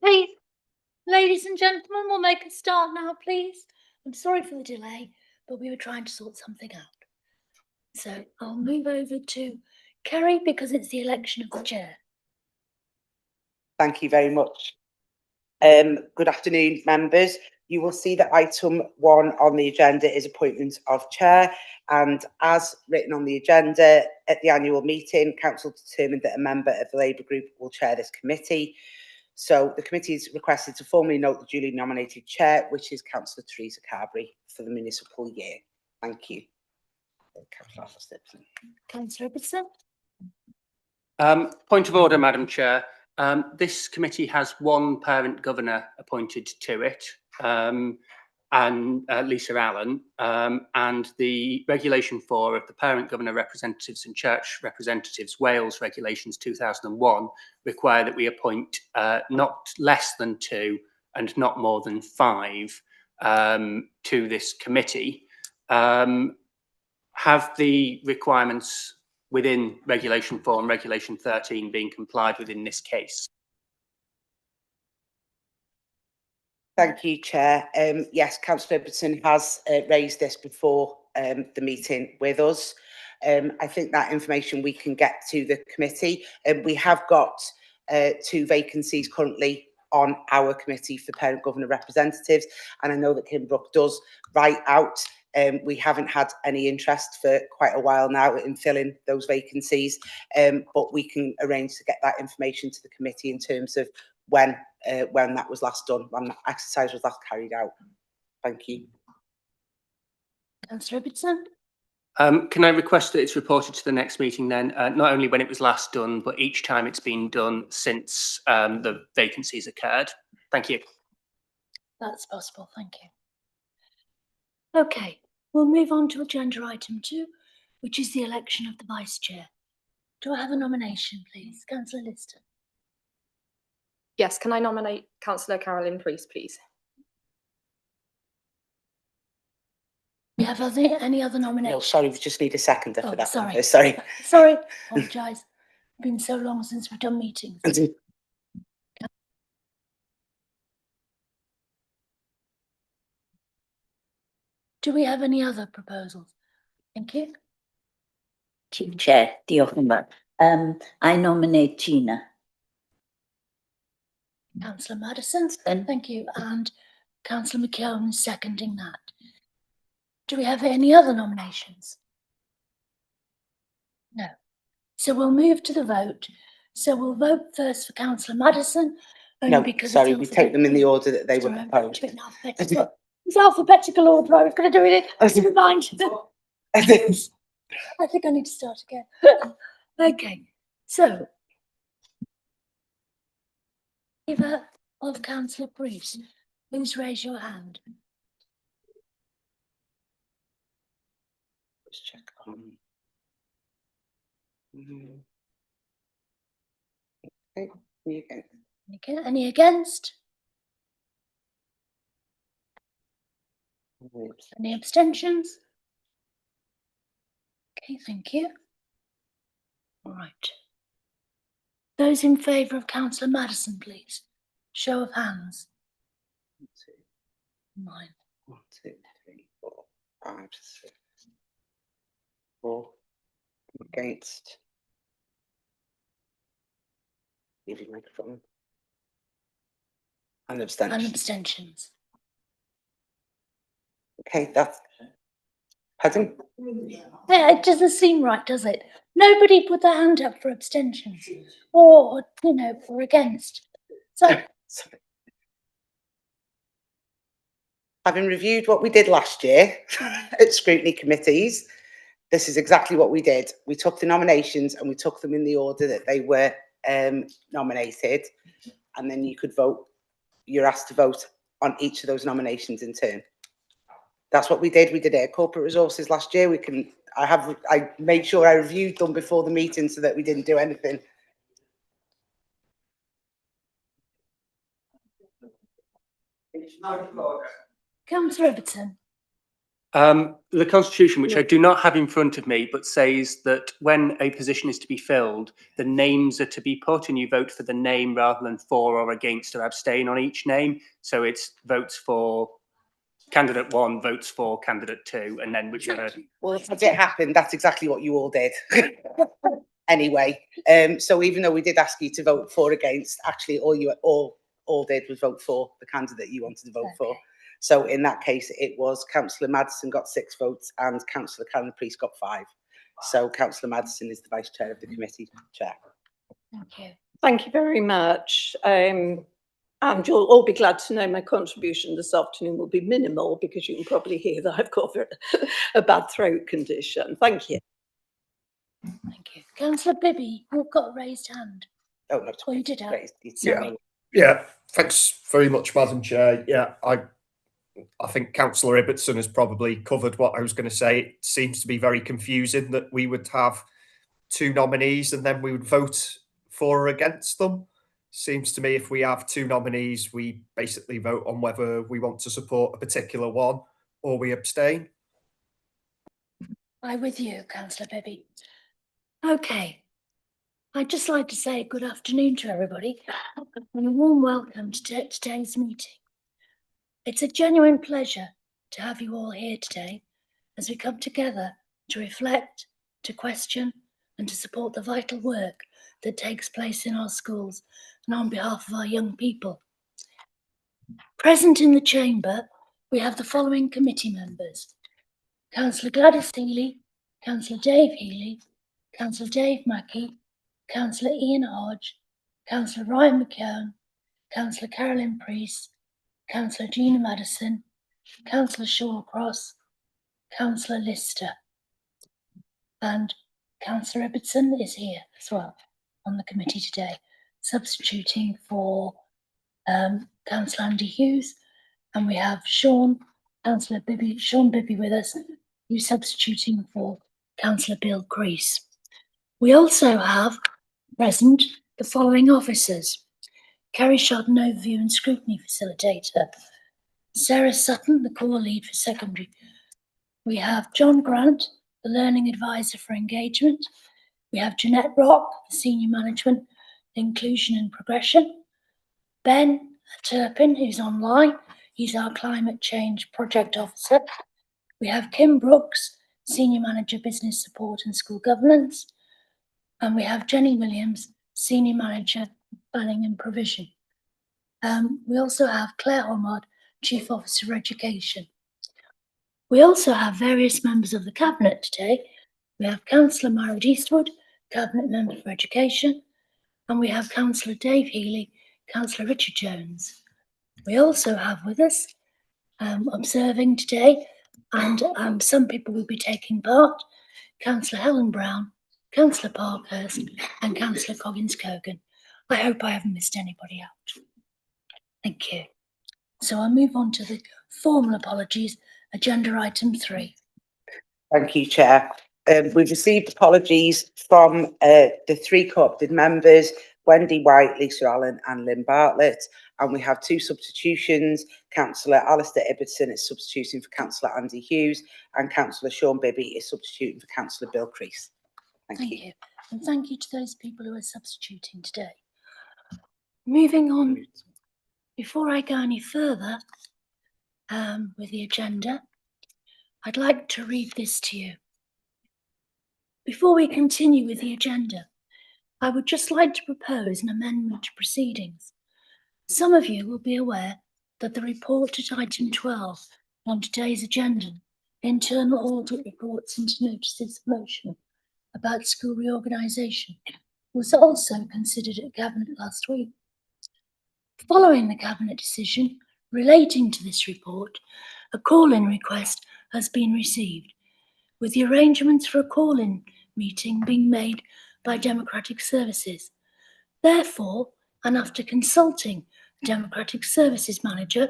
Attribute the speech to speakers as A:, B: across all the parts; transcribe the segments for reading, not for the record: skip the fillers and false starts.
A: Please, ladies and gentlemen, we'll make a start now, please. I'm sorry for the delay, but we were trying to sort something out. So I'll move over to Kerry because it's the election of the chair.
B: Thank you very much. Good afternoon, members. You will see that item 1 on the agenda is appointment of chair, and as written on the agenda at the annual meeting, council determined that a member of the Labour group will chair this committee. So the committee is requested to formally note the duly nominated chair, which is Councillor Teresa Carberry, for the municipal year. Thank you.
A: Councillor Robertson.
C: Point of order, Madam Chair. This committee has one parent governor appointed to it, and Lisa Allen, and the Regulation 4 of the Parent Governor Representatives and Church Representatives Wales Regulations 2001 require that we appoint not less than 2 and not more than 5 to this committee. Have the requirements within Regulation 4 and Regulation 13 being complied with in this case?
B: Thank you, Chair. Yes, Councillor Robertson has raised this before the meeting with us. I think that information we can get to the committee. We have got 2 vacancies currently on our committee for parent governor representatives, and I know that Kinbrook does write out. We haven't had any interest for quite a while now in filling those vacancies, but we can arrange to get that information to the committee in terms of when that was last done, when that exercise was last carried out. Thank you.
A: Councillor Robertson.
C: Can I request that it's reported to the next meeting then, not only when it was last done, but each time it's been done since the vacancies occurred? Thank you.
A: That's possible, thank you. Okay, we'll move on to agenda item 2, which is the election of the vice chair. Do I have a nomination, please? Councillor Liston.
D: Yes, can I nominate Councillor Carolyn Priest, please?
A: Do you have any other nominations?
B: No, sorry, we just need a seconder for that.
A: Sorry.
B: Sorry.
A: Sorry, apologise. It's been so long since we've done meetings. Do we have any other proposals? Thank you.
E: Chair, diolch yn fawr. I nominate Gina.
A: Councillor Madison, thank you, and Councillor McKeown is seconding that. Do we have any other nominations? No. So we'll move to the vote. So we'll vote first for Councillor Madison.
B: No, sorry, we take them in the order that they were proposed.
A: It's alphabetical order. I was going to do it. Never mind. I think I need to start again. Okay, so in favour of Councillor Priest, please raise your hand.
B: Let's check on. Okay,
A: Any against? Any abstentions? Okay, thank you. All right. Those in favour of Councillor Madison, please. Show of hands.
B: 1, 2,
A: 9.
B: 1, 2, 3, 4, 5, 6, 4. Against. Leave your microphone. And abstentions.
A: And abstentions.
B: Okay, that's. Pardon?
A: Yeah, it doesn't seem right, does it? Nobody put their hand up for abstentions or, you know, or against. So,
B: Sorry. Having reviewed what we did last year at scrutiny committees, this is exactly what we did. We took the nominations and we took them in the order that they were nominated, and then you could vote. You're asked to vote on each of those nominations in turn. That's what we did. We did it at corporate resources last year. I made sure I reviewed them before the meeting so that we didn't do anything.
A: Councillor Robertson.
C: The Constitution, which I do not have in front of me, but says that when a position is to be filled, the names are to be put and you vote for the name rather than for or against or abstain on each name. So it's votes for candidate 1, votes for candidate 2, and then whichever.
B: Well, as it happened, that's exactly what you all did. Anyway, so even though we did ask you to vote for or against, actually all you all did was vote for the candidate you wanted to vote for. So in that case, it was Councillor Madison got 6 votes and Councillor Karen Priest got 5. So Councillor Madison is the Vice Chair of the committee. Chair.
A: Thank you.
F: Thank you very much. And you'll all be glad to know my contribution this afternoon will be minimal because you can probably hear that I've got a bad throat condition. Thank you.
A: Thank you. Councillor Bibby, you've got a raised hand.
B: Oh, no.
A: Oh, you did have.
B: Sorry.
G: Yeah, thanks very much, Madam Chair. Yeah, I think Councillor Ibbotson has probably covered what I was going to say. It seems to be very confusing that we would have 2 nominees and then we would vote for or against them. Seems to me if we have 2 nominees, we basically vote on whether we want to support a particular one or we abstain.
A: I'm with you, Councillor Bibby. Okay. I'd just like to say good afternoon to everybody and a warm welcome to today's meeting. It's a genuine pleasure to have you all here today as we come together to reflect, to question and to support the vital work that takes place in our schools and on behalf of our young people. Present in the chamber, we have the following committee members: Councillor Gladys Healy, Councillor Dave Healy, Councillor Dave Mackey, Councillor Ian Hodge, Councillor Ryan McKeown, Councillor Carolyn Priest, Councillor Gina Madison, Councillor Shawcross, Councillor Lister, and Councillor Ibbotson is here as well on the committee today, substituting for Councillor Andy Hughes, and we have Sean Bibby with us, who's substituting for Councillor Bill Crease. We also have present the following officers: Kerry Shodden, Overview and Scrutiny Facilitator; Sarah Sutton, the Core Lead for Secondary. We have John Grant, the Learning Advisor for Engagement. We have Jeanette Rock, the Senior Management, Inclusion and Progression. Ben Turpin, who's online, he's our Climate Change Project Officer. We have Kim Brooks, Senior Manager, Business Support and School Governance. And we have Jenny Williams, Senior Manager, Planning and Provision. We also have Claire Hormod, Chief Officer of Education. We also have various members of the Cabinet today. We have Councillor Marriott Eastwood, Cabinet Member for Education, and we have Councillor Dave Healy, Councillor Richard Jones. We also have with us, observing today, and some people will be taking part, Councillor Helen Brown, Councillor Parkhurst, and Councillor Coggins-Cogan. I hope I haven't missed anybody out. Thank you. So I'll move on to the formal apologies, agenda item 3.
B: Thank you, Chair. We've received apologies from the 3 co-opted members, Wendy White, Lisa Allen and Lynn Bartlett, and we have 2 substitutions. Councillor Alistair Ibbotson is substituting for Councillor Andy Hughes and Councillor Sean Bibby is substituting for Councillor Bill Crease. Thank you.
A: And thank you to those people who are substituting today. Moving on, before I go any further with the agenda, I'd like to read this to you. Before we continue with the agenda, I would just like to propose an amendment to proceedings. Some of you will be aware that the report at item 12 on today's agenda, internal audit reports into notices of motion about school reorganisation, was also considered at Cabinet last week. Following the Cabinet decision relating to this report, a call-in request has been received, with the arrangements for a call-in meeting being made by Democratic Services. Therefore, and after consulting the Democratic Services Manager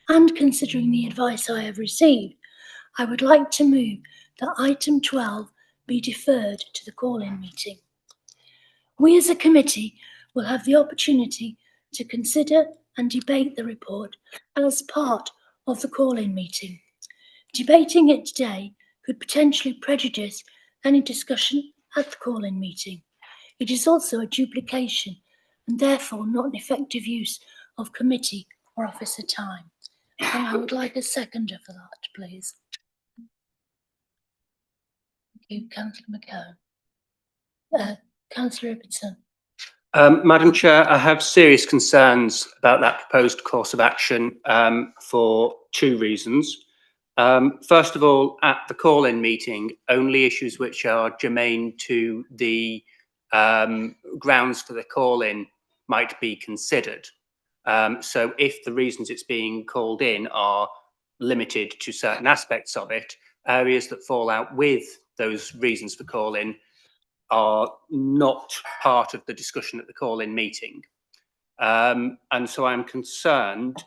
A: and considering the advice I have received, I would like to move that item 12 be deferred to the call-in meeting. We as a committee will have the opportunity to consider and debate the report as part of the call-in meeting. Debating it today could potentially prejudice any discussion at the call-in meeting. It is also a duplication and therefore not an effective use of committee or officer time. And I would like a seconder for that, please. Thank you, Councillor McCone. Councillor Ibbotson.
C: Madam Chair, I have serious concerns about that proposed course of action for two reasons. First of all, at the call-in meeting, only issues which are germane to the grounds for the call-in might be considered. So if the reasons it's being called in are limited to certain aspects of it, areas that fall out with those reasons for call-in are not part of the discussion at the call-in meeting. And so I'm concerned,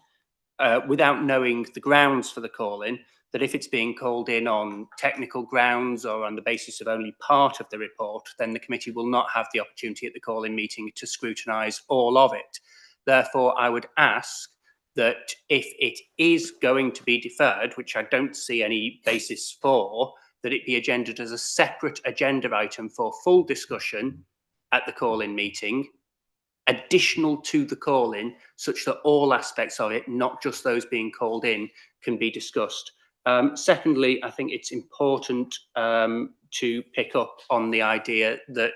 C: without knowing the grounds for the call-in, that if it's being called in on technical grounds or on the basis of only part of the report, then the committee will not have the opportunity at the call-in meeting to scrutinise all of it. Therefore, I would ask that if it is going to be deferred, which I don't see any basis for, that it be agendaed as a separate agenda item for full discussion at the call-in meeting, additional to the call-in, such that all aspects of it, not just those being called in, can be discussed. Secondly, I think it's important to pick up on the idea that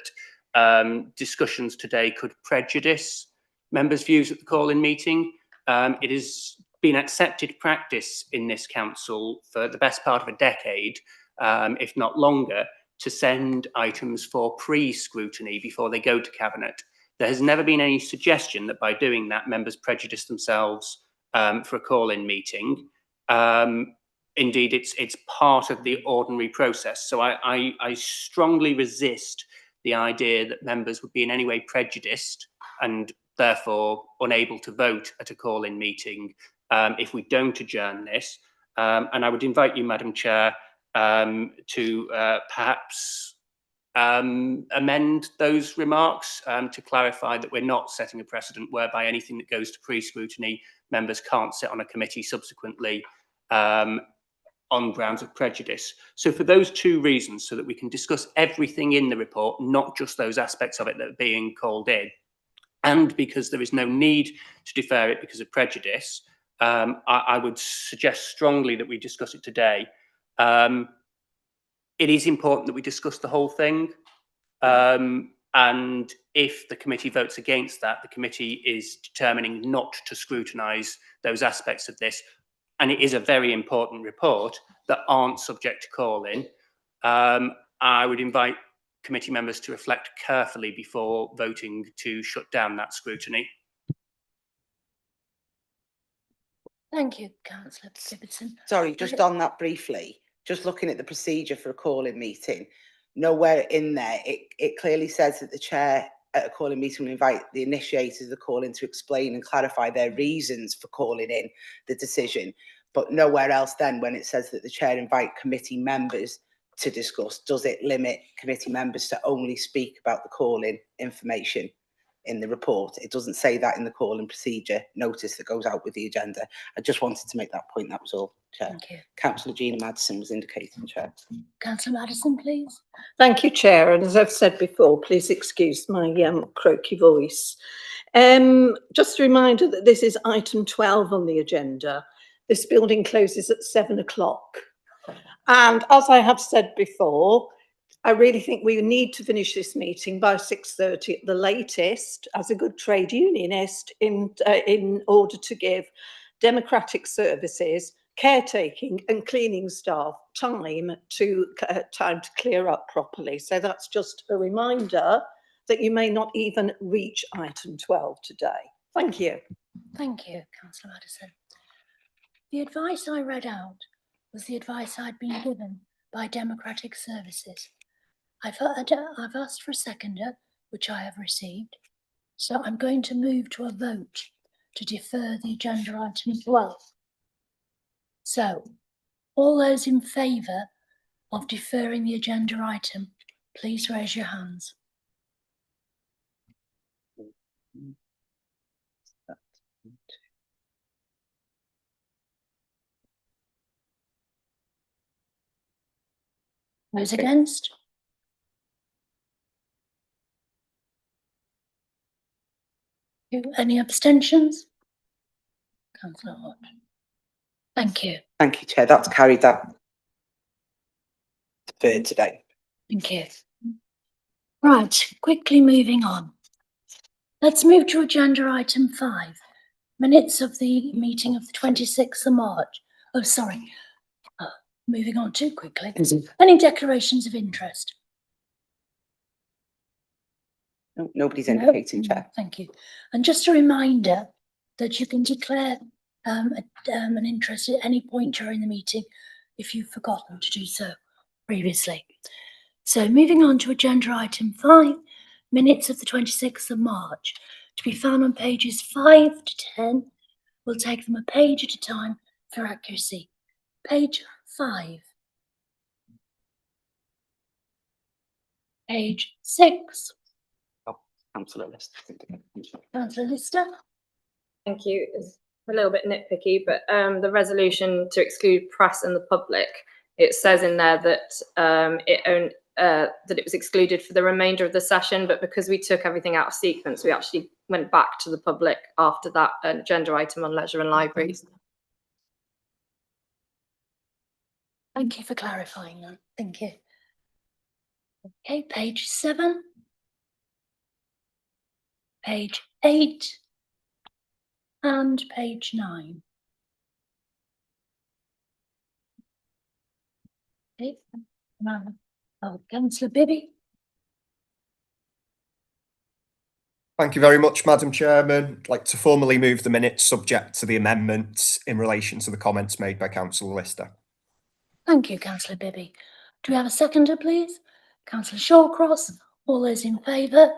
C: discussions today could prejudice members' views at the call-in meeting. It has been accepted practice in this council for the best part of a decade, if not longer, to send items for pre-scrutiny before they go to Cabinet. There has never been any suggestion that by doing that, members prejudice themselves for a call-in meeting. Indeed, it's part of the ordinary process. So I strongly resist the idea that members would be in any way prejudiced and therefore unable to vote at a call-in meeting if we don't adjourn this. And I would invite you, Madam Chair, to perhaps amend those remarks to clarify that we're not setting a precedent whereby anything that goes to pre-scrutiny, members can't sit on a committee subsequently on grounds of prejudice. So for those two reasons, so that we can discuss everything in the report, not just those aspects of it that are being called in, and because there is no need to defer it because of prejudice, I would suggest strongly that we discuss it today. It is important that we discuss the whole thing. And if the committee votes against that, the committee is determining not to scrutinise those aspects of this. And it is a very important report that aren't subject to call-in. I would invite committee members to reflect carefully before voting to shut down that scrutiny.
A: Thank you, Councillor Ibbotson.
B: Sorry, just on that briefly, just looking at the procedure for a call-in meeting, nowhere in there, it clearly says that the chair at a call-in meeting will invite the initiators of the call-in to explain and clarify their reasons for calling in the decision. But nowhere else then, when it says that the chair invite committee members to discuss, does it limit committee members to only speak about the call-in information in the report? It doesn't say that in the call-in procedure notice that goes out with the agenda. I just wanted to make that point, that was all, Chair.
A: Thank you.
B: Councillor Gina Madison was indicating, Chair.
A: Councillor Madison, please.
F: Thank you, Chair. And as I've said before, please excuse my croaky voice. Just a reminder that this is item 12 on the agenda. This building closes at 7 o'clock. And as I have said before, I really think we need to finish this meeting by 6:30 at the latest, as a good trade unionist, in order to give democratic services, caretaking and cleaning staff time to clear up properly. So that's just a reminder that you may not even reach item 12 today. Thank you.
A: Thank you, Councillor Madison. The advice I read out was the advice I'd been given by Democratic Services. I've asked for a seconder, which I have received. So I'm going to move to a vote to defer the agenda item 12. So, all those in favour of deferring the agenda item, please raise your hands. Those against? Any abstentions? Councillor Hott. Thank you.
B: Thank you, Chair. That's carried. That deferred today.
A: Thank you. Right, quickly moving on. Let's move to agenda item 5. Minutes of the meeting of the 26th of March. Oh, sorry. Moving on too quickly. Any declarations of interest?
B: No, nobody's
A: No?
B: indicating, Chair.
A: Thank you. And just a reminder that you can declare an interest at any point during the meeting if you've forgotten to do so previously. So moving on to agenda item 5, minutes of the 26th of March, to be found on pages 5 to 10. We'll take them a page at a time for accuracy. Page 5. Page 6.
B: Councillor Lister.
A: Councillor Lister.
D: Thank you. It's a little bit nitpicky, but the resolution to exclude press and the public, it says in there that that it was excluded for the remainder of the session, but because we took everything out of sequence, we actually went back to the public after that agenda item on leisure and libraries.
A: Thank you for clarifying that. Thank you. Okay, page 7. Page 8. And page 9. Okay. Councillor Bibby.
G: Thank you very much, Madam Chairman. I'd like to formally move the minutes subject to the amendments in relation to the comments made by Councillor Lister.
A: Thank you, Councillor Bibby. Do we have a seconder, please? Councillor Shawcross. All those in favour,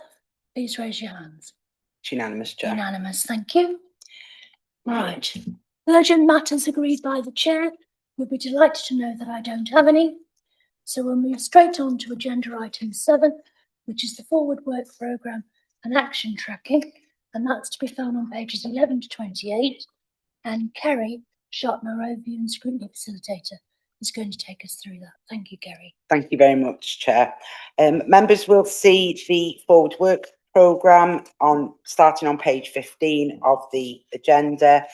A: please raise your hands.
B: It's unanimous, Chair.
A: Unanimous, thank you. Right. Urgent matters agreed by the Chair. You'll be delighted to know that I don't have any. So we'll move straight on to agenda item 7, which is the forward work programme and action tracking. And that's to be found on pages 11 to 28. And Kerry Shartner, Overview and Scrutiny Facilitator, is going to take us through that. Thank you, Kerry.
B: Thank you very much, Chair. Members will see the forward work programme starting on page 15 of the agenda.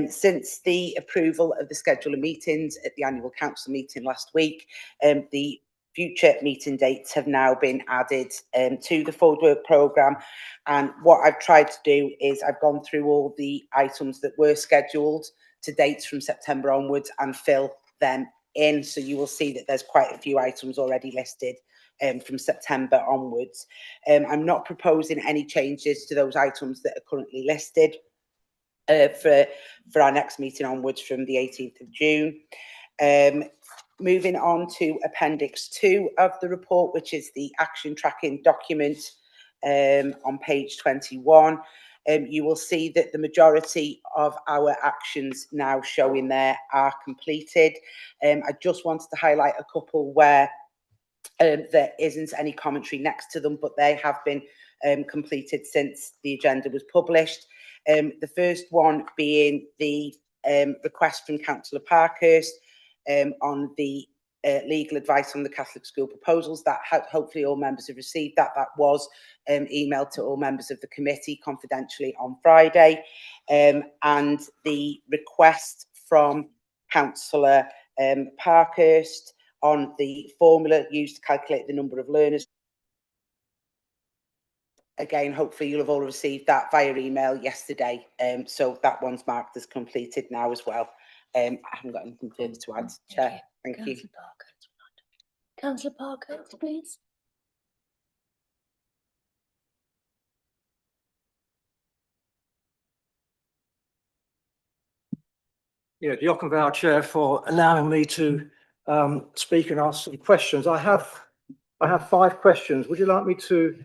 B: Since the approval of the schedule of meetings at the annual council meeting last week, the future meeting dates have now been added to the forward work programme. And what I've tried to do is I've gone through all the items that were scheduled to dates from September onwards and fill them in. So you will see that there's quite a few items already listed from September onwards. I'm not proposing any changes to those items that are currently listed for our next meeting onwards from the 18th of June. Moving on to Appendix 2 of the report, which is the action tracking document on page 21. You will see that the majority of our actions now showing there are completed. I just wanted to highlight a couple where there isn't any commentary next to them, but they have been completed since the agenda was published. The first one being the request from Councillor Parkhurst on the legal advice on the Catholic school proposals. That hopefully all members have received that. That was emailed to all members of the committee confidentially on Friday. And the request from Councillor Parkhurst on the formula used to calculate the number of learners. Again, hopefully you'll have all received that via email yesterday. So that one's marked as completed now as well. I haven't got anything further to add, Chair. Thank you.
A: Councillor Parkhurst, please.
H: Yeah, Dioconval, Chair, for allowing me to speak and ask some questions. I have 5 questions. Would you like me to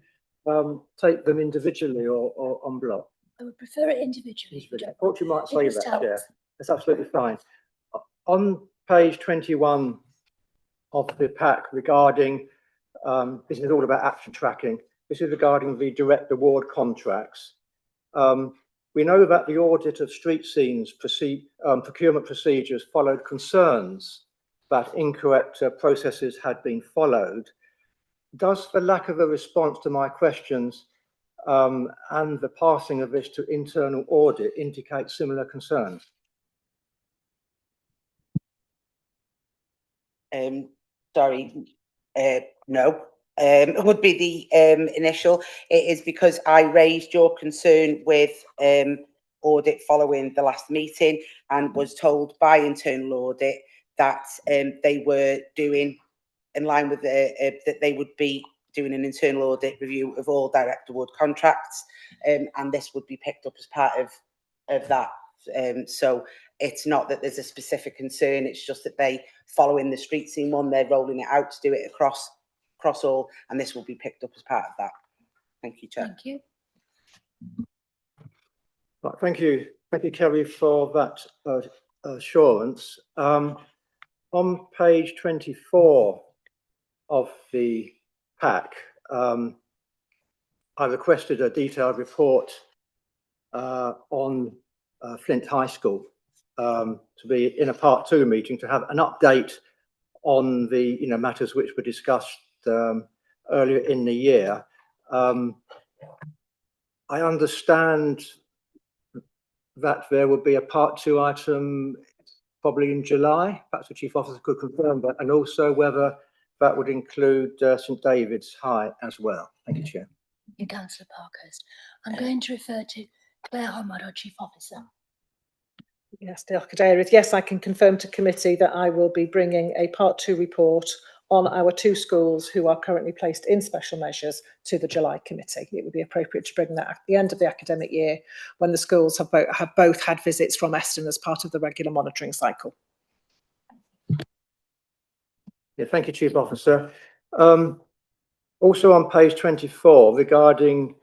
H: take them individually or en bloc?
A: I would prefer it individually.
H: I thought you might say that, Chair.
A: Helps.
H: That's absolutely fine. On page 21 of the pack regarding, this is all about action tracking. This is regarding the direct award contracts. We know that the audit of street scenes procurement procedures followed concerns that incorrect processes had been followed. Does the lack of a response to my questions and the passing of this to internal audit indicate similar concerns?
B: Sorry, no. Would be the initial. It is because I raised your concern with audit following the last meeting and was told by internal audit that they were doing in line with that they would be doing an internal audit review of all direct award contracts, and this would be picked up as part of that. So it's not that there's a specific concern, it's just that they, following the street scene one, they're rolling it out to do it across all, and this will be picked up as part of that. Thank you, Chair.
A: Thank you.
H: Right, thank you, Kerry, for that assurance. On page 24 of the pack, I requested a detailed report on Flint High School to be in a part 2 meeting, to have an update on the matters which were discussed earlier in the year. I understand that there would be a part 2 item probably in July. Perhaps the Chief Officer could confirm that, and also whether that would include St David's High as well. Thank you, Chair.
A: Thank you, Councillor Parkhurst. I'm going to refer to Claire Homard, our Chief Officer.
I: Yes, the Arcadarius. Yes, I can confirm to committee that I will be bringing a part 2 report on our 2 schools who are currently placed in special measures to the July committee. It would be appropriate to bring that at the end of the academic year, when the schools have both had visits from Eston as part of the regular monitoring cycle.
H: Yeah, thank you, Chief Officer. Also on page 24, regarding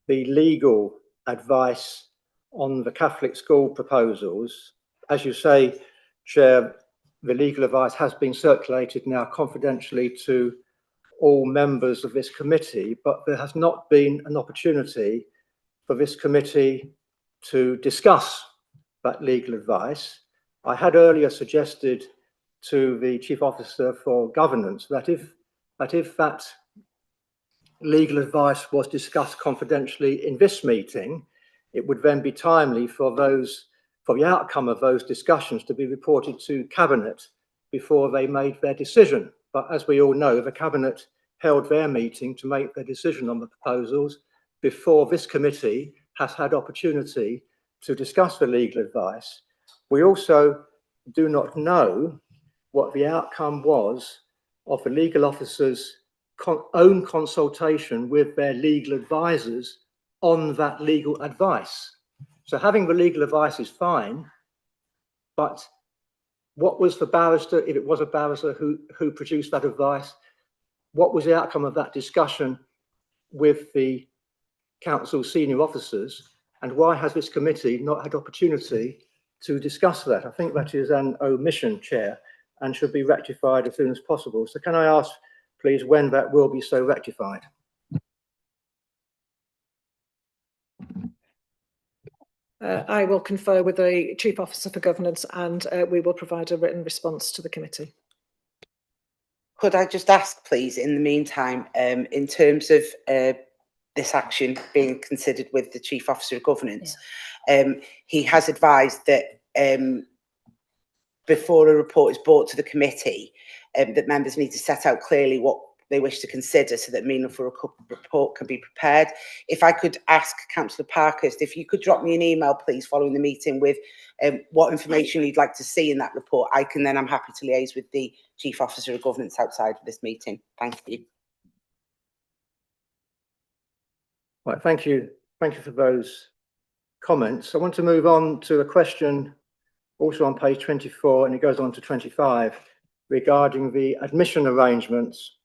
H: the legal advice on the Catholic school proposals, as you say, Chair, the legal advice has been circulated now confidentially to all members of this committee, but there has not been an opportunity for this committee to discuss that legal advice. I had earlier suggested to the Chief Officer for Governance that if that legal advice was discussed confidentially in this meeting, it would then be timely for the outcome of those discussions to be reported to Cabinet before they made their decision. But as we all know, the Cabinet held their meeting to make their decision on the proposals before this committee has had opportunity to discuss the legal advice. We also do not know what the outcome was of the legal officer's own consultation with their legal advisors on that legal advice. So having the legal advice is fine, but what was the barrister, if it was a barrister who produced that advice, what was the outcome of that discussion with the council's senior officers, and why has this committee not had opportunity to discuss that? I think that is an omission, Chair, and should be rectified as soon as possible. So can I ask, please, when that will be so rectified?
I: I will confer with the Chief Officer for Governance, and we will provide a written response to the committee.
B: Could I just ask, please, in the meantime, in terms of this action being considered with the Chief Officer of Governance, he has advised that before a report is brought to the committee, that members need to set out clearly what they wish to consider so that a meaningful report can be prepared. If I could ask Councillor Parkhurst, if you could drop me an email, please, following the meeting with what information you'd like to see in that report, I'm happy to liaise with the Chief Officer of Governance outside of this meeting. Thank you.
H: Right, thank you. Thank you for those comments. I want to move on to a question also on page 24, and it goes on to 25, regarding the admission arrangements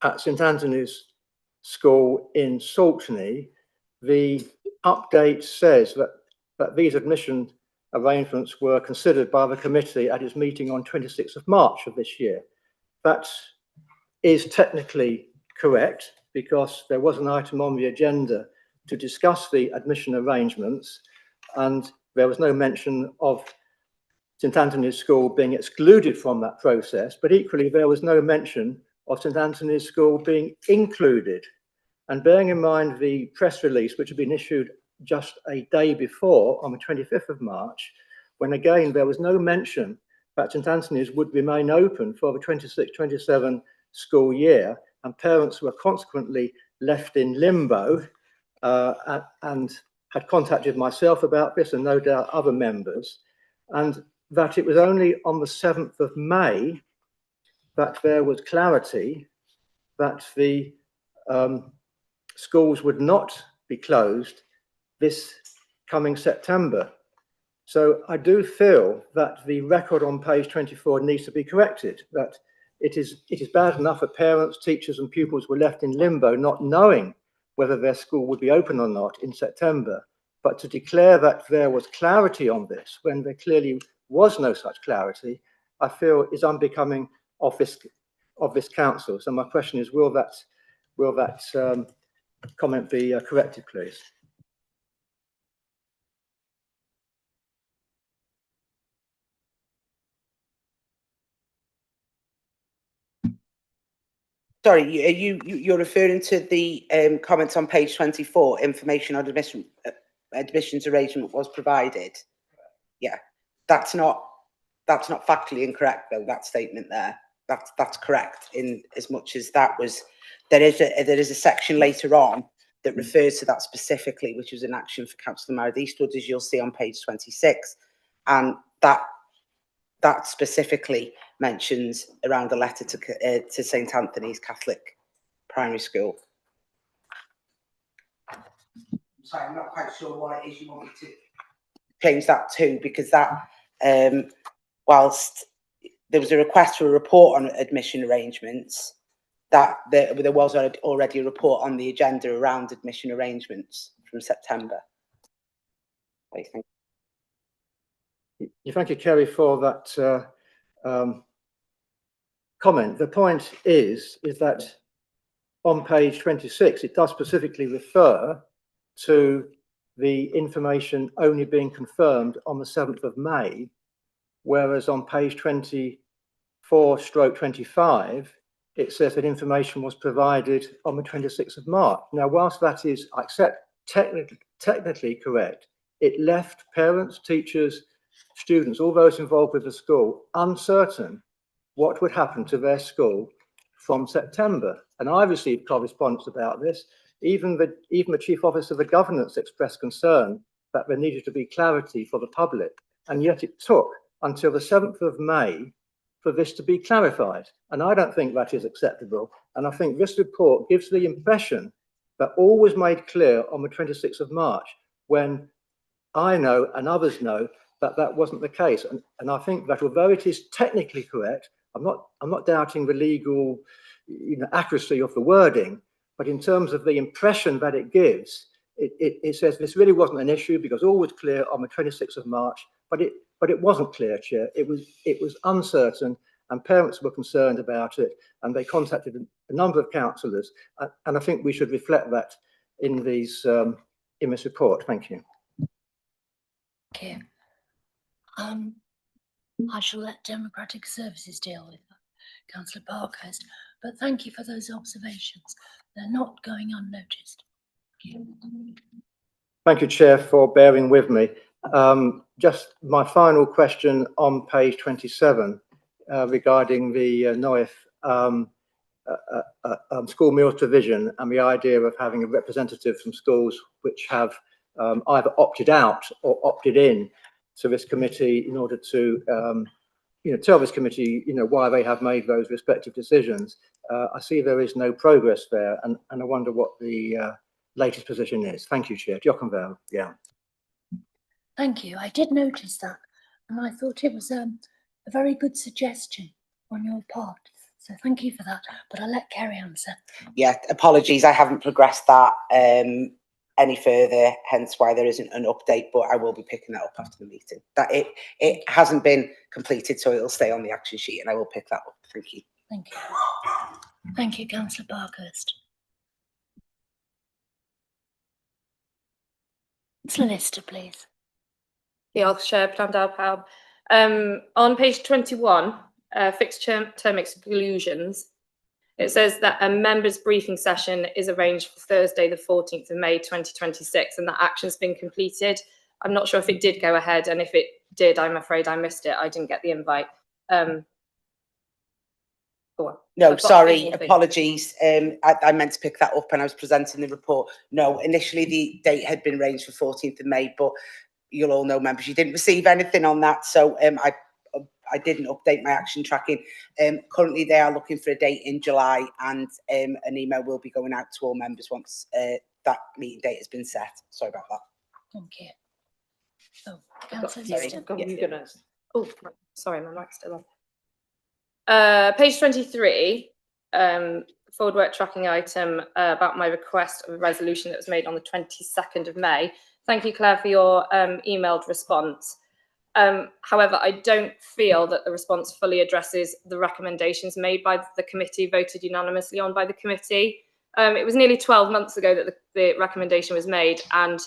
H: at St Anthony's School in Scrutiny. The update says that these admission arrangements were considered by the committee at its meeting on 26th of March of this year. That is technically correct, because there was an item on the agenda to discuss the admission arrangements, and there was no mention of St Anthony's School being excluded from that process, but equally there was no mention of St Anthony's School being included. And bearing in mind the press release, which had been issued just a day before, on the 25th of March, when again there was no mention that St Anthony's would remain open for the 26-27 school year, and parents were consequently left in limbo, and had contacted myself about this and no doubt other members, and that it was only on the 7th of May that there was clarity that the schools would not be closed this coming September. So I do feel that the record on page 24 needs to be corrected, that it is bad enough that parents, teachers and pupils were left in limbo, not knowing whether their school would be open or not in September. But to declare that there was clarity on this when there clearly was no such clarity, I feel is unbecoming of this council. So my question is, will that comment be corrected, please?
B: Sorry, you're referring to the comments on page 24, information on admissions arrangement was provided. Yeah, that's not factually incorrect though, that statement there. That's correct in as much as that was, there is a section later on that refers to that specifically, which was an action for Councillor Marriott Eastwood, as you'll see on page 26, and that specifically mentions around a letter to St Anthony's Catholic Primary School. Sorry, I'm not quite sure what it is you want me to change that to, because that, whilst there was a request for a report on admission arrangements, that there was already a report on the agenda around admission arrangements from September. What do you think?
H: Thank you, Kerry, for that comment. The point is that on page 26, it does specifically refer to the information only being confirmed on the 7th of May, whereas on page 24/25, it says that information was provided on the 26th of March. Now, whilst that is, I accept, technically correct, it left parents, teachers, students, all those involved with the school, uncertain what would happen to their school from September. And I received correspondence about this. Even the Chief Officer of the Governance expressed concern that there needed to be clarity for the public. And yet it took until the 7th of May for this to be clarified. And I don't think that is acceptable. And I think this report gives the impression that all was made clear on the 26th of March, when I know and others know that that wasn't the case. And I think that although it is technically correct, I'm not doubting the legal accuracy of the wording, but in terms of the impression that it gives, it says this really wasn't an issue because all was clear on the 26th of March, but it wasn't clear, Chair. It was uncertain, and parents were concerned about it, and they contacted a number of councillors, and I think we should reflect that in this report. Thank you.
A: Thank you. I shall let Democratic Services deal with that, Councillor Parkhurst, but thank you for those observations. They're not going unnoticed.
H: Thank you, Chair, for bearing with me. Just my final question on page 27 regarding the NOIF school meals provision and the idea of having a representative from schools which have either opted out or opted in to this committee in order to tell this committee why they have made those respective decisions. I see there is no progress there, and I wonder what the latest position is. Thank you, Chair. Diolch yn fawr. Yeah.
A: Thank you. I did notice that, and I thought it was a very good suggestion on your part. So thank you for that. But I'll let Kerry answer.
B: Yeah, apologies, I haven't progressed that any further, hence why there isn't an update, but I will be picking that up after the meeting. That it hasn't been completed, so it'll stay on the action sheet, and I will pick that up. Thank you.
A: Thank you. Thank you, Councillor Parkhurst. Councillor Lister, please.
D: Diolch, Chair. Pnawn da pawb. On page 21, fixed term exclusions, it says that a members' briefing session is arranged for Thursday, the 14th of May, 2026, and that action's been completed. I'm not sure if it did go ahead, and if it did, I'm afraid I missed it. I didn't get the invite. Go on.
B: No, sorry, apologies. I meant to pick that up when I was presenting the report. No, initially the date had been arranged for 14th of May, but you'll all know, members, you didn't receive anything on that, so I didn't update my action tracking. Currently, they are looking for a date in July, and an email will be going out to all members once that meeting date has been set. Sorry about that.
A: Thank you. Oh, Councillor
D: Sorry,
A: Lister.
F: Go on, you go next.
D: Oh, sorry, my mic's still on. Page 23, forward work tracking item about my request of a resolution that was made on the 22nd of May. Thank you, Claire, for your emailed response. However, I don't feel that the response fully addresses the recommendations made by the committee, voted unanimously on by the committee. It was nearly 12 months ago that the recommendation was made, and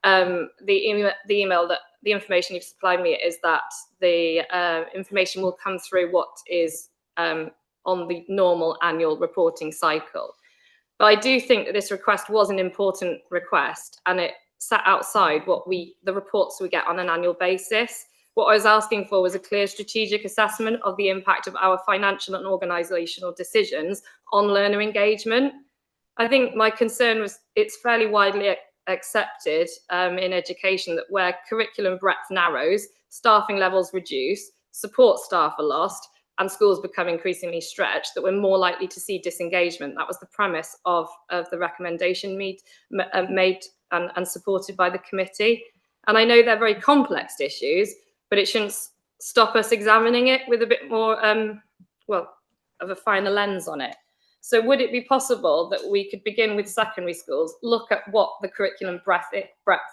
D: the information you've supplied me is that the information will come through what is on the normal annual reporting cycle. But I do think that this request was an important request, and it sat outside the reports we get on an annual basis. What I was asking for was a clear strategic assessment of the impact of our financial and organisational decisions on learner engagement. I think my concern was it's fairly widely accepted in education that where curriculum breadth narrows, staffing levels reduce, support staff are lost, and schools become increasingly stretched, that we're more likely to see disengagement. That was the premise of the recommendation made and supported by the committee. And I know they're very complex issues, but it shouldn't stop us examining it with a bit more, of a finer lens on it. So would it be possible that we could begin with secondary schools, look at what the curriculum breadth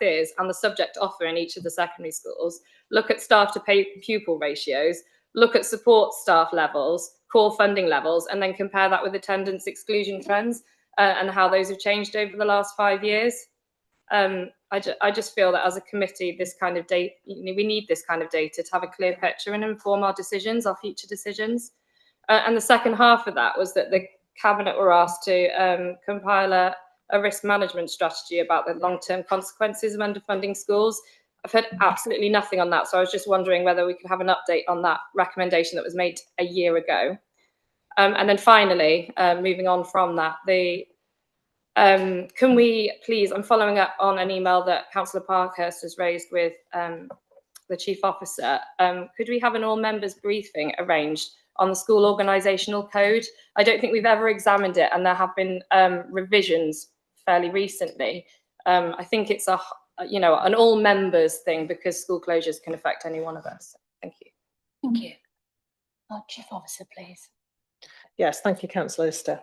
D: is and the subject offer in each of the secondary schools, look at staff to pupil ratios, look at support staff levels, core funding levels, and then compare that with attendance exclusion trends and how those have changed over the last 5 years? I just feel that as a committee, this kind of data, we need this kind of data to have a clear picture and inform our decisions, our future decisions. And the second half of that was that the Cabinet were asked to compile a risk management strategy about the long-term consequences of underfunding schools. I've heard absolutely nothing on that, so I was just wondering whether we could have an update on that recommendation that was made a year ago. And then finally, moving on from that, can we please, I'm following up on an email that Councillor Parkhurst has raised with the Chief Officer. Could we have an all members briefing arranged on the school organisational code? I don't think we've ever examined it, and there have been revisions fairly recently. I think it's an all members thing because school closures can affect any one of us. Thank you.
A: Thank you. Chief Officer, please.
I: Yes, thank you, Councillor Lister.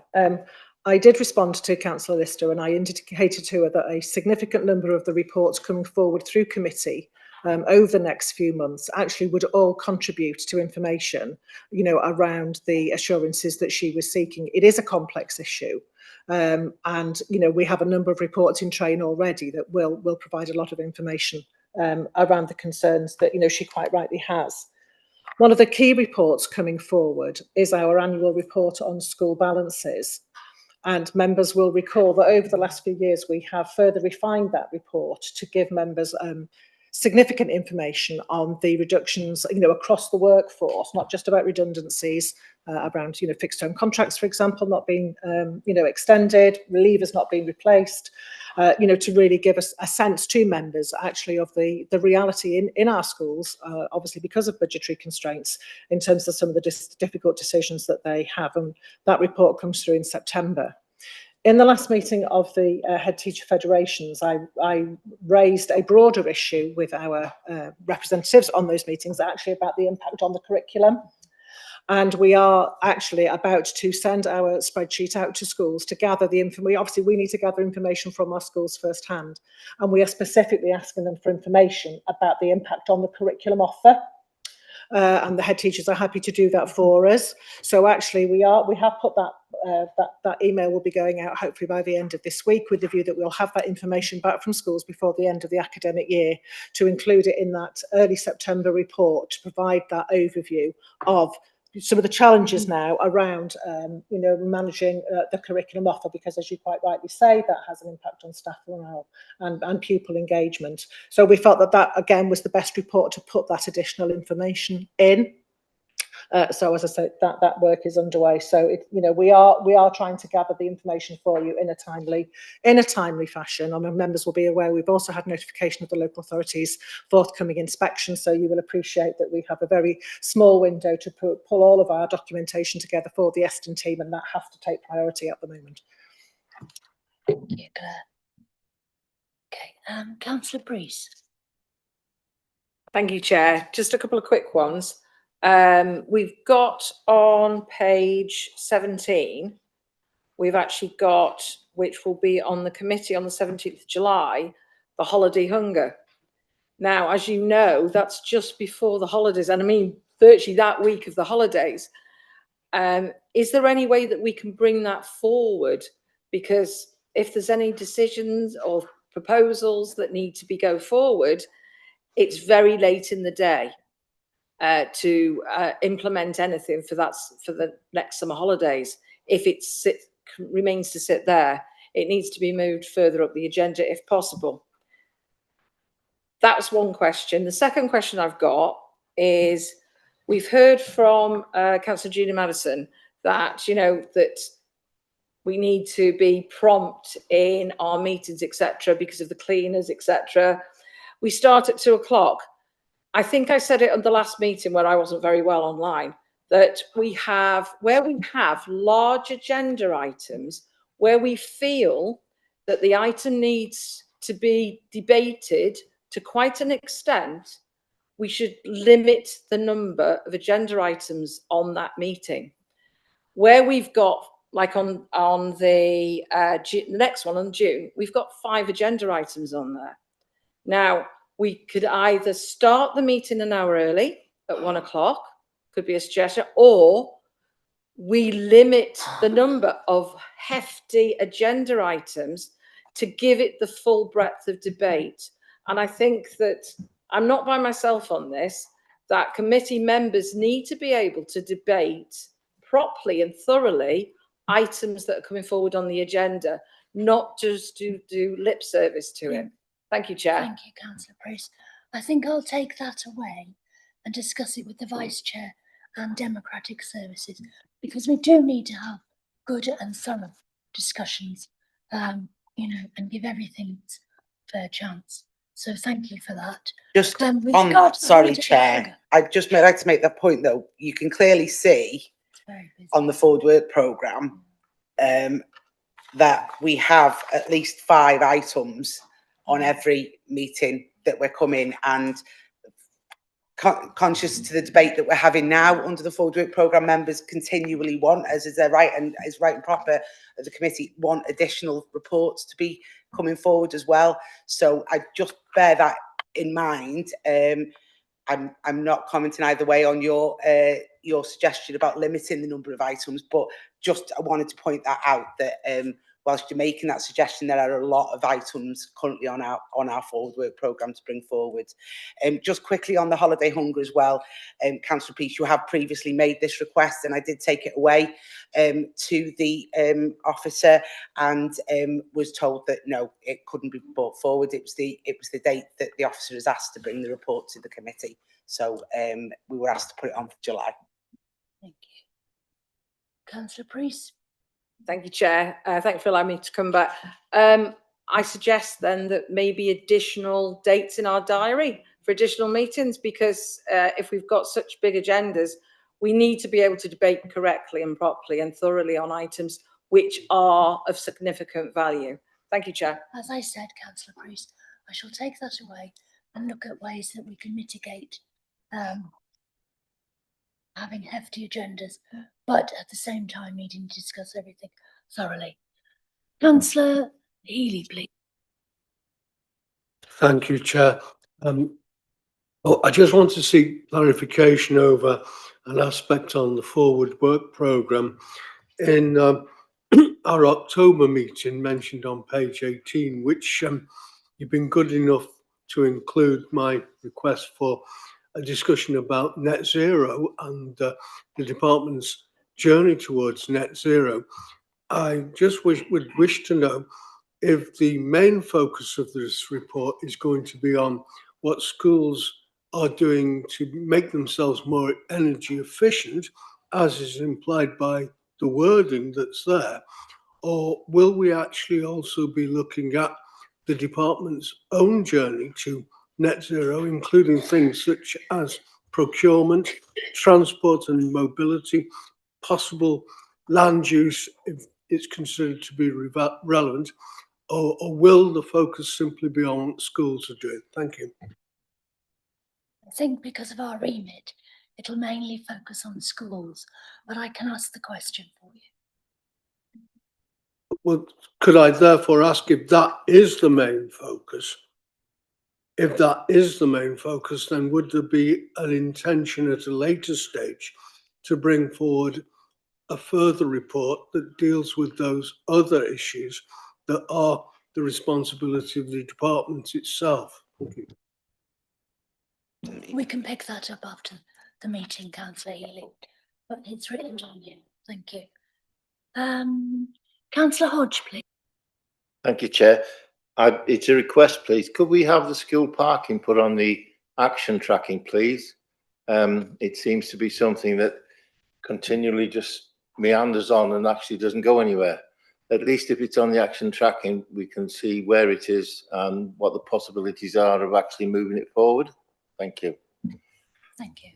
I: I did respond to Councillor Lister, and I indicated to her that a significant number of the reports coming forward through committee over the next few months actually would all contribute to information, around the assurances that she was seeking. It is a complex issue, and we have a number of reports in train already that will provide a lot of information around the concerns that she quite rightly has. One of the key reports coming forward is our annual report on school balances. And members will recall that over the last few years, we have further refined that report to give members significant information on the reductions, across the workforce, not just about redundancies, around, fixed term contracts, for example, not being, extended, relievers not being replaced, to really give us a sense to members actually of the reality in our schools, obviously because of budgetary constraints in terms of some of the difficult decisions that they have. And that report comes through in September. In the last meeting of the Head Teacher Federations, I raised a broader issue with our representatives on those meetings, actually about the impact on the curriculum. And we are actually about to send our spreadsheet out to schools to gather the information. Obviously, we need to gather information from our schools firsthand. And we are specifically asking them for information about the impact on the curriculum offer. And the head teachers are happy to do that for us. So actually, we have put that that email will be going out hopefully by the end of this week, with the view that we'll have that information back from schools before the end of the academic year, to include it in that early September report, to provide that overview of some of the challenges now around, managing the curriculum offer, because, as you quite rightly say, that has an impact on staff morale and pupil engagement. So we felt that again was the best report to put that additional information in. So as I said, that work is underway. So we are trying to gather the information for you in a timely fashion. And members will be aware we've also had notification of the local authorities' forthcoming inspection. So you will appreciate that we have a very small window to pull all of our documentation together for the Eston team, and that has to take priority at the moment.
A: Thank you, Claire. Okay, Councillor Brees.
J: Thank you, Chair. Just a couple of quick ones. We've got on page 17, we've actually got, which will be on the committee on the 17th of July, the holiday hunger. Now, as you know, that's just before the holidays, and I mean virtually that week of the holidays. Is there any way that we can bring that forward? Because if there's any decisions or proposals that need to go forward, it's very late in the day to implement anything for the next summer holidays. If it remains to sit there, it needs to be moved further up the agenda if possible. That's one question. The second question I've got is, we've heard from Councillor Judy Madison that, that we need to be prompt in our meetings, etc., because of the cleaners, etc. We start at 2 o'clock. I think I said it at the last meeting where I wasn't very well online, that where we have large agenda items, where we feel that the item needs to be debated to quite an extent, we should limit the number of agenda items on that meeting. Where we've got, like on the next one on June, we've got 5 agenda items on there. Now, we could either start the meeting an hour early at 1 o'clock, could be a suggestion, or we limit the number of hefty agenda items to give it the full breadth of debate. And I think that I'm not by myself on this, that committee members need to be able to debate properly and thoroughly items that are coming forward on the agenda, not just to do lip service to it. Thank you, Chair.
A: Thank you, Councillor Price. I think I'll take that away and discuss it with the Vice Chair and Democratic Services, because we do need to have good and thorough discussions, and give everything its fair chance. So thank you for that.
B: Just sorry, Chair. I'd just like to make that point, though. You can clearly see on the forward work programme that we have at least 5 items on every meeting that we're coming, and conscious to the debate that we're having now under the forward work programme, members continually want, as is their right and is right and proper as a committee, want additional reports to be coming forward as well. So I just bear that in mind. I'm not commenting either way on your suggestion about limiting the number of items, but just I wanted to point that out, that whilst you're making that suggestion, there are a lot of items currently on our forward work programme to bring forward. Just quickly on the holiday hunger as well, Councillor Peace, you have previously made this request, and I did take it away to the officer, and was told that no, it couldn't be brought forward. It was the date that the officer was asked to bring the report to the committee. So we were asked to put it on for July.
A: Thank you. Councillor Priest.
J: Thank you, Chair. Thank you for allowing me to come back. I suggest then that maybe additional dates in our diary for additional meetings, because if we've got such big agendas, we need to be able to debate correctly and properly and thoroughly on items which are of significant value. Thank you, Chair.
A: As I said, Councillor Priest, I shall take that away and look at ways that we can mitigate having hefty agendas, but at the same time needing to discuss everything thoroughly. Councillor Healy, please.
K: Thank you, Chair. I just want to seek clarification over an aspect on the forward work programme. in our October meeting mentioned on page 18, which you've been good enough to include my request for a discussion about net zero and the department's journey towards net zero. I just would wish to know if the main focus of this report is going to be on what schools are doing to make themselves more energy efficient, as is implied by the wording that's there, or will we actually also be looking at the department's own journey to net zero, including things such as procurement, transport and mobility, possible land use if it's considered to be relevant, or will the focus simply be on what schools are doing? Thank you.
A: I think because of our remit, it'll mainly focus on schools, but I can ask the question for you.
K: Well, could I therefore ask if that is the main focus? If that is the main focus, then would there be an intention at a later stage to bring forward a further report that deals with those other issues that are the responsibility of the department itself? Thank you.
A: We can pick that up after the meeting, Councillor Healy, but it's written on you. Thank you. Councillor Hodge, please.
L: Thank you, Chair. It's a request, please. Could we have the school parking put on the action tracking, please? It seems to be something that continually just meanders on and actually doesn't go anywhere. At least if it's on the action tracking, we can see where it is and what the possibilities are of actually moving it forward. Thank you.
A: Thank you.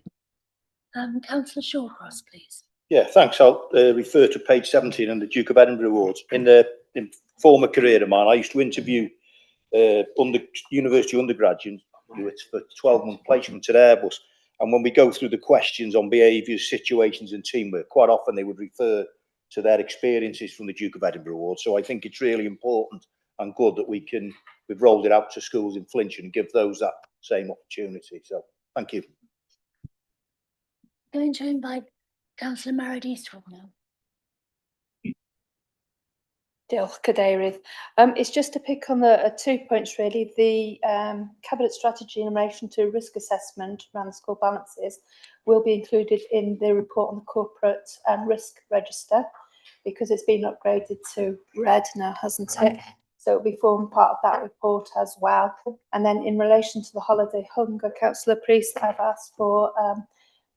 A: Councillor Shawcross, please.
M: Yeah, thanks. I'll refer to page 17 and the Duke of Edinburgh Awards. In former career of mine, I used to interview university undergraduates for 12-month placements at Airbus. And when we go through the questions on behaviours, situations and teamwork, quite often they would refer to their experiences from the Duke of Edinburgh Awards. So I think it's really important and good that we've rolled it out to schools in Flintshire and give those that same opportunity. So thank you.
A: Going to invite Councillor Merritt Eastwood now.
N: Diolch, Cadeirydd. It's just to pick on the 2 points really. The cabinet strategy in relation to risk assessment around the school balances will be included in the report on the corporate and risk register, because it's been upgraded to red now, hasn't it? So it'll be forming part of that report as well. And then in relation to the holiday hunger, Councillor Priest, I've asked for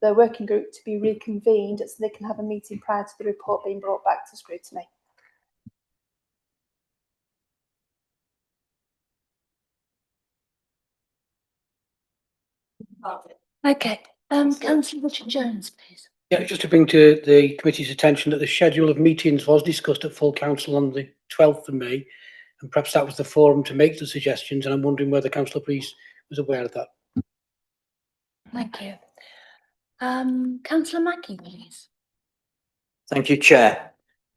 N: the working group to be reconvened so they can have a meeting prior to the report being brought back to scrutiny.
A: Okay. Councillor Richard Jones, please.
K: Yeah, just to bring to the committee's attention that the schedule of meetings was discussed at full council on the 12th of May, and perhaps that was the forum to make the suggestions, and I'm wondering whether Councillor Priest was aware of that.
A: Thank you. Councillor Mackie, please.
O: Thank you, Chair.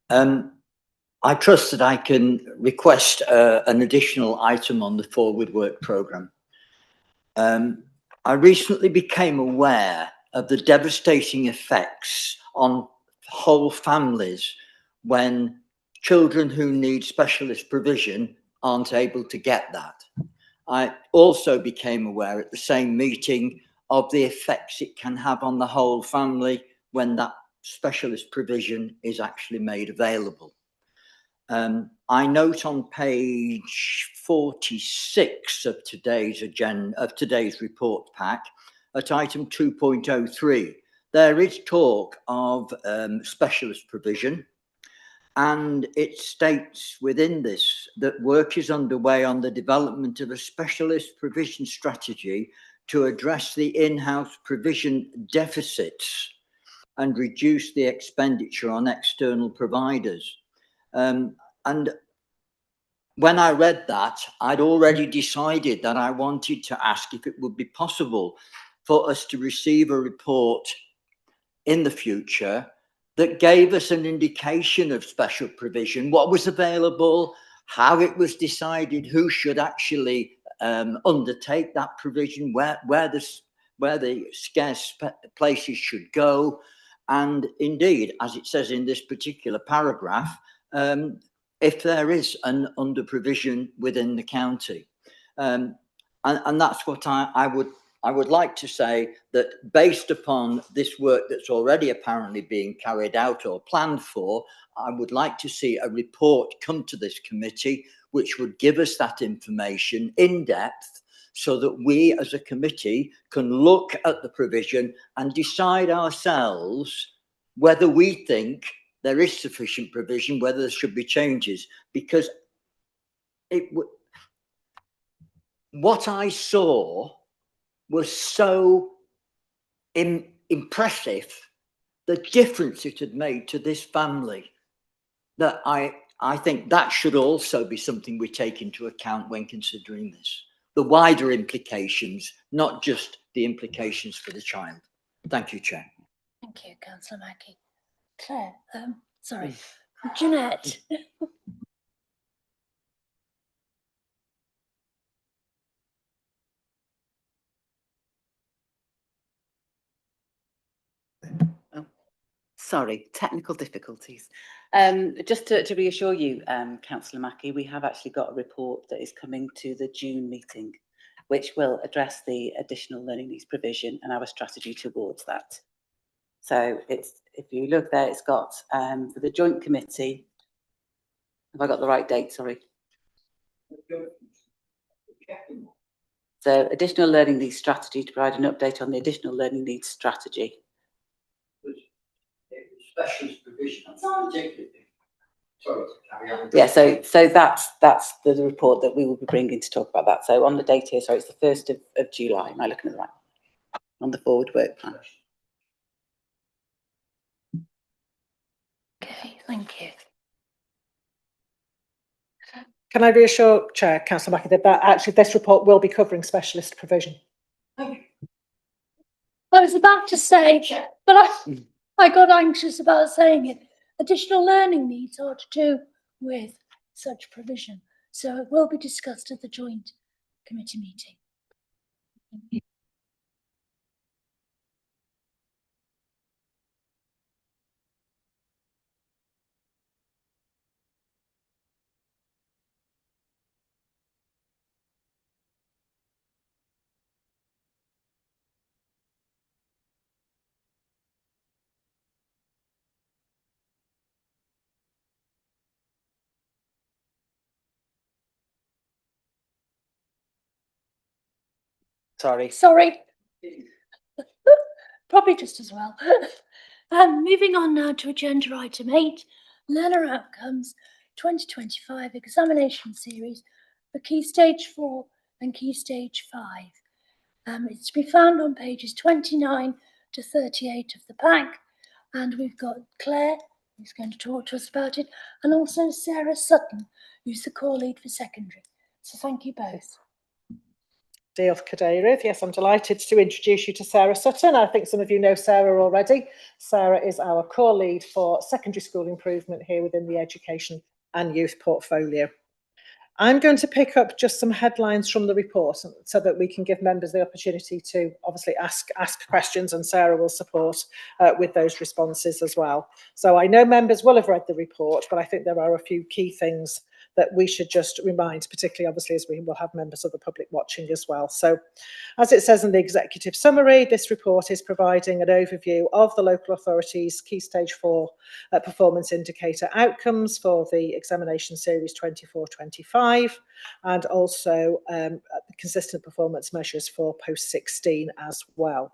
O: I trust that I can request an additional item on the Forward Work programme. I recently became aware of the devastating effects on whole families when children who need specialist provision aren't able to get that. I also became aware at the same meeting of the effects it can have on the whole family when that specialist provision is actually made available. I note on page 46 of today's report pack at item 2.03, there is talk of specialist provision, and it states within this that work is underway on the development of a specialist provision strategy to address the in-house provision deficits and reduce the expenditure on external providers. And when I read that, I'd already decided that I wanted to ask if it would be possible for us to receive a report in the future that gave us an indication of special provision, what was available, how it was decided, who should actually undertake that provision, where the scarce places should go, And indeed, as it says in this particular paragraph, if there is an under provision within the county. And that's what I would like to say, that based upon this work that's already apparently being carried out or planned for, I would like to see a report come to this committee which would give us that information in depth, so that we as a committee can look at the provision and decide ourselves whether we think there is sufficient provision, whether there should be changes. Because what I saw was so impressive, the difference it had made to this family, that I think that should also be something we take into account when considering this. The wider implications, not just the implications for the child. Thank you, Chair.
A: Thank you, Councillor Mackie. Claire, sorry, Jeanette.
P: Sorry, technical difficulties. Just to reassure you, Councillor Mackie, we have actually got a report that is coming to the June meeting, which will address the additional learning needs provision and our strategy towards that. So it's, if you look there, it's got for the joint committee. Have I got the right date? Sorry. So additional learning needs strategy, to provide an update on the additional learning needs strategy.
O: Specialist provision. Sorry to carry on.
P: Yeah, so that's the report that we will be bringing to talk about that. So on the date here, sorry, it's the 1st of July. Am I looking at the right? On the forward work plan.
A: Okay, thank you.
I: Can I reassure Chair, Councillor Mackie, that actually this report will be covering specialist provision?
A: I was about to say, but I got anxious about saying it. Additional learning needs are to do with such provision, so it will be discussed at the joint committee meeting. Sorry. Probably just as well. Moving on now to agenda item 8, Learner Outcomes 2025 Examination Series for Key Stage 4 and Key Stage 5. It's to be found on pages 29 to 38 of the pack, and we've got Claire, who's going to talk to us about it, and also Sarah Sutton, who's the core lead for secondary. So thank you both.
I: Diolch Cadeirydd. Yes, I'm delighted to introduce you to Sarah Sutton. I think some of you know Sarah already. Sarah is our core lead for secondary school improvement here within the education and youth portfolio. I'm going to pick up just some headlines from the report so that we can give members the opportunity to obviously ask questions, and Sarah will support with those responses as well. So I know members will have read the report, but I think there are a few key things that we should just remind, particularly obviously as we will have members of the public watching as well. So as it says in the executive summary, this report is providing an overview of the local authorities' Key Stage 4 performance indicator outcomes for the examination series 24-25, and also consistent performance measures for post-16 as well.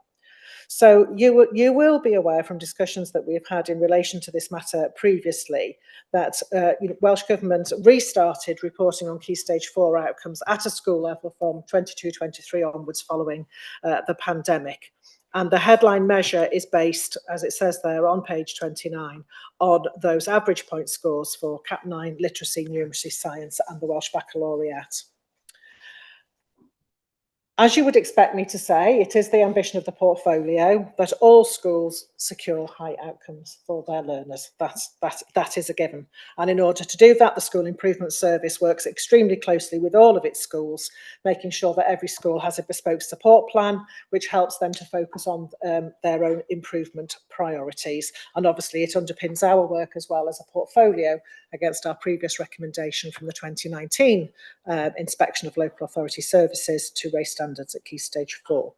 I: So you will be aware from discussions that we've had in relation to this matter previously that Welsh Government restarted reporting on Key Stage 4 outcomes at a school level from 22-23 onwards following the pandemic. And the headline measure is based, as it says there on page 29, on those average point scores for Cat 9 literacy, numeracy, science and the Welsh Baccalaureate. As you would expect me to say, it is the ambition of the portfolio that all schools secure high outcomes for their learners. That is a given. And in order to do that, the School Improvement Service works extremely closely with all of its schools, making sure that every school has a bespoke support plan, which helps them to focus on their own improvement priorities. And obviously it underpins our work as well as a portfolio against our previous recommendation from the 2019 inspection of local authority services to raise standards at Key Stage 4.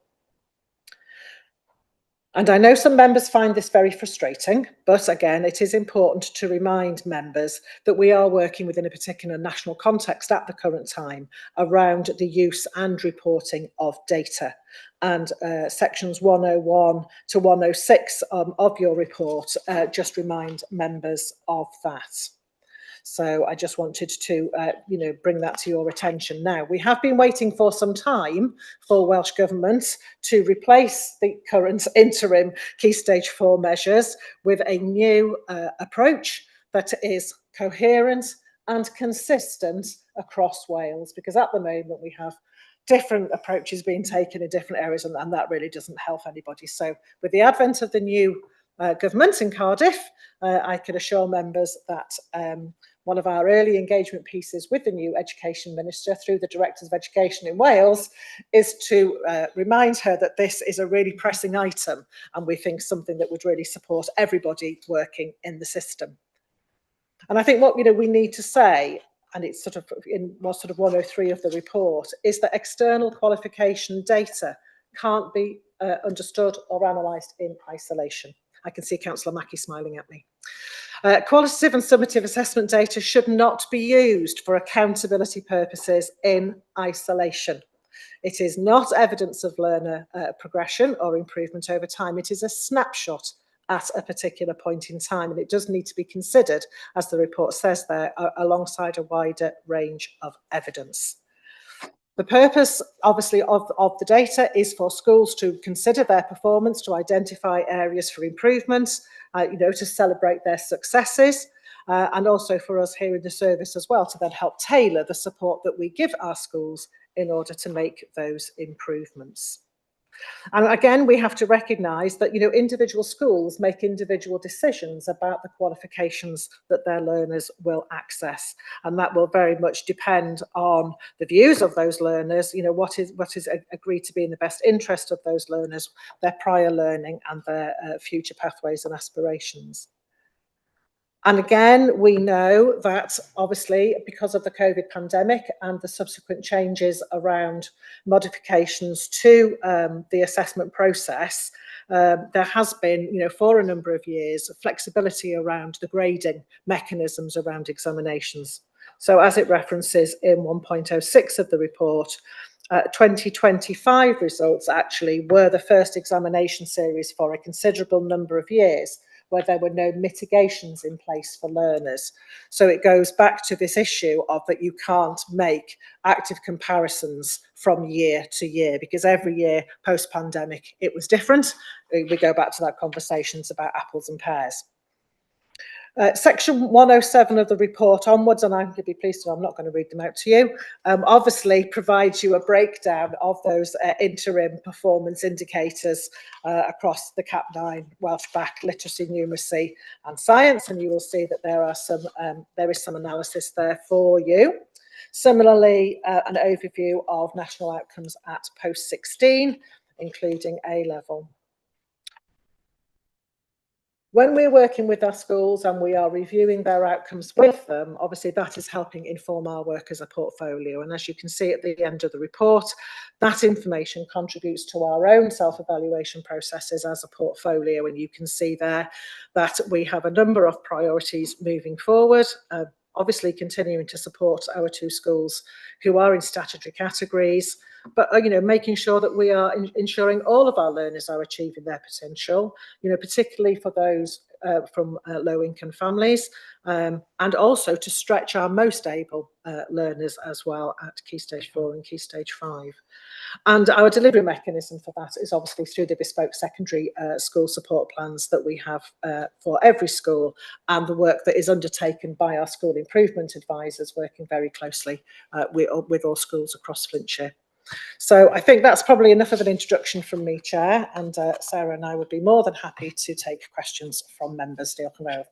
I: And I know some members find this very frustrating, but again, it is important to remind members that we are working within a particular national context at the current time around the use and reporting of data. And sections 101 to 106 of your report just remind members of that. So I just wanted to, bring that to your attention now. We have been waiting for some time for Welsh Government to replace the current interim Key Stage 4 measures with a new approach that is coherent and consistent across Wales, because at the moment we have different approaches being taken in different areas, and that really doesn't help anybody. So with the advent of the new government in Cardiff, I can assure members that one of our early engagement pieces with the new Education Minister through the Directors of Education in Wales is to remind her that this is a really pressing item, and we think something that would really support everybody working in the system. And I think what we need to say, and it's sort of in 103 of the report, is that external qualification data can't be understood or analysed in isolation. I can see Councillor Mackie smiling at me. Qualitative and summative assessment data should not be used for accountability purposes in isolation. It is not evidence of learner progression or improvement over time. It is a snapshot at a particular point in time, and it does need to be considered, as the report says there, alongside a wider range of evidence. The purpose, obviously, of the data is for schools to consider their performance, to identify areas for improvement, to celebrate their successes, and also for us here in the service as well to then help tailor the support that we give our schools in order to make those improvements. And again, we have to recognise that, individual schools make individual decisions about the qualifications that their learners will access. And that will very much depend on the views of those learners, what is agreed to be in the best interest of those learners, their prior learning and their future pathways and aspirations. And again, we know that obviously because of the COVID pandemic and the subsequent changes around modifications to the assessment process, there has been, for a number of years, flexibility around the grading mechanisms around examinations. So as it references in 1.06 of the report, 2025 results actually were the first examination series for a considerable number of years where there were no mitigations in place for learners. So it goes back to this issue of that you can't make active comparisons from year to year, because every year post-pandemic it was different. We go back to that conversations about apples and pears. Section 107 of the report onwards, and I'm going to be pleased to, I'm not going to read them out to you, obviously provides you a breakdown of those interim performance indicators across the CAP 9, Welsh Bac, Literacy, Numeracy and Science, and you will see that there is some analysis there for you. Similarly, an overview of national outcomes at post-16, including A-level. When we're working with our schools and we are reviewing their outcomes with them, obviously that is helping inform our work as a portfolio. And as you can see at the end of the report, that information contributes to our own self-evaluation processes as a portfolio. And you can see there that we have a number of priorities moving forward. Obviously continuing to support our 2 schools who are in statutory categories, but making sure that we are ensuring all of our learners are achieving their potential, particularly for those from low-income families, and also to stretch our most able learners as well at Key Stage 4 and Key Stage 5. And our delivery mechanism for that is obviously through the bespoke secondary school support plans that we have for every school, and the work that is undertaken by our school improvement advisors working very closely with all schools across Flintshire. So I think that's probably enough of an introduction from me, Chair, and Sarah and I would be more than happy to take questions from members. Diolch yn fawr.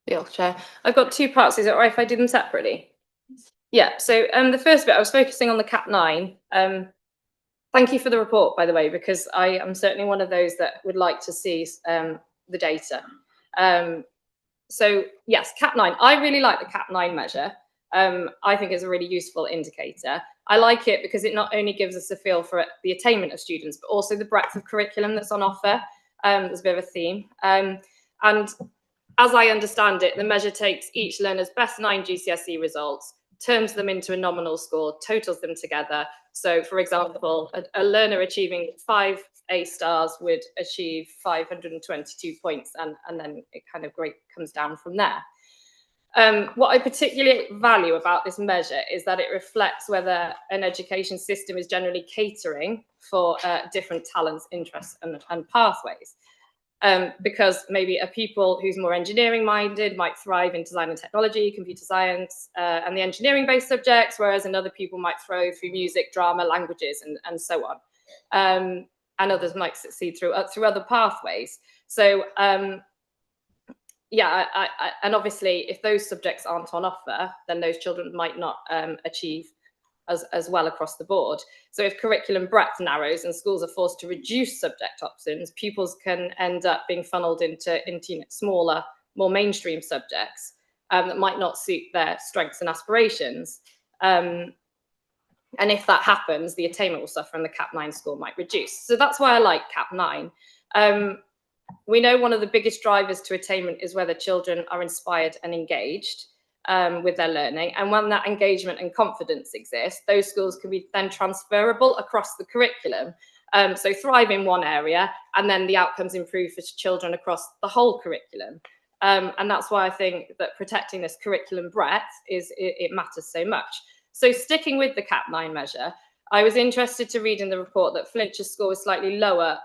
D: Diolch, Chair. I've got two parts. Is it all right if I do them separately? Yeah, so the first bit, I was focusing on the CAP 9. Thank you for the report, by the way, because I am certainly one of those that would like to see the data. So yes, CAP 9. I really like the CAP 9 measure. I think it's a really useful indicator. I like it because it not only gives us a feel for the attainment of students, but also the breadth of curriculum that's on offer. There's a bit of a theme. And as I understand it, the measure takes each learner's best 9 GCSE results, turns them into a nominal score, totals them together. So, for example, a learner achieving 5 A stars would achieve 522 points, and then it kind of comes down from there. What I particularly value about this measure is that it reflects whether an education system is generally catering for different talents, interests, and pathways. Because maybe a pupil who's more engineering minded might thrive in design and technology, computer science, and the engineering based subjects, whereas another pupil might thrive through music, drama, languages, and so on. And others might succeed through other pathways. So yeah, and obviously if those subjects aren't on offer, then those children might not achieve as well across the board. So if curriculum breadth narrows and schools are forced to reduce subject options, pupils can end up being funneled into smaller, more mainstream subjects that might not suit their strengths and aspirations. And if that happens, the attainment will suffer and the CAP 9 score might reduce. So that's why I like CAP 9. We know one of the biggest drivers to attainment is whether children are inspired and engaged with their learning. And when that engagement and confidence exists, those skills can be then transferable across the curriculum. So thrive in one area, and then the outcomes improve for children across the whole curriculum. And that's why I think that protecting this curriculum breadth it matters so much. So sticking with the CAP 9 measure, I was interested to read in the report that Flinch's score was slightly lower,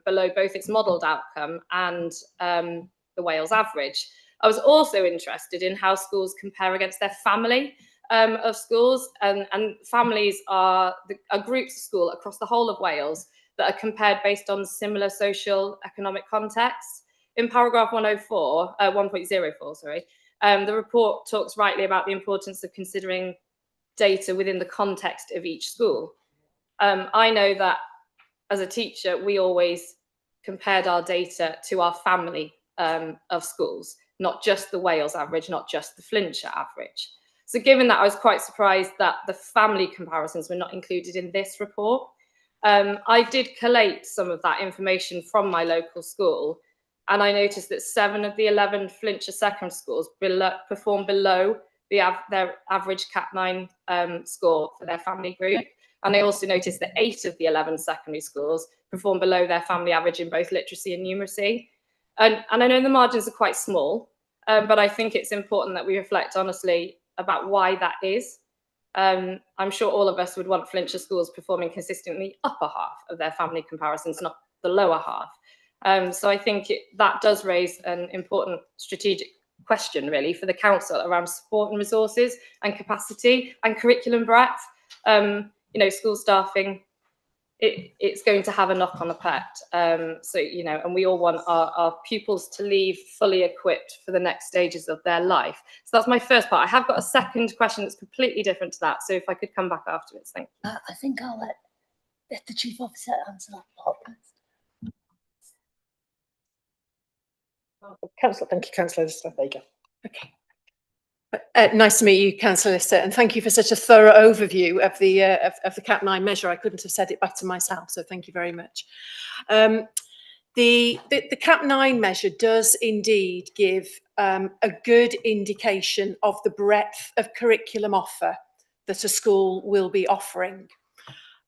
D: below both its modelled outcome and the Wales average. I was also interested in how schools compare against their family of schools, and families are groups of schools across the whole of Wales that are compared based on similar social economic contexts. In paragraph 1.04, sorry, the report talks rightly about the importance of considering data within the context of each school. I know that as a teacher, we always compared our data to our family of schools, not just the Wales average, not just the Flintshire average. So given that, I was quite surprised that the family comparisons were not included in this report. I did collate some of that information from my local school, and I noticed that 7 of the 11 Flintshire secondary schools perform below their average CAP 9 score for their family group. And I also noticed that 8 of the 11 secondary schools perform below their family average in both literacy and numeracy. And I know the margins are quite small, but I think it's important that we reflect honestly about why that is. I'm sure all of us would want Flintshire schools performing consistently upper half of their family comparisons, not the lower half. So I think that does raise an important strategic question really for the council around support and resources and capacity and curriculum breadth. School staffing, it's going to have a knock-on effect. So, and we all want our pupils to leave fully equipped for the next stages of their life. So that's my first part. I have got a second question that's completely different to that. So if I could come back afterwards, thank you.
A: I think I'll let the Chief Officer answer that part first.
I: Councillor, thank you, Councillor Lister. There you go. Okay. Nice to meet you, Councillor Lister, and thank you for such a thorough overview of the CAP 9 measure. I couldn't have said it better myself, so thank you very much. The CAP 9 measure does indeed give a good indication of the breadth of curriculum offer that a school will be offering.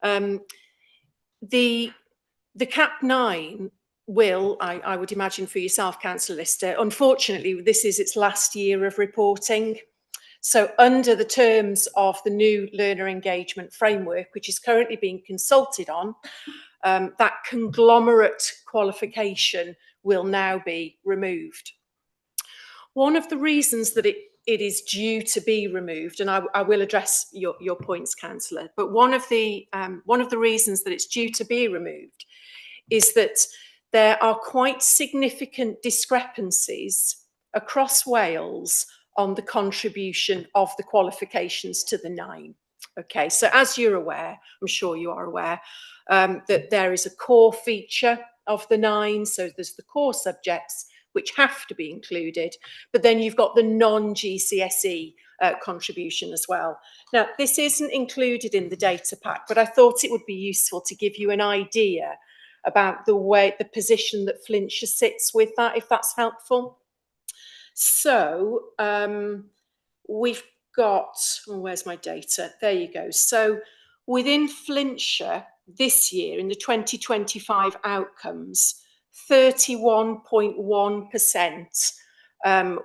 I: The CAP 9 will, I would imagine for yourself, Councillor Lister, unfortunately, this is its last year of reporting. So under the terms of the new learner engagement framework, which is currently being consulted on, that conglomerate qualification will now be removed. One of the reasons that it
F: it is due to be removed, and I will address your points, Councillor. But one of the reasons that it's due to be removed is that there are quite significant discrepancies across Wales on the contribution of the qualifications to the 9. Okay, so as you're aware, I'm sure you are aware, that there is a core feature of the 9. So there's the core subjects which have to be included, but then you've got the non-GCSE contribution as well. Now, this isn't included in the data pack, but I thought it would be useful to give you an idea about the position that Flintshire sits with that, if that's helpful. So we've got, where's my data? There you go. So within Flintshire this year, in the 2025 outcomes, 31.1%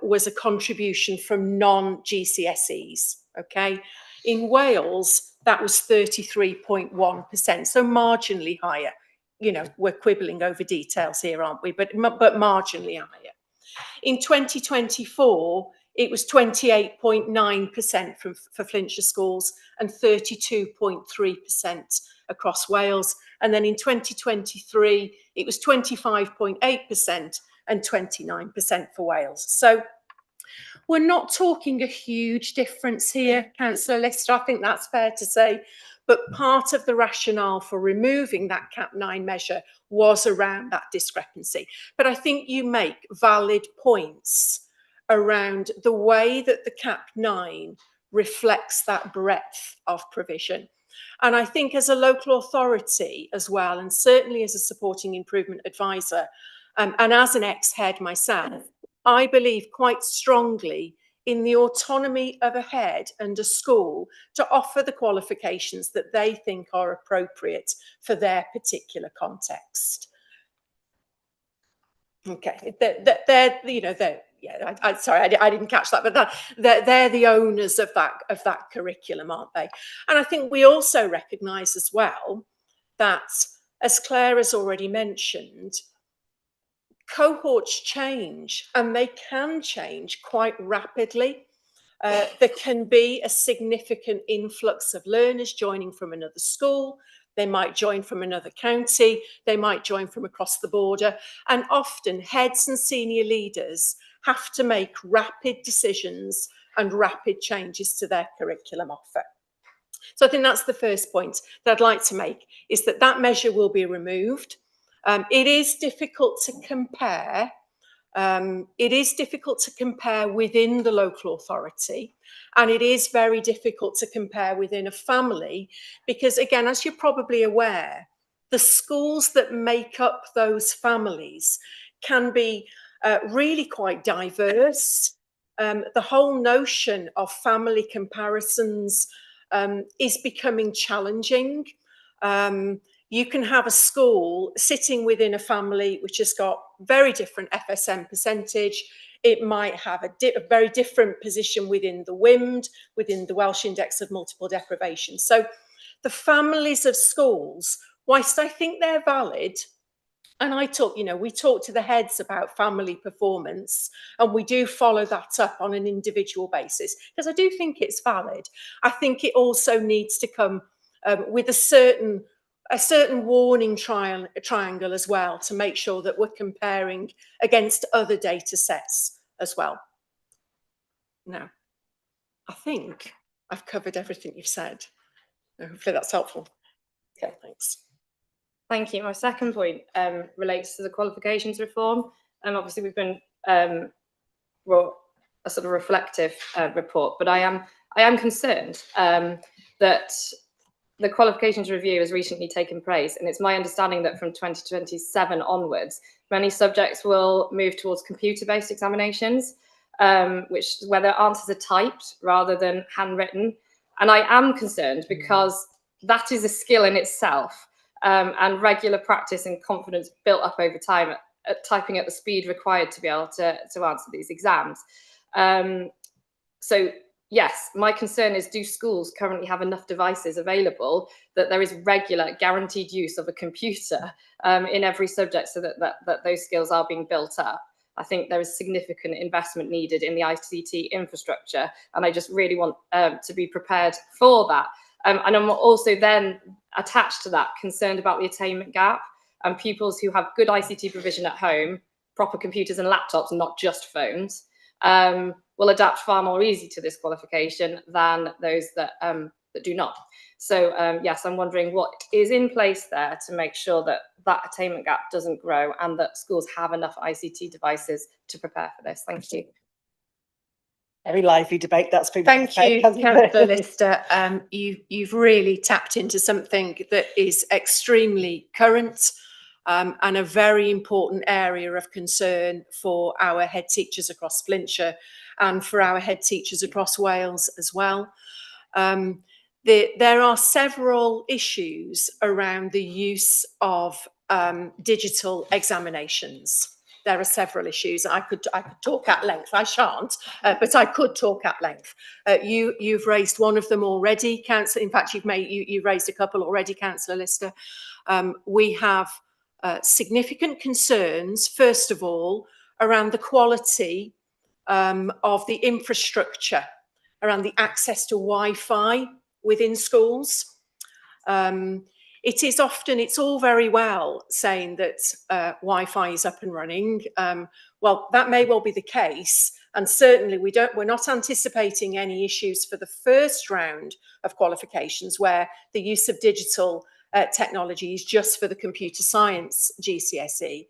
F: was a contribution from non-GCSEs, okay? In Wales, that was 33.1%, so marginally higher. You know, we're quibbling over details here, aren't we? But marginally higher. In 2024, it was 28.9% for Flintshire schools and 32.3% across Wales. And then in 2023, it was 25.8% and 29% for Wales. So we're not talking a huge difference here, Councillor Lister. I think that's fair to say. But part of the rationale for removing that CAP 9 measure was around that discrepancy. But I think you make valid points around the way that the CAP 9 reflects that breadth of provision. And I think as a local authority as well, and certainly as a supporting improvement advisor, and as an ex-head myself, I believe quite strongly in the autonomy of a head and a school to offer the qualifications that they think are appropriate for their particular context. Okay, sorry, I didn't catch that, but they're the owners of that curriculum, aren't they? And I think we also recognise as well that, as Claire has already mentioned, cohorts change, and they can change quite rapidly. There can be a significant influx of learners joining from another school. They might join from another county. They might join from across the border. And often heads and senior leaders have to make rapid decisions and rapid changes to their curriculum offer. So I think that's the first point that I'd like to make, is that that measure will be removed. It is difficult to compare. It is difficult to compare within the local authority, and it is very difficult to compare within a family because, again, as you're probably aware, the schools that make up those families can be really quite diverse. The whole notion of family comparisons is becoming challenging. You can have a school sitting within a family which has got very different FSM percentage. It might have a very different position within the WIMD, within the Welsh Index of Multiple Deprivation. So the families of schools, whilst I think they're valid, and we talk to the heads about family performance, and we do follow that up on an individual basis, because I do think it's valid. I think it also needs to come with a certain warning triangle as well, to make sure that we're comparing against other data sets as well. Now, I think I've covered everything you've said. Hopefully that's helpful. Okay, thanks.
D: Thank you. My second point relates to the qualifications reform. And obviously we've been wrote a sort of reflective report, but I am concerned that the qualifications review has recently taken place, and it's my understanding that from 2027 onwards, many subjects will move towards computer-based examinations, where their answers are typed rather than handwritten. And I am concerned because that is a skill in itself, and regular practice and confidence built up over time at typing at the speed required to be able to answer these exams. So yes, my concern is, do schools currently have enough devices available that there is regular guaranteed use of a computer in every subject, so that those skills are being built up? I think there is significant investment needed in the ICT infrastructure, and I just really want to be prepared for that. And I'm also then attached to that concerned about the attainment gap, and pupils who have good ICT provision at home, proper computers and laptops, not just phones, will adapt far more easy to this qualification than those that do not. So yes, I'm wondering what is in place there to make sure that that attainment gap doesn't grow and that schools have enough ICT devices to prepare for this. Thank you.
I: Very lively debate that's been.
Q: Thank you, Councillor Lister. You've really tapped into something that is extremely current and a very important area of concern for our head teachers across Flintshire and for our head teachers across Wales as well. There are several issues around the use of digital examinations. There are several issues. I could talk at length. I shan't, but I could talk at length. You've raised one of them already, Councillor. In fact, you've raised a couple already, Councillor Lister. We have significant concerns, first of all, around the quality of the infrastructure, around the access to Wi-Fi within schools. It's all very well saying that Wi-Fi is up and running. Well, that may well be the case, and certainly we're not anticipating any issues for the first round of qualifications where the use of digital technology is just for the computer science GCSE.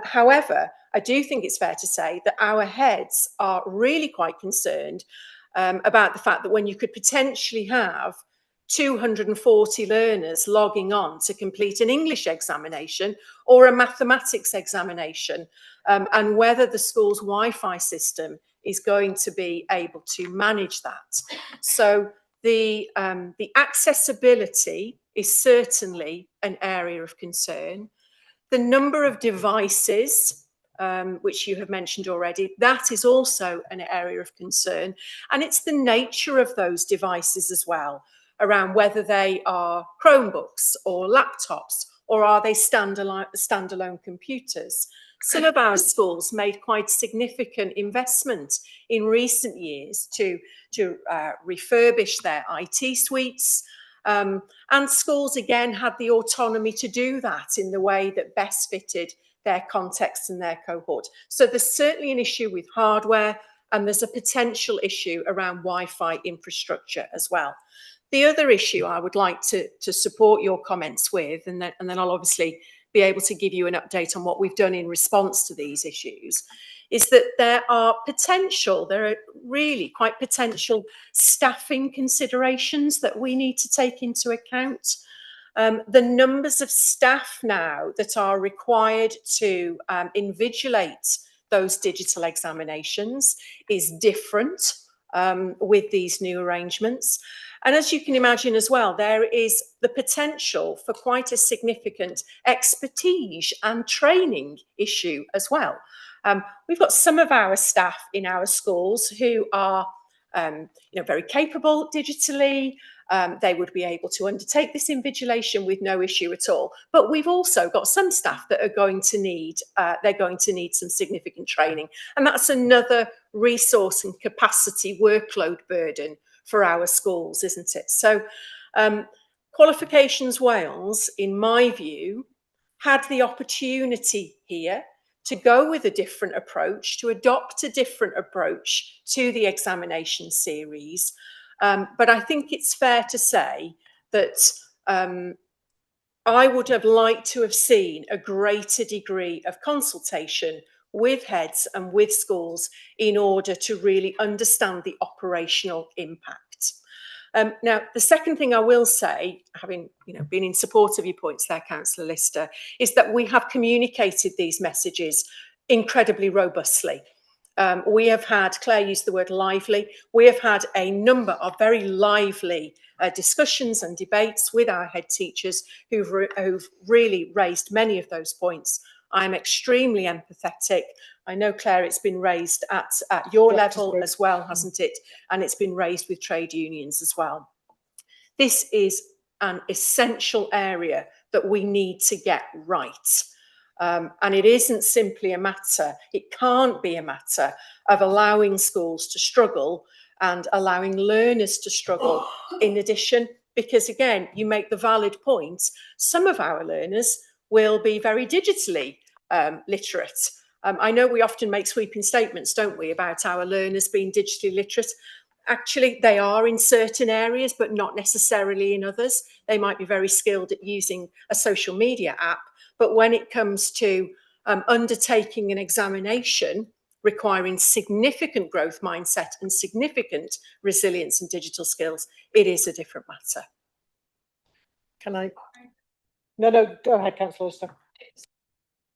Q: However, I do think it's fair to say that our heads are really quite concerned about the fact that when you could potentially have 240 learners logging on to complete an English examination or a mathematics examination, and whether the school's Wi-Fi system is going to be able to manage that. So the accessibility is certainly an area of concern. The number of devices, which you have mentioned already, that is also an area of concern. And it's the nature of those devices as well, around whether they are Chromebooks or laptops, or are they standalone computers. Some of our schools made quite significant investment in recent years to refurbish their IT suites, and schools again had the autonomy to do that in the way that best fitted their context and their cohort. So there's certainly an issue with hardware, and there's a potential issue around Wi-Fi infrastructure as well. The other issue I would like to support your comments with, and then I'll obviously be able to give you an update on what we've done in response to these issues, is that there are really quite potential staffing considerations that we need to take into account. The numbers of staff now that are required to invigilate those digital examinations is different with these new arrangements. And as you can imagine as well, there is the potential for quite a significant expertise and training issue as well. We've got some of our staff in our schools who are very capable digitally. They would be able to undertake this invigilation with no issue at all. But we've also got some staff that are going to need, some significant training. And that's another resource and capacity workload burden for our schools, isn't it? So Qualifications Wales, in my view, had the opportunity here to go with a different approach, to adopt a different approach to the examination series. But I think it's fair to say that I would have liked to have seen a greater degree of consultation with heads and with schools in order to really understand the operational impact. Now, the second thing I will say, having been in support of your points there, Councillor Lister, is that we have communicated these messages incredibly robustly. We have had, Claire used the word lively, we have had a number of very lively discussions and debates with our head teachers who've really raised many of those points. I'm extremely empathetic. I know, Claire, it's been raised at your level as well, hasn't it? And it's been raised with trade unions as well. This is an essential area that we need to get right. And it isn't simply a matter, it can't be a matter of allowing schools to struggle and allowing learners to struggle in addition, because again, you make the valid point, some of our learners will be very digitally literate. I know we often make sweeping statements, don't we, about our learners being digitally literate. Actually, they are in certain areas, but not necessarily in others. They might be very skilled at using a social media app, but when it comes to undertaking an examination requiring significant growth mindset and significant resilience and digital skills, it is a different matter.
I: Can I? No, go ahead, Councillor Lister.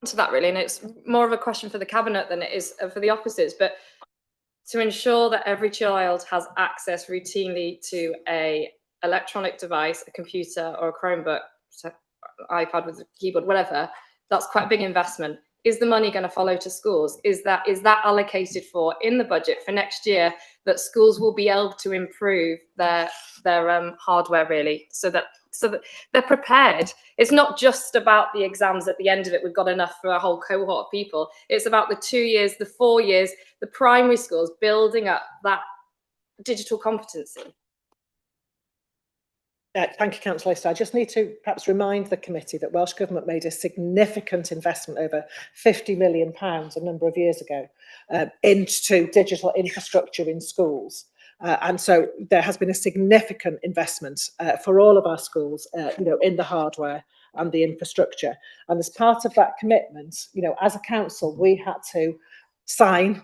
D: To that really, and it's more of a question for the cabinet than it is for the officers, but to ensure that every child has access routinely to a electronic device, a computer or a Chromebook, so iPad with a keyboard, whatever, that's quite a big investment. Is the money going to follow to schools? Is that allocated for in the budget for next year, that schools will be able to improve their hardware really, so that they're prepared? It's not just about the exams at the end of it. We've got enough for a whole cohort of people. It's about the 2 years, the 4 years, the primary schools building up that digital competency.
I: Thank you, Councillor Lister. I just need to perhaps remind the committee that Welsh Government made a significant investment, over £50 million a number of years ago, into digital infrastructure in schools. And so there has been a significant investment for all of our schools, in the hardware and the infrastructure. And as part of that commitment, as a council, we had to sign,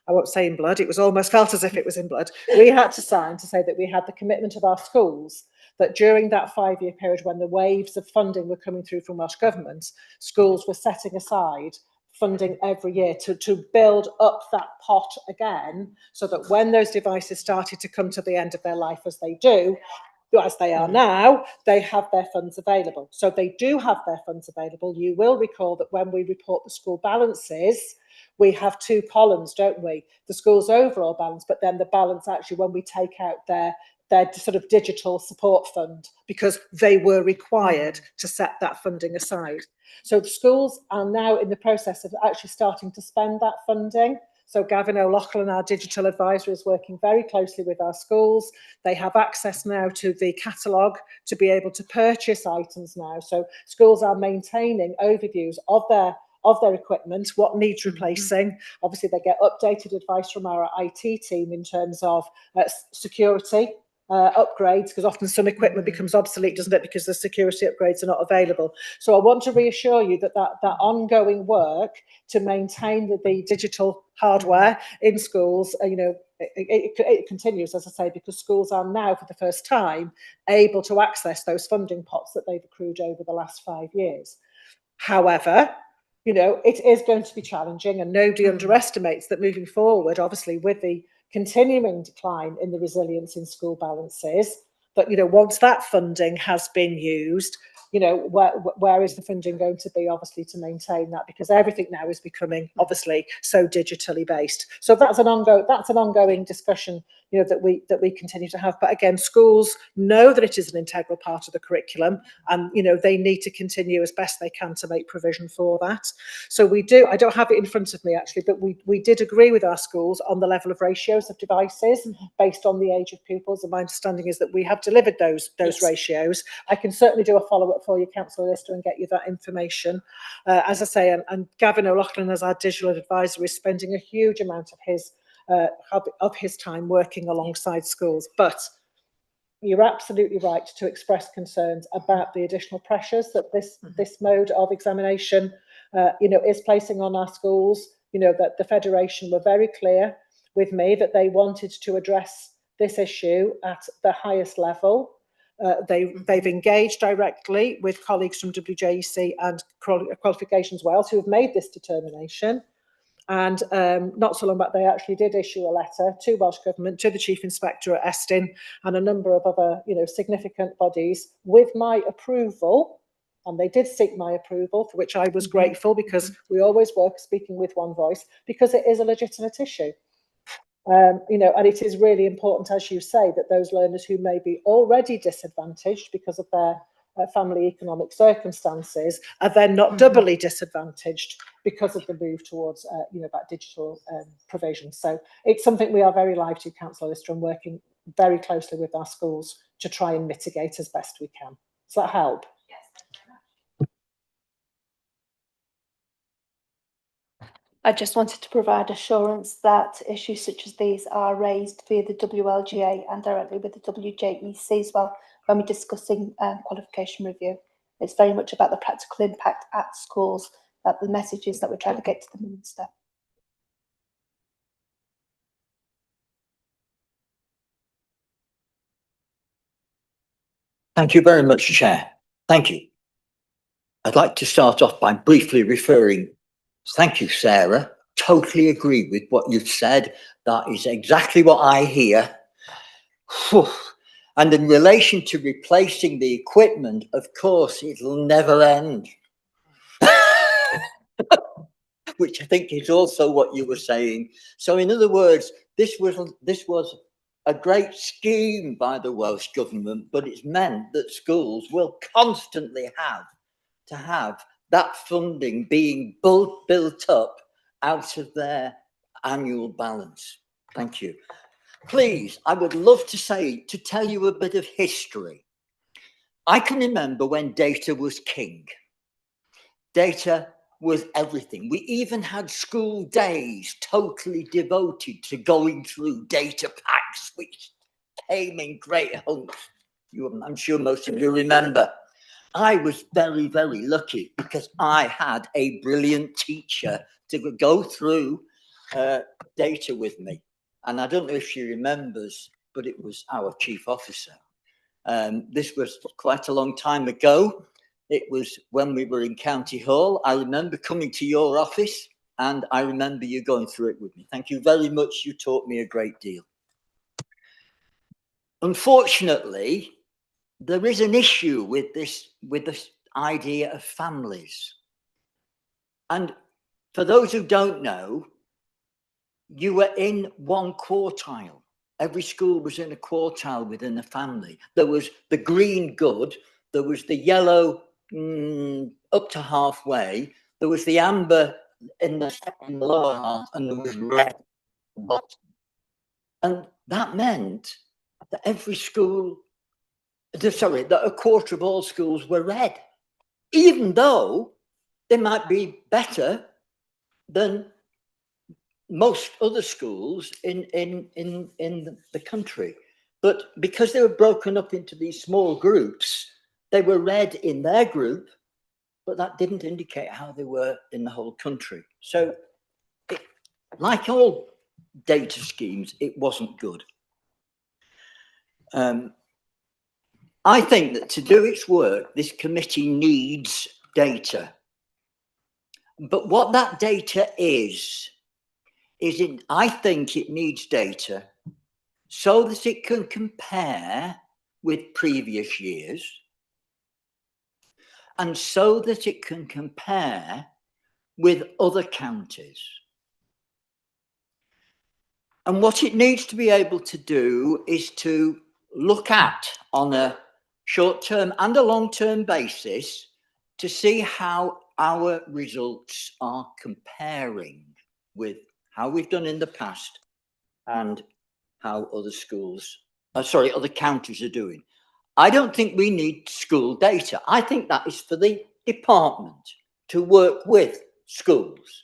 I: I won't say in blood, it was almost felt as if it was in blood. We had to sign to say that we had the commitment of our schools that during that 5-year period when the waves of funding were coming through from Welsh Government, schools were setting aside funding every year to build up that pot again, so that when those devices started to come to the end of their life, as they are now, they have their funds available. So they do have their funds available. You will recall that when we report the school balances, we have 2 columns, don't we? The school's overall balance, but then the balance actually when we take out their sort of digital support fund, because they were required to set that funding aside. So the schools are now in the process of actually starting to spend that funding. So Gavin O'Loughlin, our digital advisor, is working very closely with our schools. They have access now to the catalogue to be able to purchase items now. So schools are maintaining overviews of their equipment, what needs replacing. Obviously, they get updated advice from our IT team in terms of security upgrades, because often some equipment becomes obsolete, doesn't it, because the security upgrades are not available. So I want to reassure you that ongoing work to maintain the digital hardware in schools, it continues, as I say, because schools are now, for the first time, able to access those funding pots that they've accrued over the last 5 years. However, it is going to be challenging, and nobody underestimates that moving forward, obviously, with the continuing decline in the resilience in school balances, but once that funding has been used, where is the funding going to be, obviously, to maintain that, because everything now is becoming obviously so digitally based. So that's an ongoing discussion that we continue to have. But again, schools know that it is an integral part of the curriculum, and they need to continue as best they can to make provision for that. So I don't have it in front of me actually, but we did agree with our schools on the level of ratios of devices based on the age of pupils, and my understanding is that we have delivered those ratios. I can certainly do a follow-up for you, Councillor Lister, and get you that information. As I say, and Gavin O'Loughlin, as our digital advisor, is spending a huge amount of his time working alongside schools. But you're absolutely right to express concerns about the additional pressures that this mode of examination is placing on our schools. That the Federation were very clear with me that they wanted to address this issue at the highest level. They've engaged directly with colleagues from WJEC and Qualifications Wales who have made this determination. And not so long back, they actually did issue a letter to Welsh Government, to the Chief Inspector at Estin, and a number of other, significant bodies with my approval. And they did seek my approval, for which I was grateful, because we always work speaking with one voice, because it is a legitimate issue. And it is really important, as you say, that those learners who may be already disadvantaged because of their family economic circumstances are then not doubly disadvantaged because of the move towards, that digital provision. So it's something we are very live to, Councillor Lister, and working very closely with our schools to try and mitigate as best we can. Does that help?
N: I just wanted to provide assurance that issues such as these are raised via the WLGA and directly with the WJEC as well when we're discussing qualification review. It's very much about the practical impact at schools, that the messages that we're trying to get to the Minister.
O: Thank you very much, Chair. Thank you. I'd like to start off by briefly referring, thank you, Sarah. Totally agree with what you've said. That is exactly what I hear. And in relation to replacing the equipment, of course, it'll never end. Which I think is also what you were saying. So in other words, this was a great scheme by the Welsh Government, but it's meant that schools will constantly have to have that funding being built up out of their annual balance. Thank you. Please, I would love to tell you a bit of history. I can remember when data was king. Data was everything. We even had school days totally devoted to going through data packs, which came in great hunks. I'm sure most of you remember. I was very, very lucky because I had a brilliant teacher to go through data with me. And I don't know if she remembers, but it was our chief officer. This was quite a long time ago. It was when we were in County Hall. I remember coming to your office and I remember you going through it with me. Thank you very much. You taught me a great deal. Unfortunately, there is an issue with this idea of families. And for those who don't know, you were in one quartile. Every school was in a quartile within a family. There was the green good, there was the yellow up to halfway, there was the amber in the lower half, and there was red bottom. And that meant that every school, that a quarter of all schools were red, even though they might be better than most other schools in the country. But because they were broken up into these small groups, they were red in their group, but that didn't indicate how they were in the whole country. So like all data schemes, it wasn't good. I think that to do its work, this committee needs data. But what that data is I think it needs data so that it can compare with previous years and so that it can compare with other counties. And what it needs to be able to do is to look at on a short-term and a long-term basis to see how our results are comparing with how we've done in the past and how other other counties are doing. I don't think we need school data. I think that is for the department to work with schools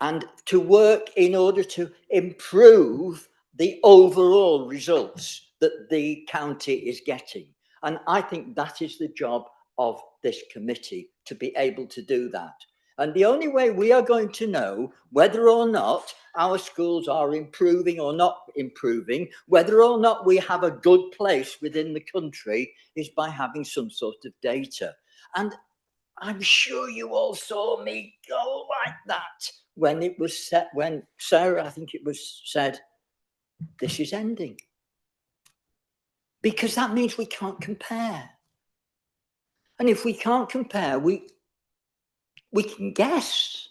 O: and to work in order to improve the overall results that the county is getting. And I think that is the job of this committee, to be able to do that. And the only way we are going to know whether or not our schools are improving or not improving, whether or not we have a good place within the country, is by having some sort of data. And I'm sure you all saw me go like that when it was set, when Sarah, I think it was said, this is ending. Because that means we can't compare. And if we can't compare, we can guess.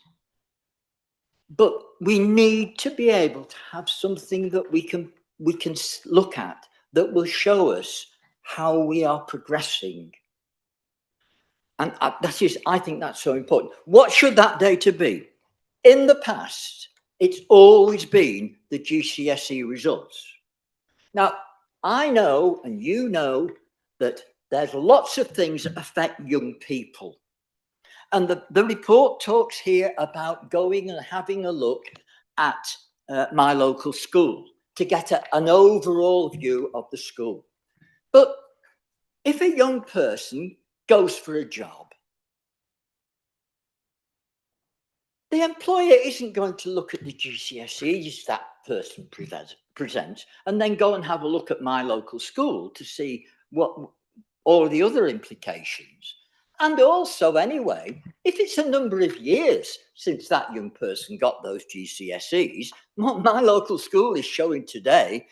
O: But we need to be able to have something that we can look at that will show us how we are progressing And I think that's so important. What should that data be? In the past, it's always been the GCSE results. Now, I know, and you know, that there's lots of things that affect young people. And the report talks here about going and having a look at my local school to get an overall view of the school. But if a young person goes for a job, the employer isn't going to look at the GCSEs that person presents and then go and have a look at my local school to see what all the other implications. And also, anyway, if it's a number of years since that young person got those GCSEs, what my local school is showing today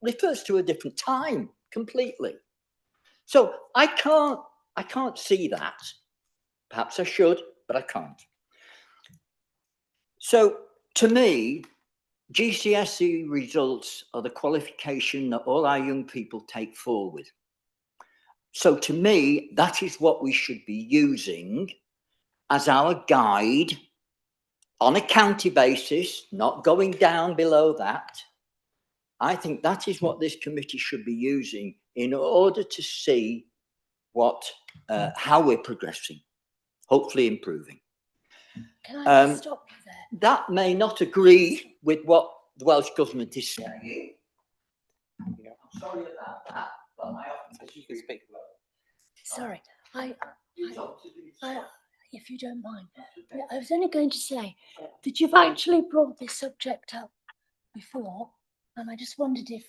O: refers to a different time completely. So I can't see that. Perhaps I should, but I can't. So to me, GCSE results are the qualification that all our young people take forward. So to me, that is what we should be using as our guide on a county basis, not going down below that. I think that is what this committee should be using in order to see how we're progressing, hopefully improving.
A: Can I just stop you there?
O: That may not agree with what the Welsh Government is saying. Yeah. I'm sorry about that, but I often speak.
A: Sorry, if you don't mind, I was only going to say that you've actually brought this subject up before, and I just wondered if